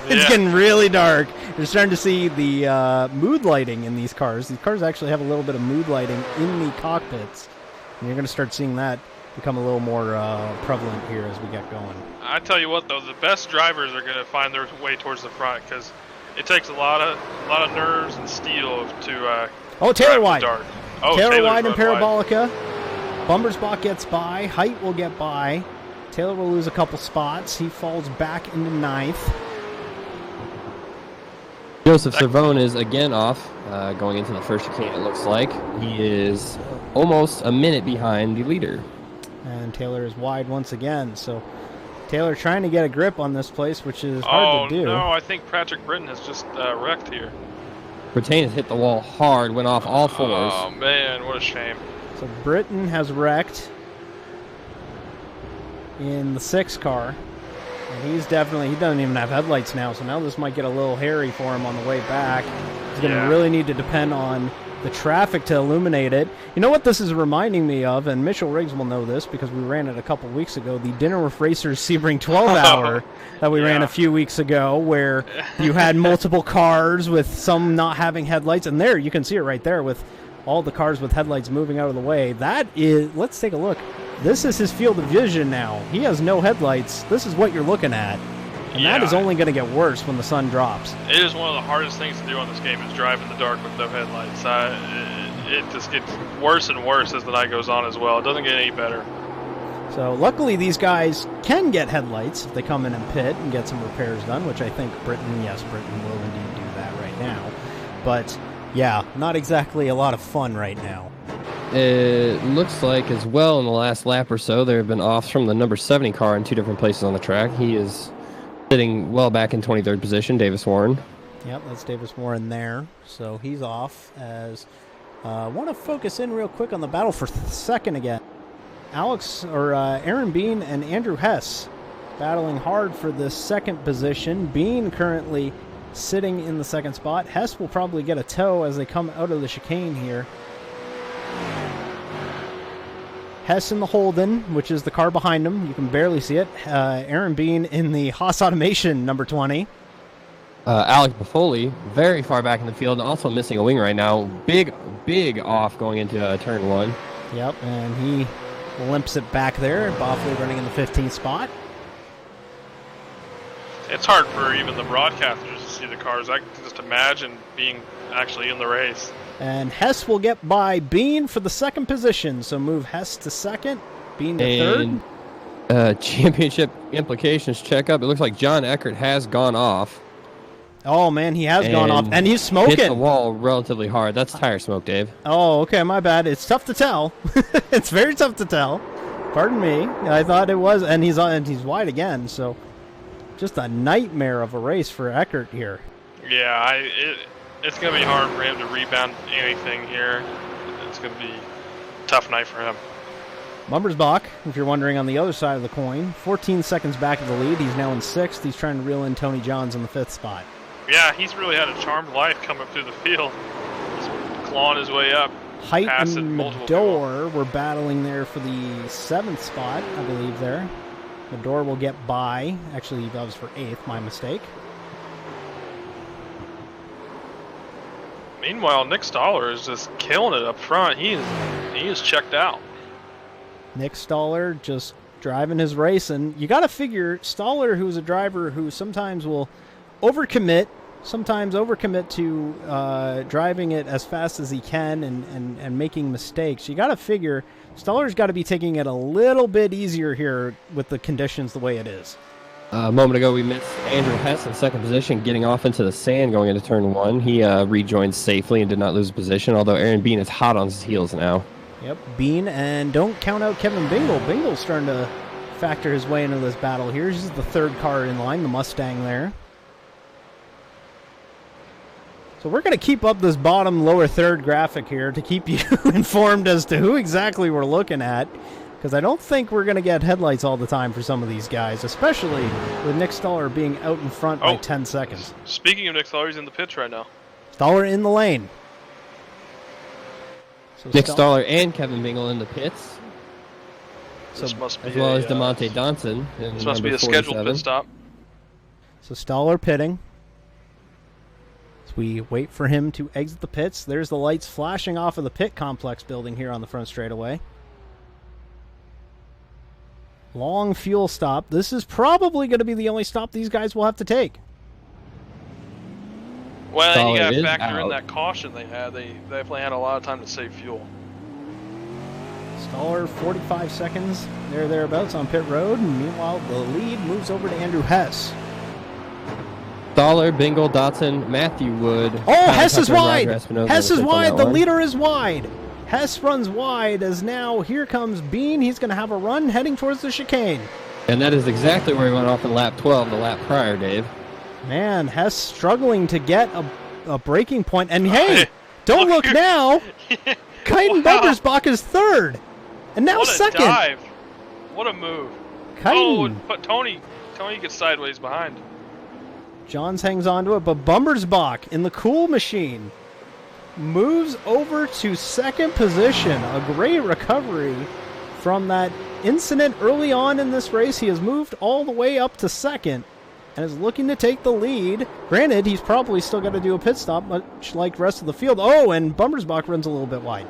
It's getting really dark. You're starting to see the mood lighting in these cars. These cars actually have a little bit of mood lighting in the cockpits. And you're going to start seeing that become a little more prevalent here as we get going. I tell you what, though, the best drivers are going to find their way towards the front because it takes a lot of nerves and steel to Taylor White. Dark. Taylor White and Parabolica. Bummersbach gets by. Height will get by. Taylor will lose a couple spots. He falls back into 9th. Joseph Servone is again off going into the first chicane, it looks like. He is almost a minute behind the leader. And Taylor is wide once again. So Taylor trying to get a grip on this place, which is hard to do. Oh, no, I think Patrick Britton has just wrecked here. Brittain has hit the wall hard, went off all 4s. Oh, man, what a shame. So Britton has wrecked in the 6 car. And he doesn't even have headlights now, so now this might get a little hairy for him on the way back. He's going to really need to depend on the traffic to illuminate it. You know what this is reminding me of, and Mitchell Riggs will know this because we ran it a couple weeks ago, the Dinner with Racers Sebring 12-hour that we ran a few weeks ago, where you had multiple cars with some not having headlights, and there, you can see it right there with all the cars with headlights moving out of the way. That is, let's take a look. This is his field of vision now. He has no headlights. This is what you're looking at. And that is only going to get worse when the sun drops. It is one of the hardest things to do on this game is drive in the dark with no headlights. It just gets worse and worse as the night goes on as well. It doesn't get any better. So luckily these guys can get headlights if they come in and pit and get some repairs done, which I think Britton will indeed do that right now. But yeah, not exactly a lot of fun right now. It looks like as well in the last lap or so there have been offs from the number 70 car in 2 different places on the track. He is sitting well back in 23rd position, Davis Warren. Yep, that's Davis Warren there. So he's off as want to focus in real quick on the battle for second again. Aaron Bean and Andrew Hess battling hard for the second position. Bean currently sitting in the second spot. Hess will probably get a tow as they come out of the chicane here. Hess in the Holden, which is the car behind him. You can barely see it. Aaron Bean in the Haas Automation, number 20. Alex Buffoli, very far back in the field, also missing a wing right now. Big off going into turn 1. Yep, and he limps it back there. Buffoli running in the 15th spot. It's hard for even the broadcasters to see the cars. I can just imagine being actually in the race. And Hess will get by Bean for the second position. So move Hess to second, Bean to third. Championship implications check up. It looks like John Eckert has gone off. Oh, man, he has gone off. And he's smoking. Hit the wall relatively hard. That's tire smoke, Dave. Oh, okay, my bad. It's tough to tell. It's very tough to tell. Pardon me. I thought it was. And he's wide again, so just a nightmare of a race for Eckert here. Yeah, it's going to be hard for him to rebound anything here. It's going to be a tough night for him. Bummersbach, if you're wondering, on the other side of the coin, 14 seconds back of the lead. He's now in 6th. He's trying to reel in Tony Johns in the 5th spot. Yeah, he's really had a charmed life coming through the field. He's clawing his way up. Height and Medor were battling there for the 7th spot, I believe there. Medor will get by. Actually, that was for 8th, my mistake. Meanwhile, Nick Stoller is just killing it up front. He is checked out. Nick Stoller just driving his race, and you got to figure Stoller, who's a driver who sometimes will overcommit, sometimes overcommit to driving it as fast as he can and making mistakes. You got to figure Stoller's got to be taking it a little bit easier here with the conditions the way it is. A moment ago, we missed Andrew Hess in 2nd position, getting off into the sand going into turn 1. He rejoined safely and did not lose position, although Aaron Bean is hot on his heels now. Yep, Bean, and don't count out Kevin Bingle. Bingle's starting to factor his way into this battle here. This is the 3rd car in line, the Mustang there. So we're going to keep up this bottom lower 3rd graphic here to keep you informed as to who exactly we're looking at, because I don't think we're going to get headlights all the time for some of these guys, especially with Nick Stoller being out in front by 10 seconds. Speaking of Nick Stoller, he's in the pits right now. Stoller in the lane. So Nick Stoller and Kevin Bingle in the pits. This must be as well as DeMonte Donson. This must be a scheduled pit stop. So Stoller pitting. As we wait for him to exit the pits, there's the lights flashing off of the pit complex building here on the front straightaway. Long fuel stop. This is probably going to be the only stop these guys will have to take. Well, you got to factor in that caution they had. They definitely had a lot of time to save fuel. Stoller, 45 seconds thereabouts on pit road. And meanwhile, the lead moves over to Andrew Hess. Stoller, Bingle, Dotson, Matthew Wood. Oh, Hess is wide! Hess is wide! The leader is wide! Hess runs wide as now here comes Bean. He's going to have a run heading towards the chicane. And that is exactly where he went off in lap 12, the lap prior, Dave. Man, Hess struggling to get a breaking point. And hey, don't look now. Kaiden Bummersbach is 3rd. And now what 2nd. Dive. What a move. Kaiden. Oh, but Tony gets sideways behind. Johns hangs on to it, but Bummersbach in the cool machine moves over to 2nd position. A great recovery from that incident early on in this race. He has moved all the way up to 2nd and is looking to take the lead. Granted, he's probably still got to do a pit stop, much like the rest of the field. Oh, and Bummersbach runs a little bit wide.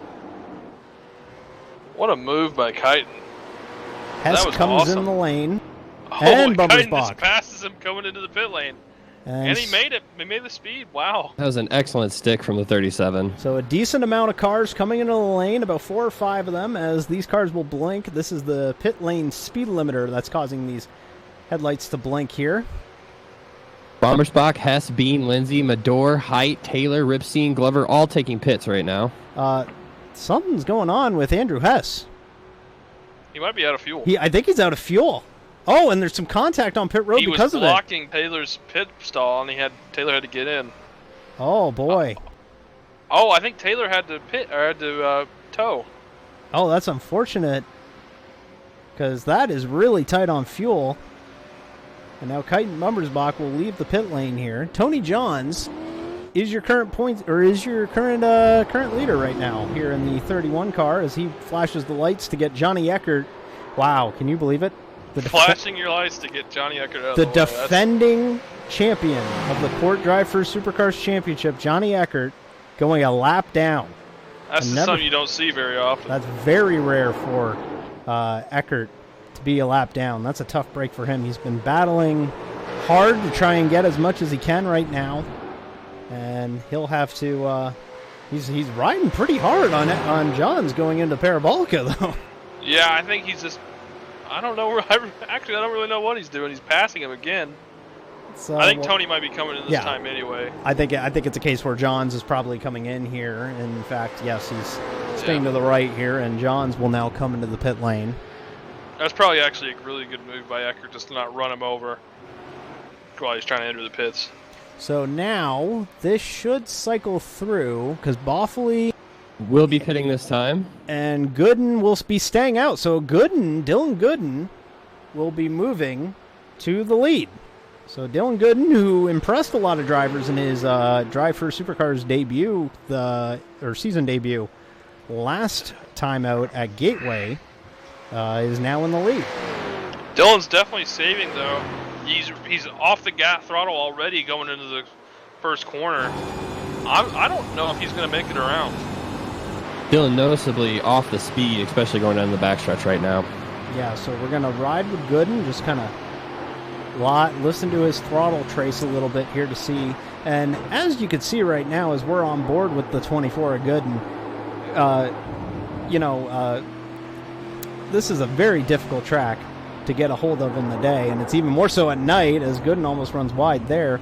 What a move by Kaiden. Hess comes awesome. in the lane. Oh, and Kaiden Bummersbach just passes him coming into the pit lane. And he made it. He made the speed. Wow. That was an excellent stick from the 37. So a decent amount of cars coming into the lane, about 4 or 5 of them, as these cars will blink. This is the pit lane speed limiter that's causing these headlights to blink here. Bummersbach, Hess, Bean, Lindsay, Medor, Height, Taylor, Ripstein, Glover, all taking pits right now. Something's going on with Andrew Hess. He might be out of fuel. I think he's out of fuel. Oh, and there's some contact on pit road because of it. He was blocking Taylor's pit stall, and Taylor had to get in. Oh boy. Oh, I think Taylor had to tow. Oh, that's unfortunate, because that is really tight on fuel. And now Kaiden Bummersbach will leave the pit lane here. Tony Johns is your current current leader right now here in the 31 car as he flashes the lights to get Johnny Eckert. Wow, can you believe it? Flashing your lights to get Johnny Eckert out the of the way. defending champion of the CORT DriveFirst Supercars Championship, Johnny Eckert, going a lap down. That's something you don't see very often. That's very rare for Eckert to be a lap down. That's a tough break for him. He's been battling hard to try and get as much as he can right now, and he'll have to. He's riding pretty hard on Johns going into Parabolica though. Yeah, I think he's just. I don't know. Actually, I don't really know what he's doing. He's passing him again. So, I think Tony might be coming in this time anyway. I think it's a case where Johns is probably coming in here. In fact, yes, he's staying to the right here, and Johns will now come into the pit lane. That's probably actually a really good move by Eckert just to not run him over. while he's trying to enter the pits. So now this should cycle through because Boffley will be pitting this time, and Gooden will be staying out. So Dylan Gooden, will be moving to the lead. So Dylan Gooden, who impressed a lot of drivers in his DriveFirst Supercars debut, or season debut, last time out at Gateway, is now in the lead. Dylan's definitely saving though. He's off the throttle already going into the first corner. I don't know if he's going to make it around. Dylan noticeably off the speed, especially going down the backstretch right now. Yeah, so we're going to ride with Gooden, just kind of listen to his throttle trace a little bit here to see. And as you can see right now, as we're on board with the 24 of Gooden, this is a very difficult track to get a hold of in the day, and it's even more so at night, as Gooden almost runs wide there.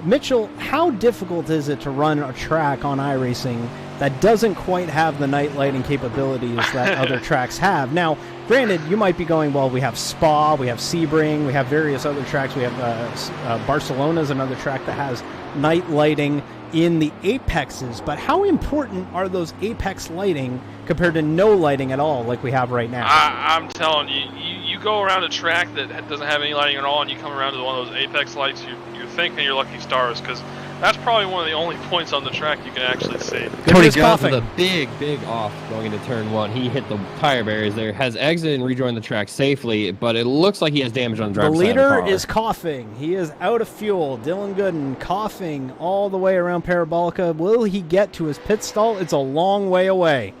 Mitchell, how difficult is it to run a track on iRacing that doesn't quite have the night lighting capabilities that other tracks have? Now, granted, you might be going, well, we have Spa, we have Sebring, we have various other tracks. We have Barcelona's another track that has night lighting in the apexes, but how important are those apex lighting compared to no lighting at all like we have right now? I'm telling you, you go around a track that doesn't have any lighting at all and you come around to one of those apex lights, you're thinking you're lucky stars, because that's probably one of the only points on the track you can actually see. Tony Scott with a big off going into turn one. He hit the tire barriers there, has exited and rejoined the track safely, but it looks like he has damage on the driver's side of the leader car. is coughing. He is out of fuel. Dylan Gooden coughing all the way around Parabolica. Will he get to his pit stall? It's a long way away.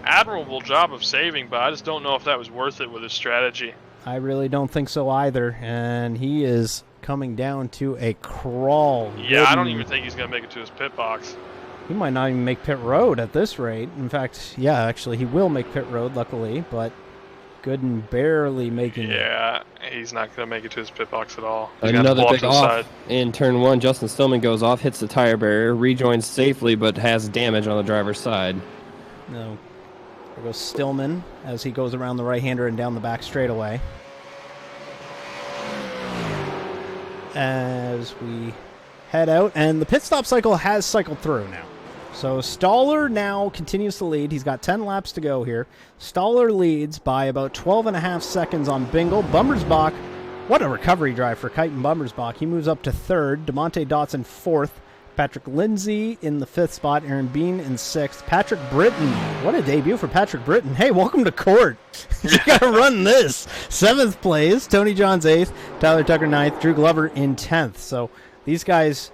Admirable job of saving, but I just don't know if that was worth it with his strategy. I really don't think so either, and he is coming down to a crawl. Yeah, I don't even think he's going to make it to his pit box. He might not even make pit road at this rate. In fact, yeah, actually, he will make pit road, luckily, but Gooden barely making it. Yeah, he's not going to make it to his pit box at all. He's Another gonna big off in turn one. Justin Stillman goes off, hits the tire barrier, rejoins safely, but has damage on the driver's side. No. There goes Stillman as he goes around the right-hander and down the back straightaway. As we head out, and the pit stop cycle has cycled through now. So Stoller now continues to lead. He's got 10 laps to go here. Stoller leads by about 12.5 seconds on Bingle. Bummersbach, what a recovery drive for Kite and Bummersbach. He moves up to third. DeMonte Dotson fourth. Patrick Lindsay in the fifth spot. Aaron Bean in sixth. Patrick Britton. What a debut for Patrick Britton. Hey, welcome to CORT. You got to run this. Seventh place. Tony Johns eighth. Tyler Tucker ninth. Drew Glover in 10th. So these guys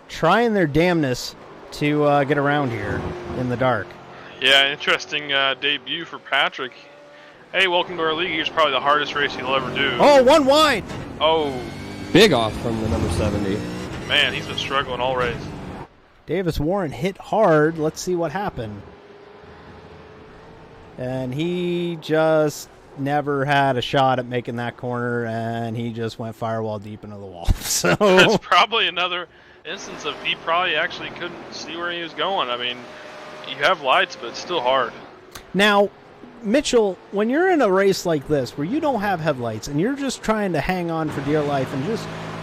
trying their damnness to get around here in the dark. Yeah, interesting debut for Patrick. Hey, welcome to our league. Here's probably the hardest race he'll ever do. Oh, one wide. Oh. Big off from the number 70. Man, he's been struggling all race. Davis Warren hit hard. Let's see what happened. And he just never had a shot at making that corner, and he just went firewall deep into the wall. So that's probably another instance of he probably actually couldn't see where he was going. I mean, you have lights, but it's still hard. Now, Mitchell, when you're in a race like this where you don't have headlights and you're just trying to hang on for dear life and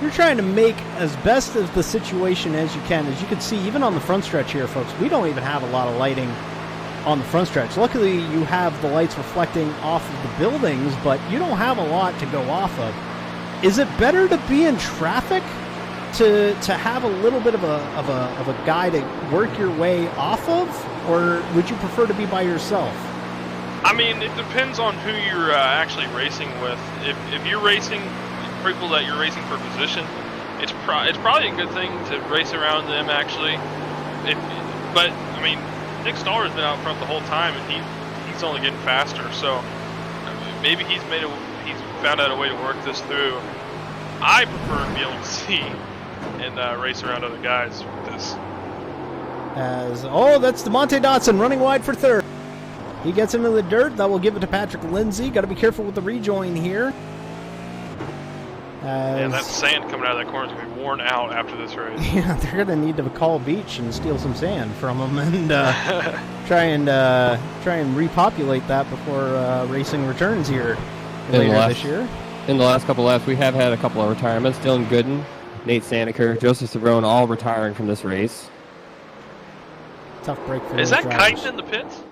you're trying to make as best of the situation as you can. As you can see, even on the front stretch here, folks, we don't even have a lot of lighting on the front stretch. Luckily, you have the lights reflecting off of the buildings, but you don't have a lot to go off of. Is it better to be in traffic to have a little bit of a guy to work your way off of, or would you prefer to be by yourself? I mean, it depends on who you're actually racing with. If you're racing people that you're racing for position, it's probably a good thing to race around them actually. But I mean, Nick Stoller's been out front the whole time, and he's only getting faster. So I mean, maybe he's found out a way to work this through. I prefer to be able to see and race around other guys with this. That's DeMonte Dotson running wide for third. He gets into the dirt. That will give it to Patrick Lindsay. Got to be careful with the rejoin here. And that sand coming out of that corner is going to be worn out after this race. Yeah, they're going to need to call beach and steal some sand from them and try and repopulate that before racing returns here later this year. in the last couple laps, we have had a couple of retirements. Dylan Gooden, Nate Saneker, Joseph Sabrone, all retiring from this race. Tough break for Is those that drivers. Kyten in the pits?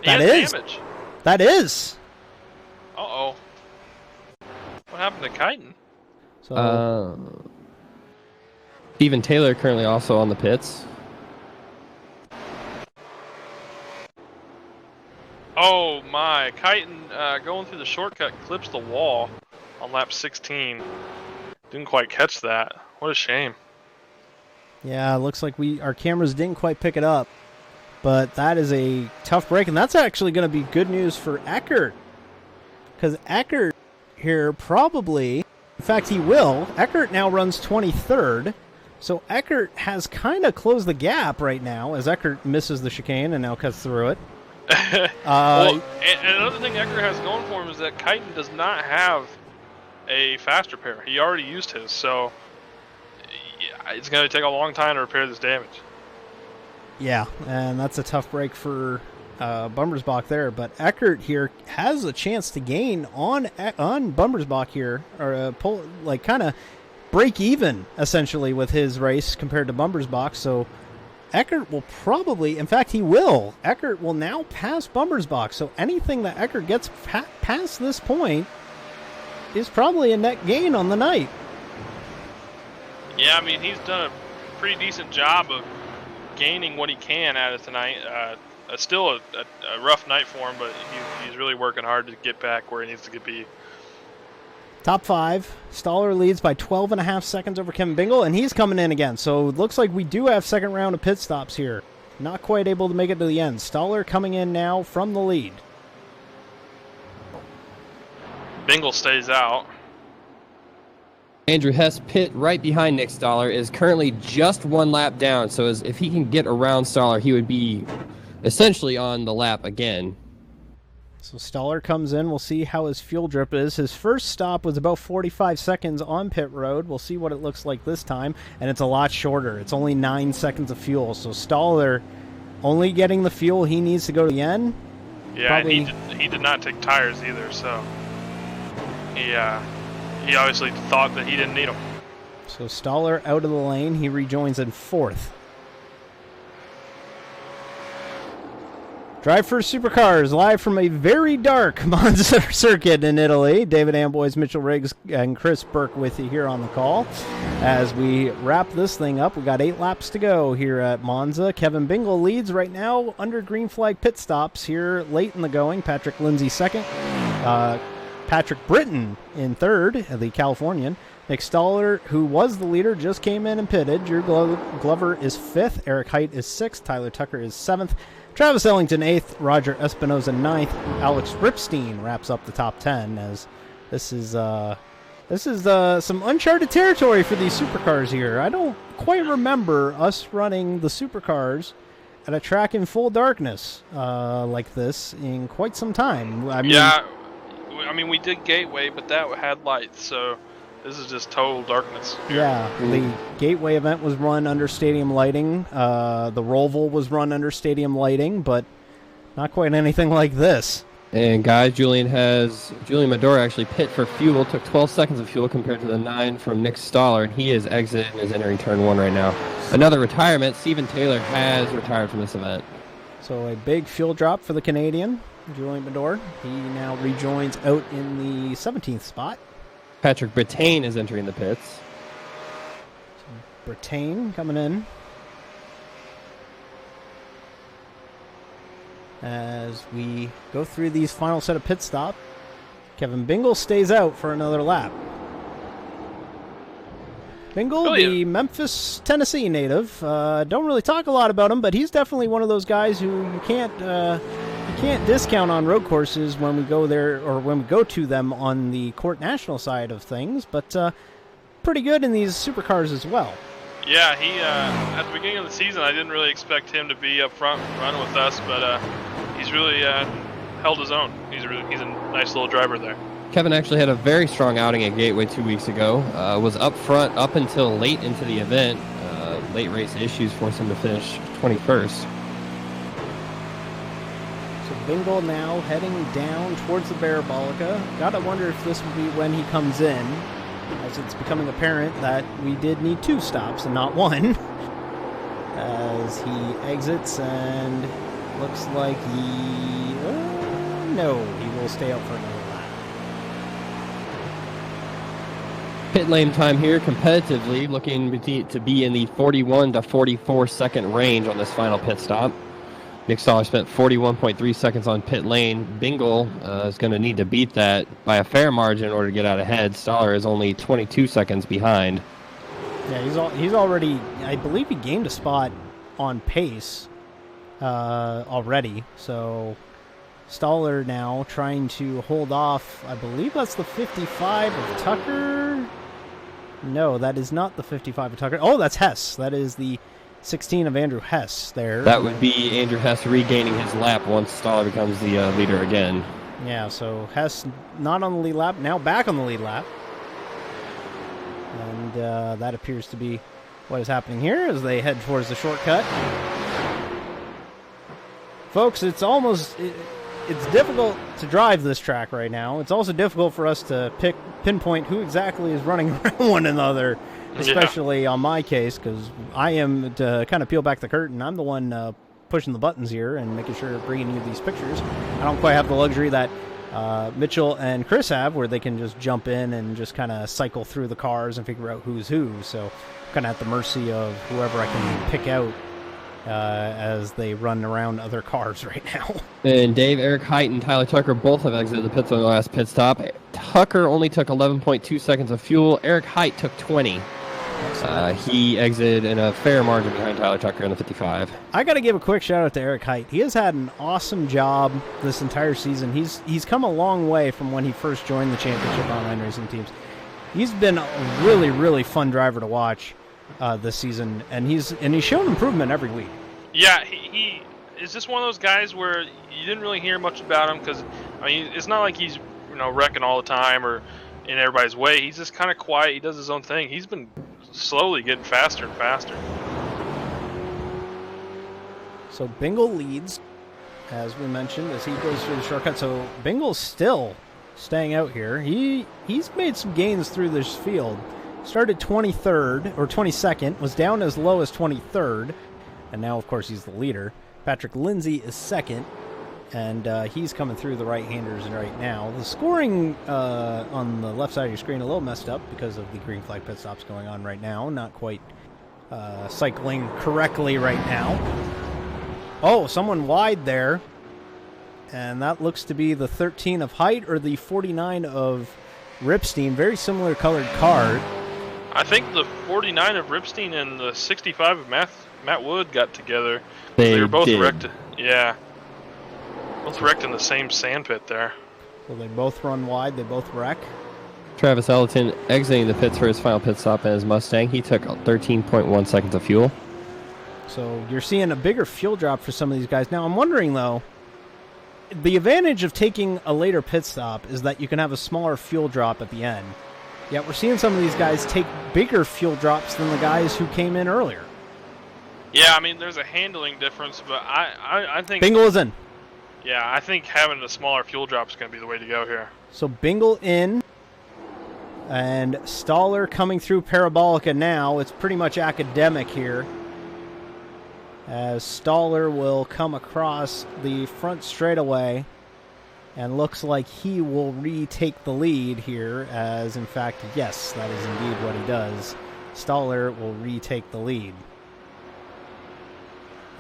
He That has is. damage. That is. Uh-oh. What happened to Kyten? So Steven Taylor currently also on the pits. Oh my, Kyten going through the shortcut clips the wall on lap 16. Didn't quite catch that. What a shame. yeah, it looks like our cameras didn't quite pick it up, but that is a tough break, and that's actually going to be good news for Eckert, because Eckert here probably, in fact, he will. Eckert now runs 23rd, so Eckert has kind of closed the gap right now as Eckert misses the chicane and now cuts through it. Well, and another thing Eckert has going for him is that Kyten does not have a fast repair. He already used his, so yeah, it's going to take a long time to repair this damage. Yeah, and that's a tough break for Bummersbach there. But Eckert here has a chance to gain on Bummersbach here, or pull, like kind of break even essentially with his race compared to Bummersbach. So Eckert will probably, in fact, he will. Eckert will now pass Bummersbach. So anything that Eckert gets past this point is probably a net gain on the night. Yeah, I mean, he's done a pretty decent job of gaining what he can out of tonight. Still a rough night for him, but he's really working hard to get back where he needs to be. Top 5. Stoller leads by 12.5 seconds over Kevin Bingle, and he's coming in again. So it looks like we do have second round of pit stops here. Not quite able to make it to the end. Stoller coming in now from the lead. Bingle stays out. Andrew Hess pit right behind Nick Stoller is currently just one lap down. So if he can get around Stoller, he would be essentially on the lap again. So Stoller comes in. We'll see how his fuel drip is. His first stop was about 45 seconds on pit road. We'll see what it looks like this time. And it's a lot shorter. It's only 9 seconds of fuel. So Stoller only getting the fuel he needs to go to the end. Yeah, Probably... and he did not take tires either, so he obviously thought that he didn't need them. So Stoller out of the lane. He rejoins in 4th. DriveFirst Supercars, live from a very dark Monza Circuit in Italy. David Amboys, Mitchell Riggs, and Chris Burke with you here on the call. As we wrap this thing up, we got 8 laps to go here at Monza. Kevin Bingle leads right now under green flag pit stops here late in the going. Patrick Lindsay second. Patrick Britton in third, the Californian. Nick Stoller, who was the leader, just came in and pitted. Drew Glover is 5th. Eric Height is 6th. Tyler Tucker is 7th. Travis Ellington 8th, Roger Espinoza 9th, Alex Ripstein wraps up the top 10 as this is some uncharted territory for these supercars here. I don't quite remember us running the supercars at a track in full darkness like this in quite some time. I mean, we did Gateway, but that had lights, so this is just total darkness. Yeah, the Gateway event was run under stadium lighting. The Roval was run under stadium lighting, but not quite anything like this. And guys, Julian Medora actually pit for fuel. Took 12 seconds of fuel compared to the 9 from Nick Stoller, and he is exiting and is entering turn 1 right now. Another retirement. Steven Taylor has retired from this event. So a big fuel drop for the Canadian, Julian Medora. He now rejoins out in the 17th spot. Patrick Brittain is entering the pits. Brittain coming in. As we go through these final set of pit stops, Kevin Bingle stays out for another lap. Bingle, the Memphis, Tennessee native. Don't really talk a lot about him, but he's definitely one of those guys who you can't discount on road courses when we go there, or when we go to them on the CORT National side of things, but pretty good in these supercars as well. Yeah, he at the beginning of the season, I didn't really expect him to be up front and run with us, but he's really held his own. He's a nice little driver there. Kevin actually had a very strong outing at Gateway 2 weeks ago. Was up front up until late into the event. Late race issues forced him to finish 21st. So So Bingle now heading down towards the Parabolica. Gotta wonder if this will be when he comes in, as it's becoming apparent that we did need 2 stops and not 1. As he exits and looks like he... no, he will stay out for another lap. Pit lane time here competitively, looking to be in the 41 to 44 second range on this final pit stop. Nick Stoller spent 41.3 seconds on pit lane. Bingle is going to need to beat that by a fair margin in order to get out ahead. Stoller is only 22 seconds behind. Yeah, he's already, I believe he gained a spot on pace already. So Stoller now trying to hold off, I believe that's the 55 of Tucker. No, that is not the 55 of Tucker. Oh, that's Hess. That is the 16 of Andrew Hess there. That would be Andrew Hess regaining his lap once Stoller becomes the leader again. Yeah, so Hess not on the lead lap, now back on the lead lap. And that appears to be what is happening here as they head towards the shortcut. Folks, it's difficult to drive this track right now. It's also difficult for us to pinpoint who exactly is running around one another, especially on my case, because I am, to kind of peel back the curtain, I'm the one pushing the buttons here and making sure bringing you these pictures. I don't quite have the luxury that Mitchell and Chris have, where they can just jump in and just kind of cycle through the cars and figure out who's who. So kind of at the mercy of whoever I can pick out as they run around other cars right now. And Dave, Eric Height, and Tyler Tucker both have exited the pits on the last pit stop. Tucker only took 11.2 seconds of fuel. Eric Height took 20. He exited in a fair margin behind Tyler Tucker in the 55. I got to give a quick shout out to Eric Height. He has had an awesome job this entire season. He's come a long way from when he first joined the championship online racing teams. He's been a really, really fun driver to watch this season, and he's shown improvement every week. Yeah, he is just one of those guys where you didn't really hear much about him because, I mean, it's not like he's wrecking all the time or in everybody's way. He's just kind of quiet. He does his own thing. He's been slowly getting faster and faster. So Bingle leads, as we mentioned, as he goes through the shortcut. So Bingle's still staying out here. He's made some gains through this field. Started 23rd, or 22nd, was down as low as 23rd, and now, of course, he's the leader. Patrick Lindsay is second, and he's coming through the right-handers right now. The scoring on the left side of your screen a little messed up because of the green flag pit stops going on right now. Not quite cycling correctly right now. Oh, someone wide there, and that looks to be the 13 of Height or the 49 of Ripstein. Very similar colored car. I think the 49 of Ripstein and the 65 of Matt Wood got together. They were both wrecked. Yeah. Both wrecked in the same sand pit there. Well, they both run wide. They both wreck. Travis Ellerton exiting the pits for his final pit stop in his Mustang. He took 13.1 seconds of fuel. So you're seeing a bigger fuel drop for some of these guys. Now, I'm wondering, though, the advantage of taking a later pit stop is that you can have a smaller fuel drop at the end. Yet we're seeing some of these guys take bigger fuel drops than the guys who came in earlier. Yeah, I mean, there's a handling difference, but I think... Bingle is in. Yeah, I think having a smaller fuel drop is going to be the way to go here. So Bingle in, and Stoller coming through Parabolica now. It's pretty much academic here, as Stoller will come across the front straightaway, and looks like he will retake the lead here, as in fact, yes, that is indeed what he does. Stoller will retake the lead.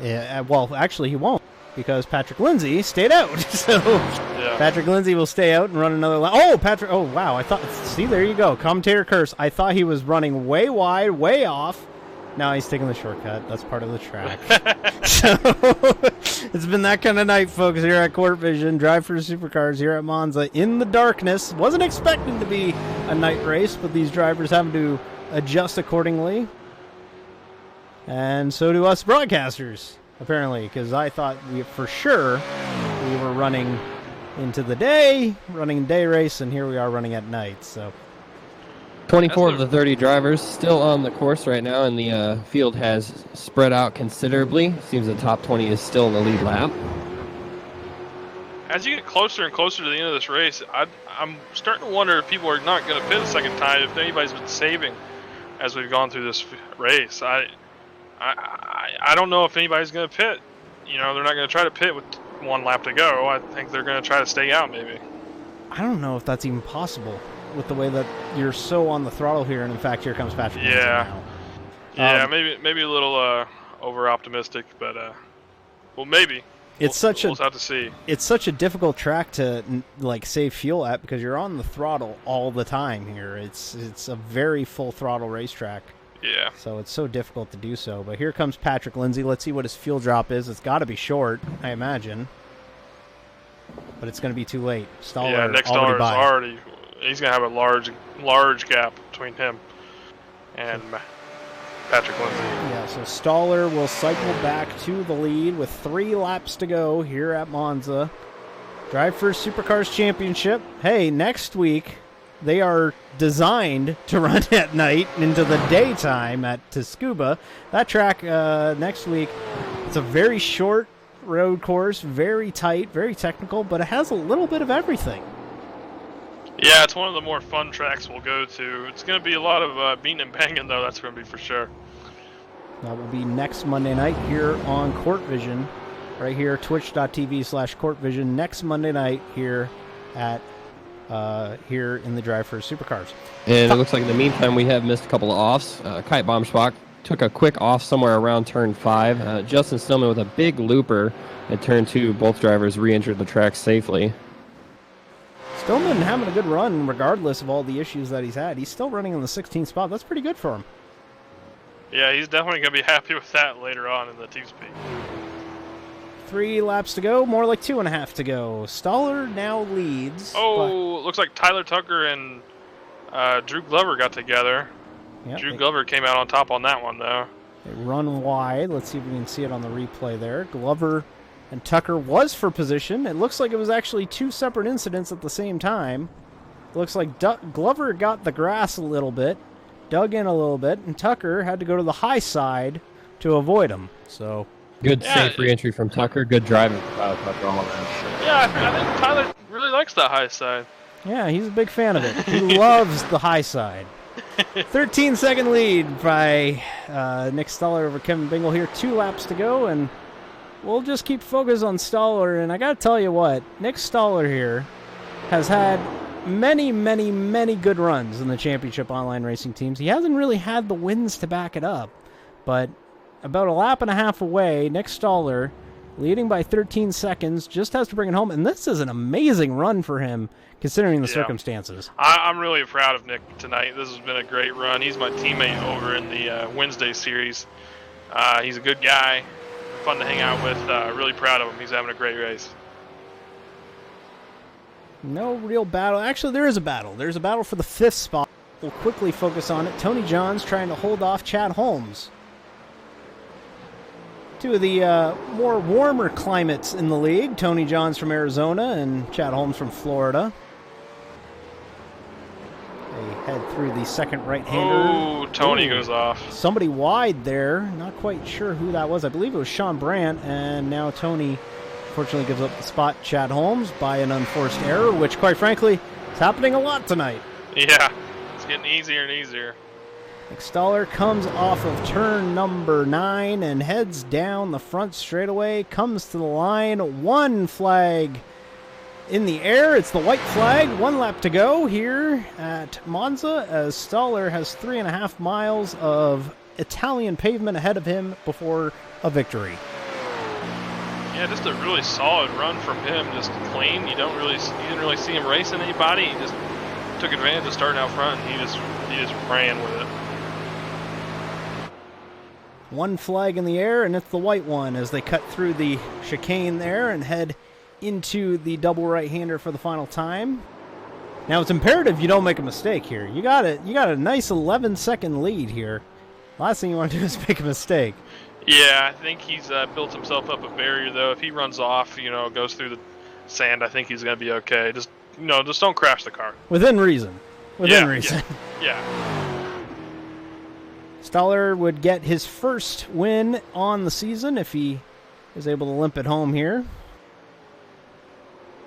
Yeah, well, actually, he won't, because Patrick Lindsay stayed out. So yeah. Patrick Lindsay will stay out and run another lap. Oh, Patrick! Oh, wow! I thought. See, there you go. Commentator curse. I thought he was running way wide, way off. Now he's taking the shortcut. That's part of the track. So it's been that kind of night, folks, here at Court Vision. DriveFirst Supercars here at Monza in the darkness. Wasn't expecting to be a night race, but these drivers having to adjust accordingly. And so do us broadcasters, apparently, because I thought for sure we were running into the day, running day race, and here we are running at night. So 24 of the 30 drivers still on the course right now, and the field has spread out considerably. Seems the top 20 is still in the lead lap. as you get closer and closer to the end of this race, I'm starting to wonder if people are not going to pit a second time, if anybody's been saving as we've gone through this race. I don't know if anybody's going to pit. You know, they're not going to try to pit with 1 lap to go. I think they're going to try to stay out, maybe. I don't know if that's even possible with the way that you're so on the throttle here. And in fact, here comes Patrick. Yeah. Yeah, maybe a little over optimistic, but well, maybe. We'll have to see. It's such a difficult track to like save fuel at because you're on the throttle all the time here. It's a very full throttle racetrack. Yeah. So it's so difficult to do so. But here comes Patrick Lindsay. Let's see what his fuel drop is. It's got to be short, I imagine. But it's going to be too late. Stoller yeah, Nick Stoller is already. He's going to have a large gap between him and Patrick Lindsay. Yeah, so Stoller will cycle back to the lead with 3 laps to go here at Monza. DriveFirst Supercars Championship. Hey, next week they are designed to run at night into the daytime at Tsukuba. That track next week, it's a very short road course, very tight, very technical, but it has a little bit of everything. Yeah, it's one of the more fun tracks we'll go to. It's going to be a lot of beating and banging, though. That's going to be for sure. That will be next Monday night here on Court Vision. Right here, twitch.tv/Court Vision. Next Monday night here at here in the DriveFirst Supercars. And it looks like in the meantime we have missed a couple of offs. Kite Bombschbach took a quick off somewhere around turn 5. Justin Stillman with a big looper at turn 2. Both drivers re-entered the track safely. Stillman having a good run regardless of all the issues that he's had. He's still running in the 16th spot. That's pretty good for him. Yeah, he's definitely going to be happy with that later on in the team speed. 3 laps to go, more like 2.5 to go. Stoller now leads. Oh, looks like Tyler Tucker and Drew Glover got together. Yep, Drew Glover came out on top on that one, though. They run wide. Let's see if we can see it on the replay there. Glover and Tucker was for position. It looks like it was actually 2 separate incidents at the same time. It looks like Glover got the grass a little bit, dug in a little bit, and Tucker had to go to the high side to avoid him. So good safe re-entry from Tucker. Good driving from Tucker all around. Yeah, I think Tyler really likes the high side. Yeah, he's a big fan of it. He loves the high side. 13-second lead by Nick Stoller over Kevin Bingle here. 2 laps to go, and we'll just keep focus on Stoller. And I got to tell you what, Nick Stoller here has had many, many, many good runs in the championship online racing teams. He hasn't really had the wins to back it up, but about 1.5 laps away, Nick Stoller, leading by 13 seconds, just has to bring it home. And this is an amazing run for him, considering the circumstances. I'm really proud of Nick tonight. This has been a great run. He's my teammate over in the Wednesday series. He's a good guy, fun to hang out with. Really proud of him. He's having a great race. No real battle. Actually, there is a battle. There's a battle for the 5th spot. We'll quickly focus on it. Tony Johns trying to hold off Chad Holmes. 2 of the more warmer climates in the league. Tony Johns from Arizona and Chad Holmes from Florida. They head through the second right-hander. Oh, Tony goes off. Somebody wide there. Not quite sure who that was. I believe it was Sean Brandt, and now Tony unfortunately gives up the spot. Chad Holmes by an unforced error, which, quite frankly, is happening a lot tonight. Yeah, it's getting easier and easier. Nick Stoller comes off of turn number 9 and heads down the front straightaway, comes to the line. 1 flag in the air. It's the white flag. 1 lap to go here at Monza, as Stoller has 3.5 miles of Italian pavement ahead of him before a victory. Yeah, just a really solid run from him, just clean. You didn't really see him racing anybody. He just took advantage of starting out front. And he just ran with it. 1 flag in the air, and it's the white one as they cut through the chicane there and head into the double right-hander for the final time. Now it's imperative you don't make a mistake here. You got a nice 11-second lead here. Last thing you want to do is make a mistake. Yeah, I think he's built himself up a barrier, though. If he runs off, goes through the sand, I think he's going to be okay. Just don't crash the car. Within reason. Within reason. Yeah. Stoller would get his first win on the season if he is able to limp it home here.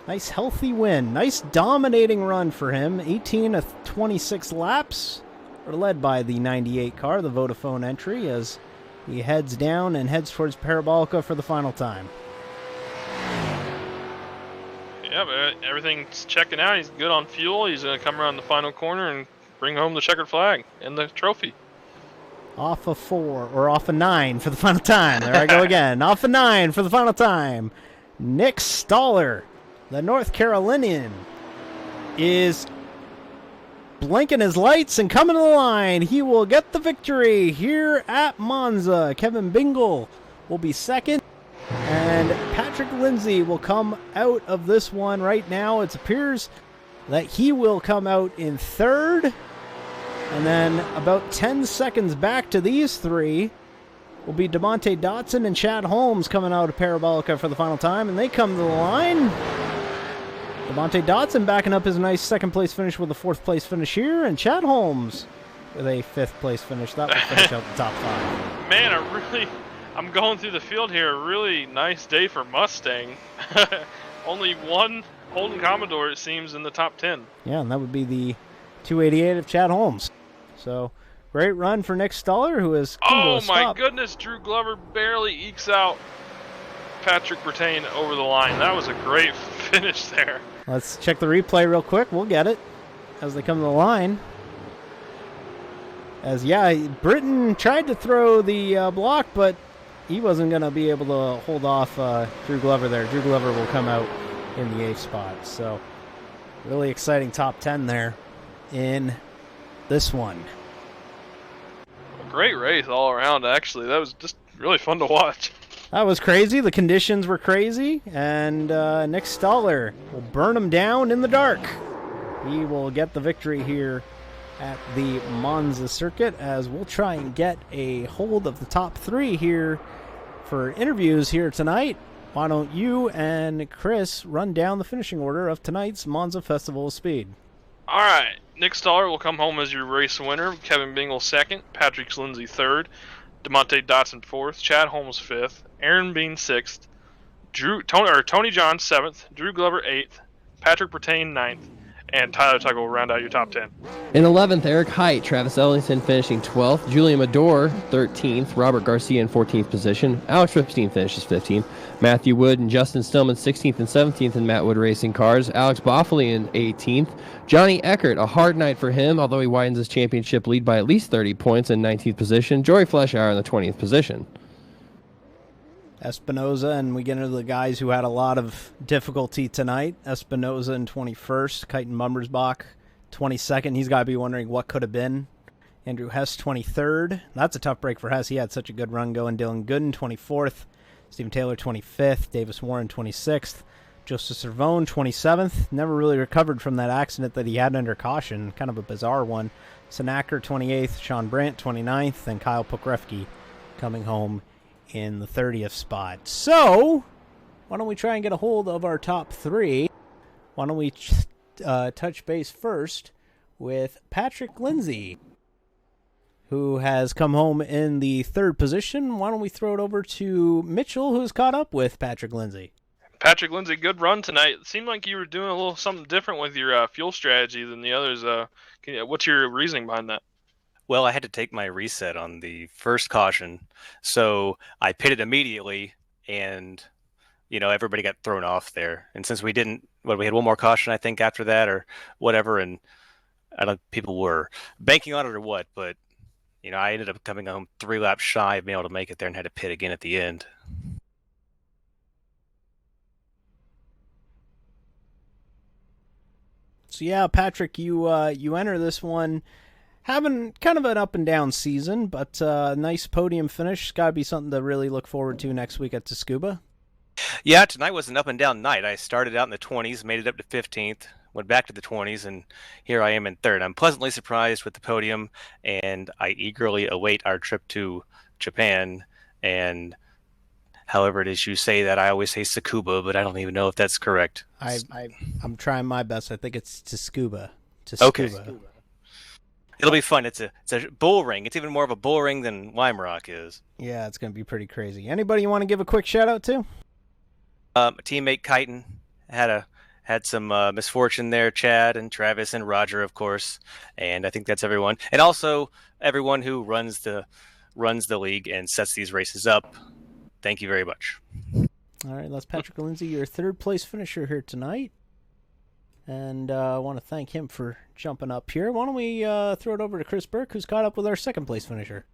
Nice healthy win. Nice dominating run for him. 18 of 26 laps are led by the 98 car, the Vodafone entry, as he heads down and heads towards Parabolica for the final time. Yeah, but everything's checking out. He's good on fuel. He's going to come around the final corner and bring home the checkered flag and the trophy. Off of 4, or off of 9 for the final time. There I go again. Off of 9 for the final time. Nick Stoller, the North Carolinian, is blinking his lights and coming to the line. He will get the victory here at Monza. Kevin Bingle will be second, and Patrick Lindsay will come out of this one right now. It appears that he will come out in third, and then about 10 seconds back to these three will be DeMonte Dotson and Chad Holmes coming out of Parabolica for the final time, and they come to the line. DeMonte Dotson backing up his nice second-place finish with a fourth-place finish here, and Chad Holmes with a fifth-place finish. That will finish out the top 5. Man, I'm going through the field here. A really nice day for Mustang. Only one Holden Commodore, it seems, in the top 10. Yeah, and that would be the 288 of Chad Holmes. So, great run for Nick Stoller, who is come to a my stop. goodness, Drew Glover barely ekes out Patrick Bertain over the line. That was a great finish there. Let's check the replay real quick. We'll get it as they come to the line. As, yeah, Britton tried to throw the block, but he wasn't going to be able to hold off Drew Glover there. Drew Glover will come out in the 8th spot. So, really exciting top 10 there in this one. A great race all around, actually. That was just really fun to watch. That was crazy. The conditions were crazy, and Nick Stoller will burn him down in the dark. He will get the victory here at the Monza Circuit, as we'll try and get a hold of the top 3 here for interviews here tonight. Why don't you and Chris run down the finishing order of tonight's Monza Festival of Speed? All right. Nick Stoller will come home as your race winner. Kevin Bingle second. Patrick Lindsay third. DeMonte Dotson fourth. Chad Holmes fifth. Aaron Bean sixth. Tony John seventh. Drew Glover eighth. Patrick Bertain ninth. And Tyler Tuggle will round out your top 10. In 11th, Eric Height, Travis Ellington finishing 12th, Julian Madore 13th, Robert Garcia in 14th position, Alex Ripstein finishes 15th, Matthew Wood and Justin Stillman 16th and 17th in Matt Wood Racing Cars, Alex Boffoli in 18th, Johnny Eckert, a hard night for him, although he widens his championship lead by at least 30 points in 19th position, Jory Fleshauer in the 20th position. Espinoza, and we get into the guys who had a lot of difficulty tonight. Espinoza in 21st, Kyten Mummersbach 22nd. He's got to be wondering what could have been. Andrew Hess 23rd. That's a tough break for Hess. He had such a good run going. Dylan Gooden 24th. Stephen Taylor 25th. Davis Warren 26th. Joseph Cervone 27th. Never really recovered from that accident that he had under caution. Kind of a bizarre one. Sinacker 28th. Sean Brandt 29th. And Kyle Pokrefke coming home in the 30th spot. So, why don't we try and get a hold of our top 3? Why don't we touch base first with Patrick Lindsay, who has come home in the 3rd position. Why don't we throw it over to Mitchell, who's caught up with Patrick Lindsay. Patrick Lindsay, good run tonight. It seemed like you were doing a little something different with your fuel strategy than the others. What's your reasoning behind that? Well, I had to take my reset on the first caution, so I pitted immediately, and, everybody got thrown off there. And since we had one more caution, I think, after that or whatever, and I don't know if people were banking on it or what, but, I ended up coming home 3 laps shy of being able to make it there and had to pit again at the end. So, yeah, Patrick, you enter this one having kind of an up and down season, but nice podium finish. It's got to be something to really look forward to next week at Tsukuba. Yeah, tonight was an up and down night. I started out in the 20s, made it up to 15th, went back to the 20s, and here I am in 3rd. I'm pleasantly surprised with the podium, and I eagerly await our trip to Japan. And however it is you say that, I always say Tsukuba, but I don't even know if that's correct. I'm trying my best. I think it's Tsukuba. Okay. It'll be fun. It's a bull ring. It's even more of a bull ring than Weimrock is. Yeah, it's going to be pretty crazy. Anybody you want to give a quick shout out to? My teammate Kyten had had some misfortune there, Chad and Travis and Roger, of course, and I think that's everyone, and also everyone who runs the league and sets these races up. Thank you very much. All right, that's Patrick Lindsay, your third place finisher here tonight. And I want to thank him for jumping up here. Why don't we throw it over to Chris Burke, who's caught up with our second place finisher.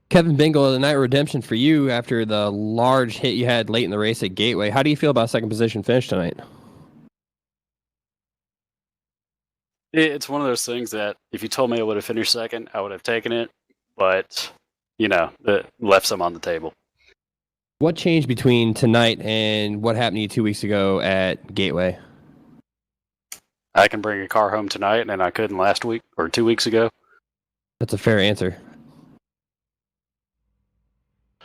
Kevin Bingle, the night redemption for you after the large hit you had late in the race at Gateway. How do you feel about second position finish tonight? It's one of those things that if you told me I would have finished second, I would have taken it. But, it left some on the table. What changed between tonight and what happened to you 2 weeks ago at Gateway? I can bring a car home tonight, and I couldn't last week or 2 weeks ago. That's a fair answer.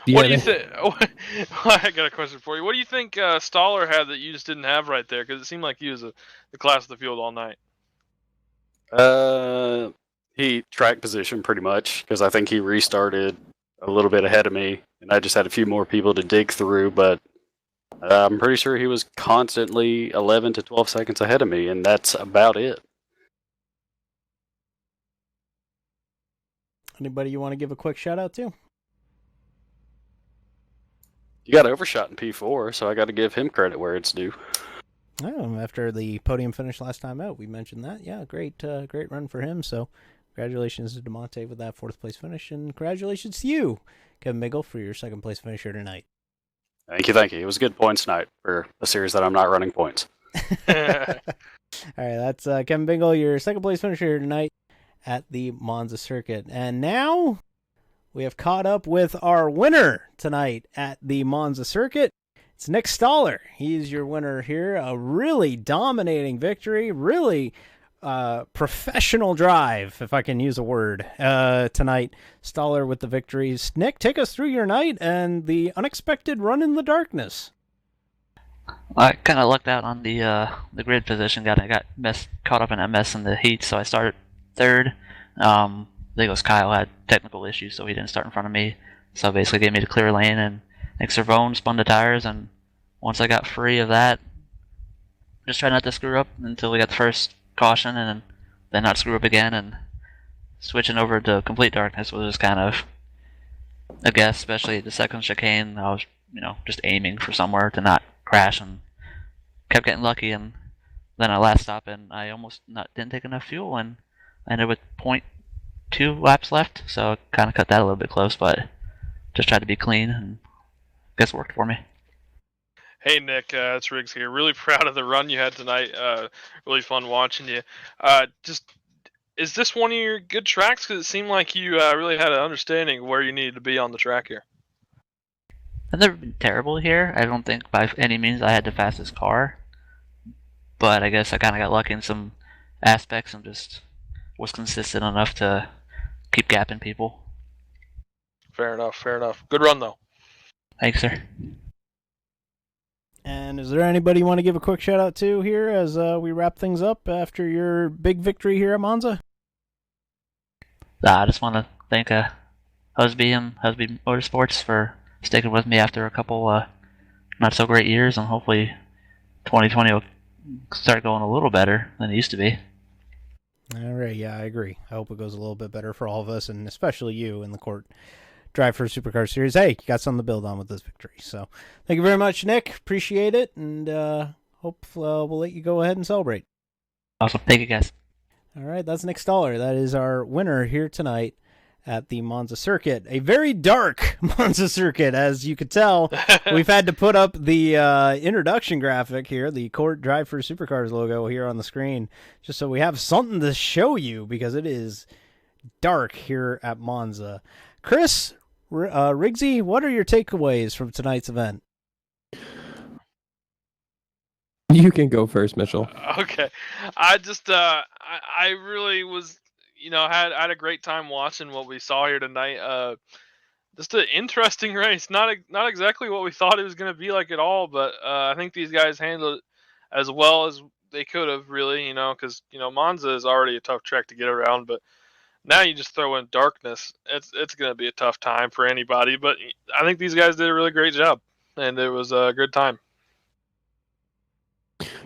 What do you think? I got a question for you. What do you think Stoller had that you just didn't have right there? Because it seemed like he was the class of the field all night. He track position pretty much because I think he restarted a little bit ahead of me, and I just had a few more people to dig through. But I'm pretty sure he was constantly 11 to 12 seconds ahead of me, and that's about it. Anybody you want to give a quick shout out to? You got overshot in P4, so I got to give him credit where it's due. Oh, after the podium finish last time out, we mentioned that. Yeah, great run for him. So congratulations to DeMonte with that fourth place finish, and congratulations to you, Kevin Miggle, for your second place finisher tonight. Thank you. It was good points tonight for a series that I'm not running points. All right, that's Kevin Bingle, your second place finisher here tonight at the Monza Circuit. And now we have caught up with our winner tonight at the Monza Circuit. It's Nick Stoller. He's your winner here. A really dominating victory, really professional drive, if I can use a word, tonight. Stoller with the victories. Nick, take us through your night and the unexpected run in the darkness. I kind of lucked out on the grid position. I got caught up in that mess in the heat, so I started third. I think it was Kyle had technical issues, so he didn't start in front of me. So basically gave me the clear lane, and Nick Cervone spun the tires, and once I got free of that, just tried not to screw up until we got the first caution, and then not screw up again, and switching over to complete darkness was just kind of a guess, especially the second chicane. I was, just aiming for somewhere to not crash, and kept getting lucky, and then I last stop, and I almost didn't take enough fuel, and I ended with 0.2 laps left, so kind of cut that a little bit close, but just tried to be clean, and I guess it worked for me. Hey Nick, it's Riggs here. Really proud of the run you had tonight. Really fun watching you. Is this one of your good tracks? Because it seemed like you really had an understanding of where you needed to be on the track here. I've never been terrible here. I don't think by any means I had the fastest car, but I guess I kind of got lucky in some aspects and just was consistent enough to keep gapping people. Fair enough. Good run though. Thanks, sir. And is there anybody you want to give a quick shout out to here as we wrap things up after your big victory here at Monza? I just want to thank Husby Motorsports for sticking with me after a couple not so great years, and hopefully 2020 will start going a little better than it used to be. All right, yeah, I agree. I hope it goes a little bit better for all of us, and especially you in the CORT DriveFirst Supercars Series. Hey, you got something to build on with this victory. So thank you very much, Nick. Appreciate it, and hope we'll let you go ahead and celebrate. Awesome. Thank you, guys. All right, that's Nick Stoller. That is our winner here tonight at the Monza Circuit. A very dark Monza Circuit, as you could tell. We've had to put up the introduction graphic here, the CORT DriveFirst Supercars logo here on the screen, just so we have something to show you, because it is dark here at Monza. Chris, Riggsy, what are your takeaways from tonight's event? You can go first, Mitchell. Okay. I just, I really was, had a great time watching what we saw here tonight. Just an interesting race. Not exactly what we thought it was going to be like at all, but I think these guys handled it as well as they could have, really, because, Monza is already a tough track to get around, but now you just throw in darkness. It's going to be a tough time for anybody, but I think these guys did a really great job, and it was a good time.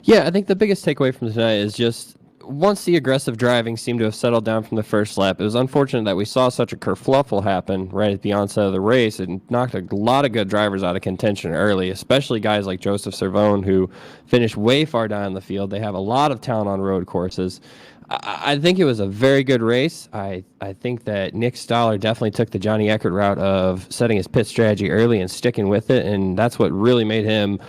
Yeah, I think the biggest takeaway from tonight is just once the aggressive driving seemed to have settled down from the first lap, it was unfortunate that we saw such a kerfluffle happen right at the onset of the race. It knocked a lot of good drivers out of contention early, especially guys like Joseph Servone, who finished way far down the field. They have a lot of talent on road courses. I think it was a very good race. I think that Nick Stoller definitely took the Johnny Eckert route of setting his pit strategy early and sticking with it, and that's what really made him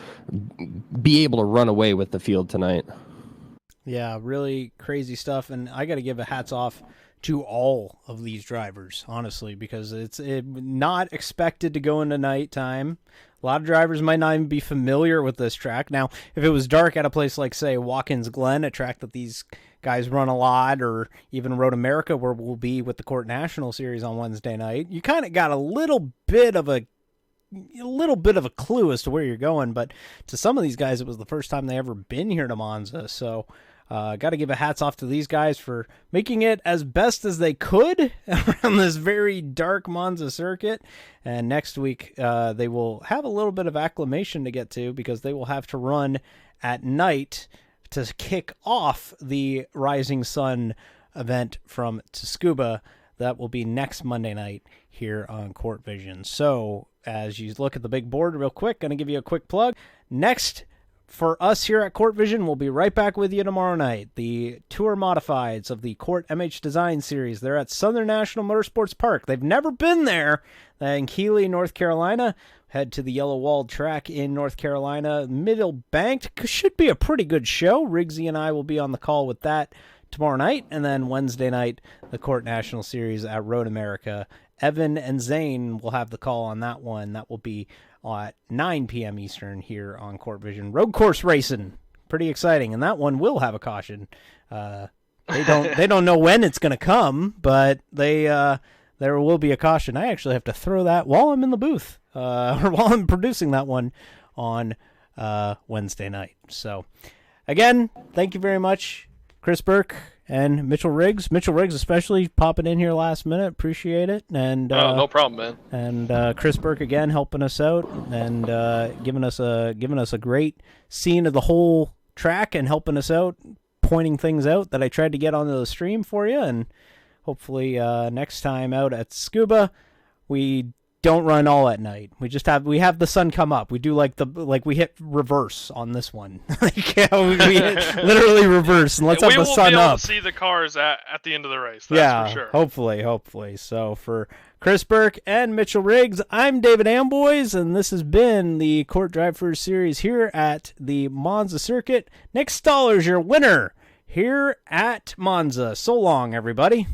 be able to run away with the field tonight. Yeah, really crazy stuff, and I got to give a hats off to all of these drivers, honestly, because it's not expected to go into nighttime. A lot of drivers might not even be familiar with this track. Now, if it was dark at a place like, say, Watkins Glen, a track that these guys run a lot, or even Road America, where we'll be with the CORT National Series on Wednesday night, you kind of got a little bit of a clue as to where you're going. But to some of these guys, it was the first time they ever been here to Monza, so got to give a hats off to these guys for making it as best as they could around this very dark Monza circuit. And next week, they will have a little bit of acclimation to get to, because they will have to run at night to kick off the Rising Sun event from Tsukuba. That will be next Monday night here on CORT Vision. So as you look at the big board real quick, going to give you a quick plug. Next, for us here at CORT Vision, we'll be right back with you tomorrow night. The Tour Modifieds of the CORT MH Design Series. They're at Southern National Motorsports Park. They've never been there. In Keeley, North Carolina. Head to the Yellow Walled track in North Carolina. Middle Banked. Should be a pretty good show. Riggsy and I will be on the call with that tomorrow night. And then Wednesday night, the CORT National Series at Road America. Evan and Zane will have the call on that one. That will be at 9 p.m. Eastern here on CORT Vision. Road course racing, pretty exciting, and that one will have a caution. They don't know when it's going to come, but there will be a caution. I actually have to throw that while I'm in the booth, or while I'm producing that one on Wednesday night. So, again, thank you very much, Chris Burke and Mitchell Riggs. Mitchell Riggs especially popping in here last minute. Appreciate it. And no problem, man. And Chris Burke again helping us out and giving us a great scene of the whole track and helping us out, pointing things out that I tried to get onto the stream for you. And hopefully next time out at Scuba, we don't run all at night. We have the sun come up. We do we hit reverse on this one. we hit literally reverse, and let's have the sun up. We will be able to see the cars at the end of the race. That's for sure. Hopefully. So for Chris Burke and Mitchell Riggs, I'm David Amboys, and this has been the CORT DriveFirst Series here at the Monza Circuit. Nick Stoller's your winner here at Monza. So long, everybody.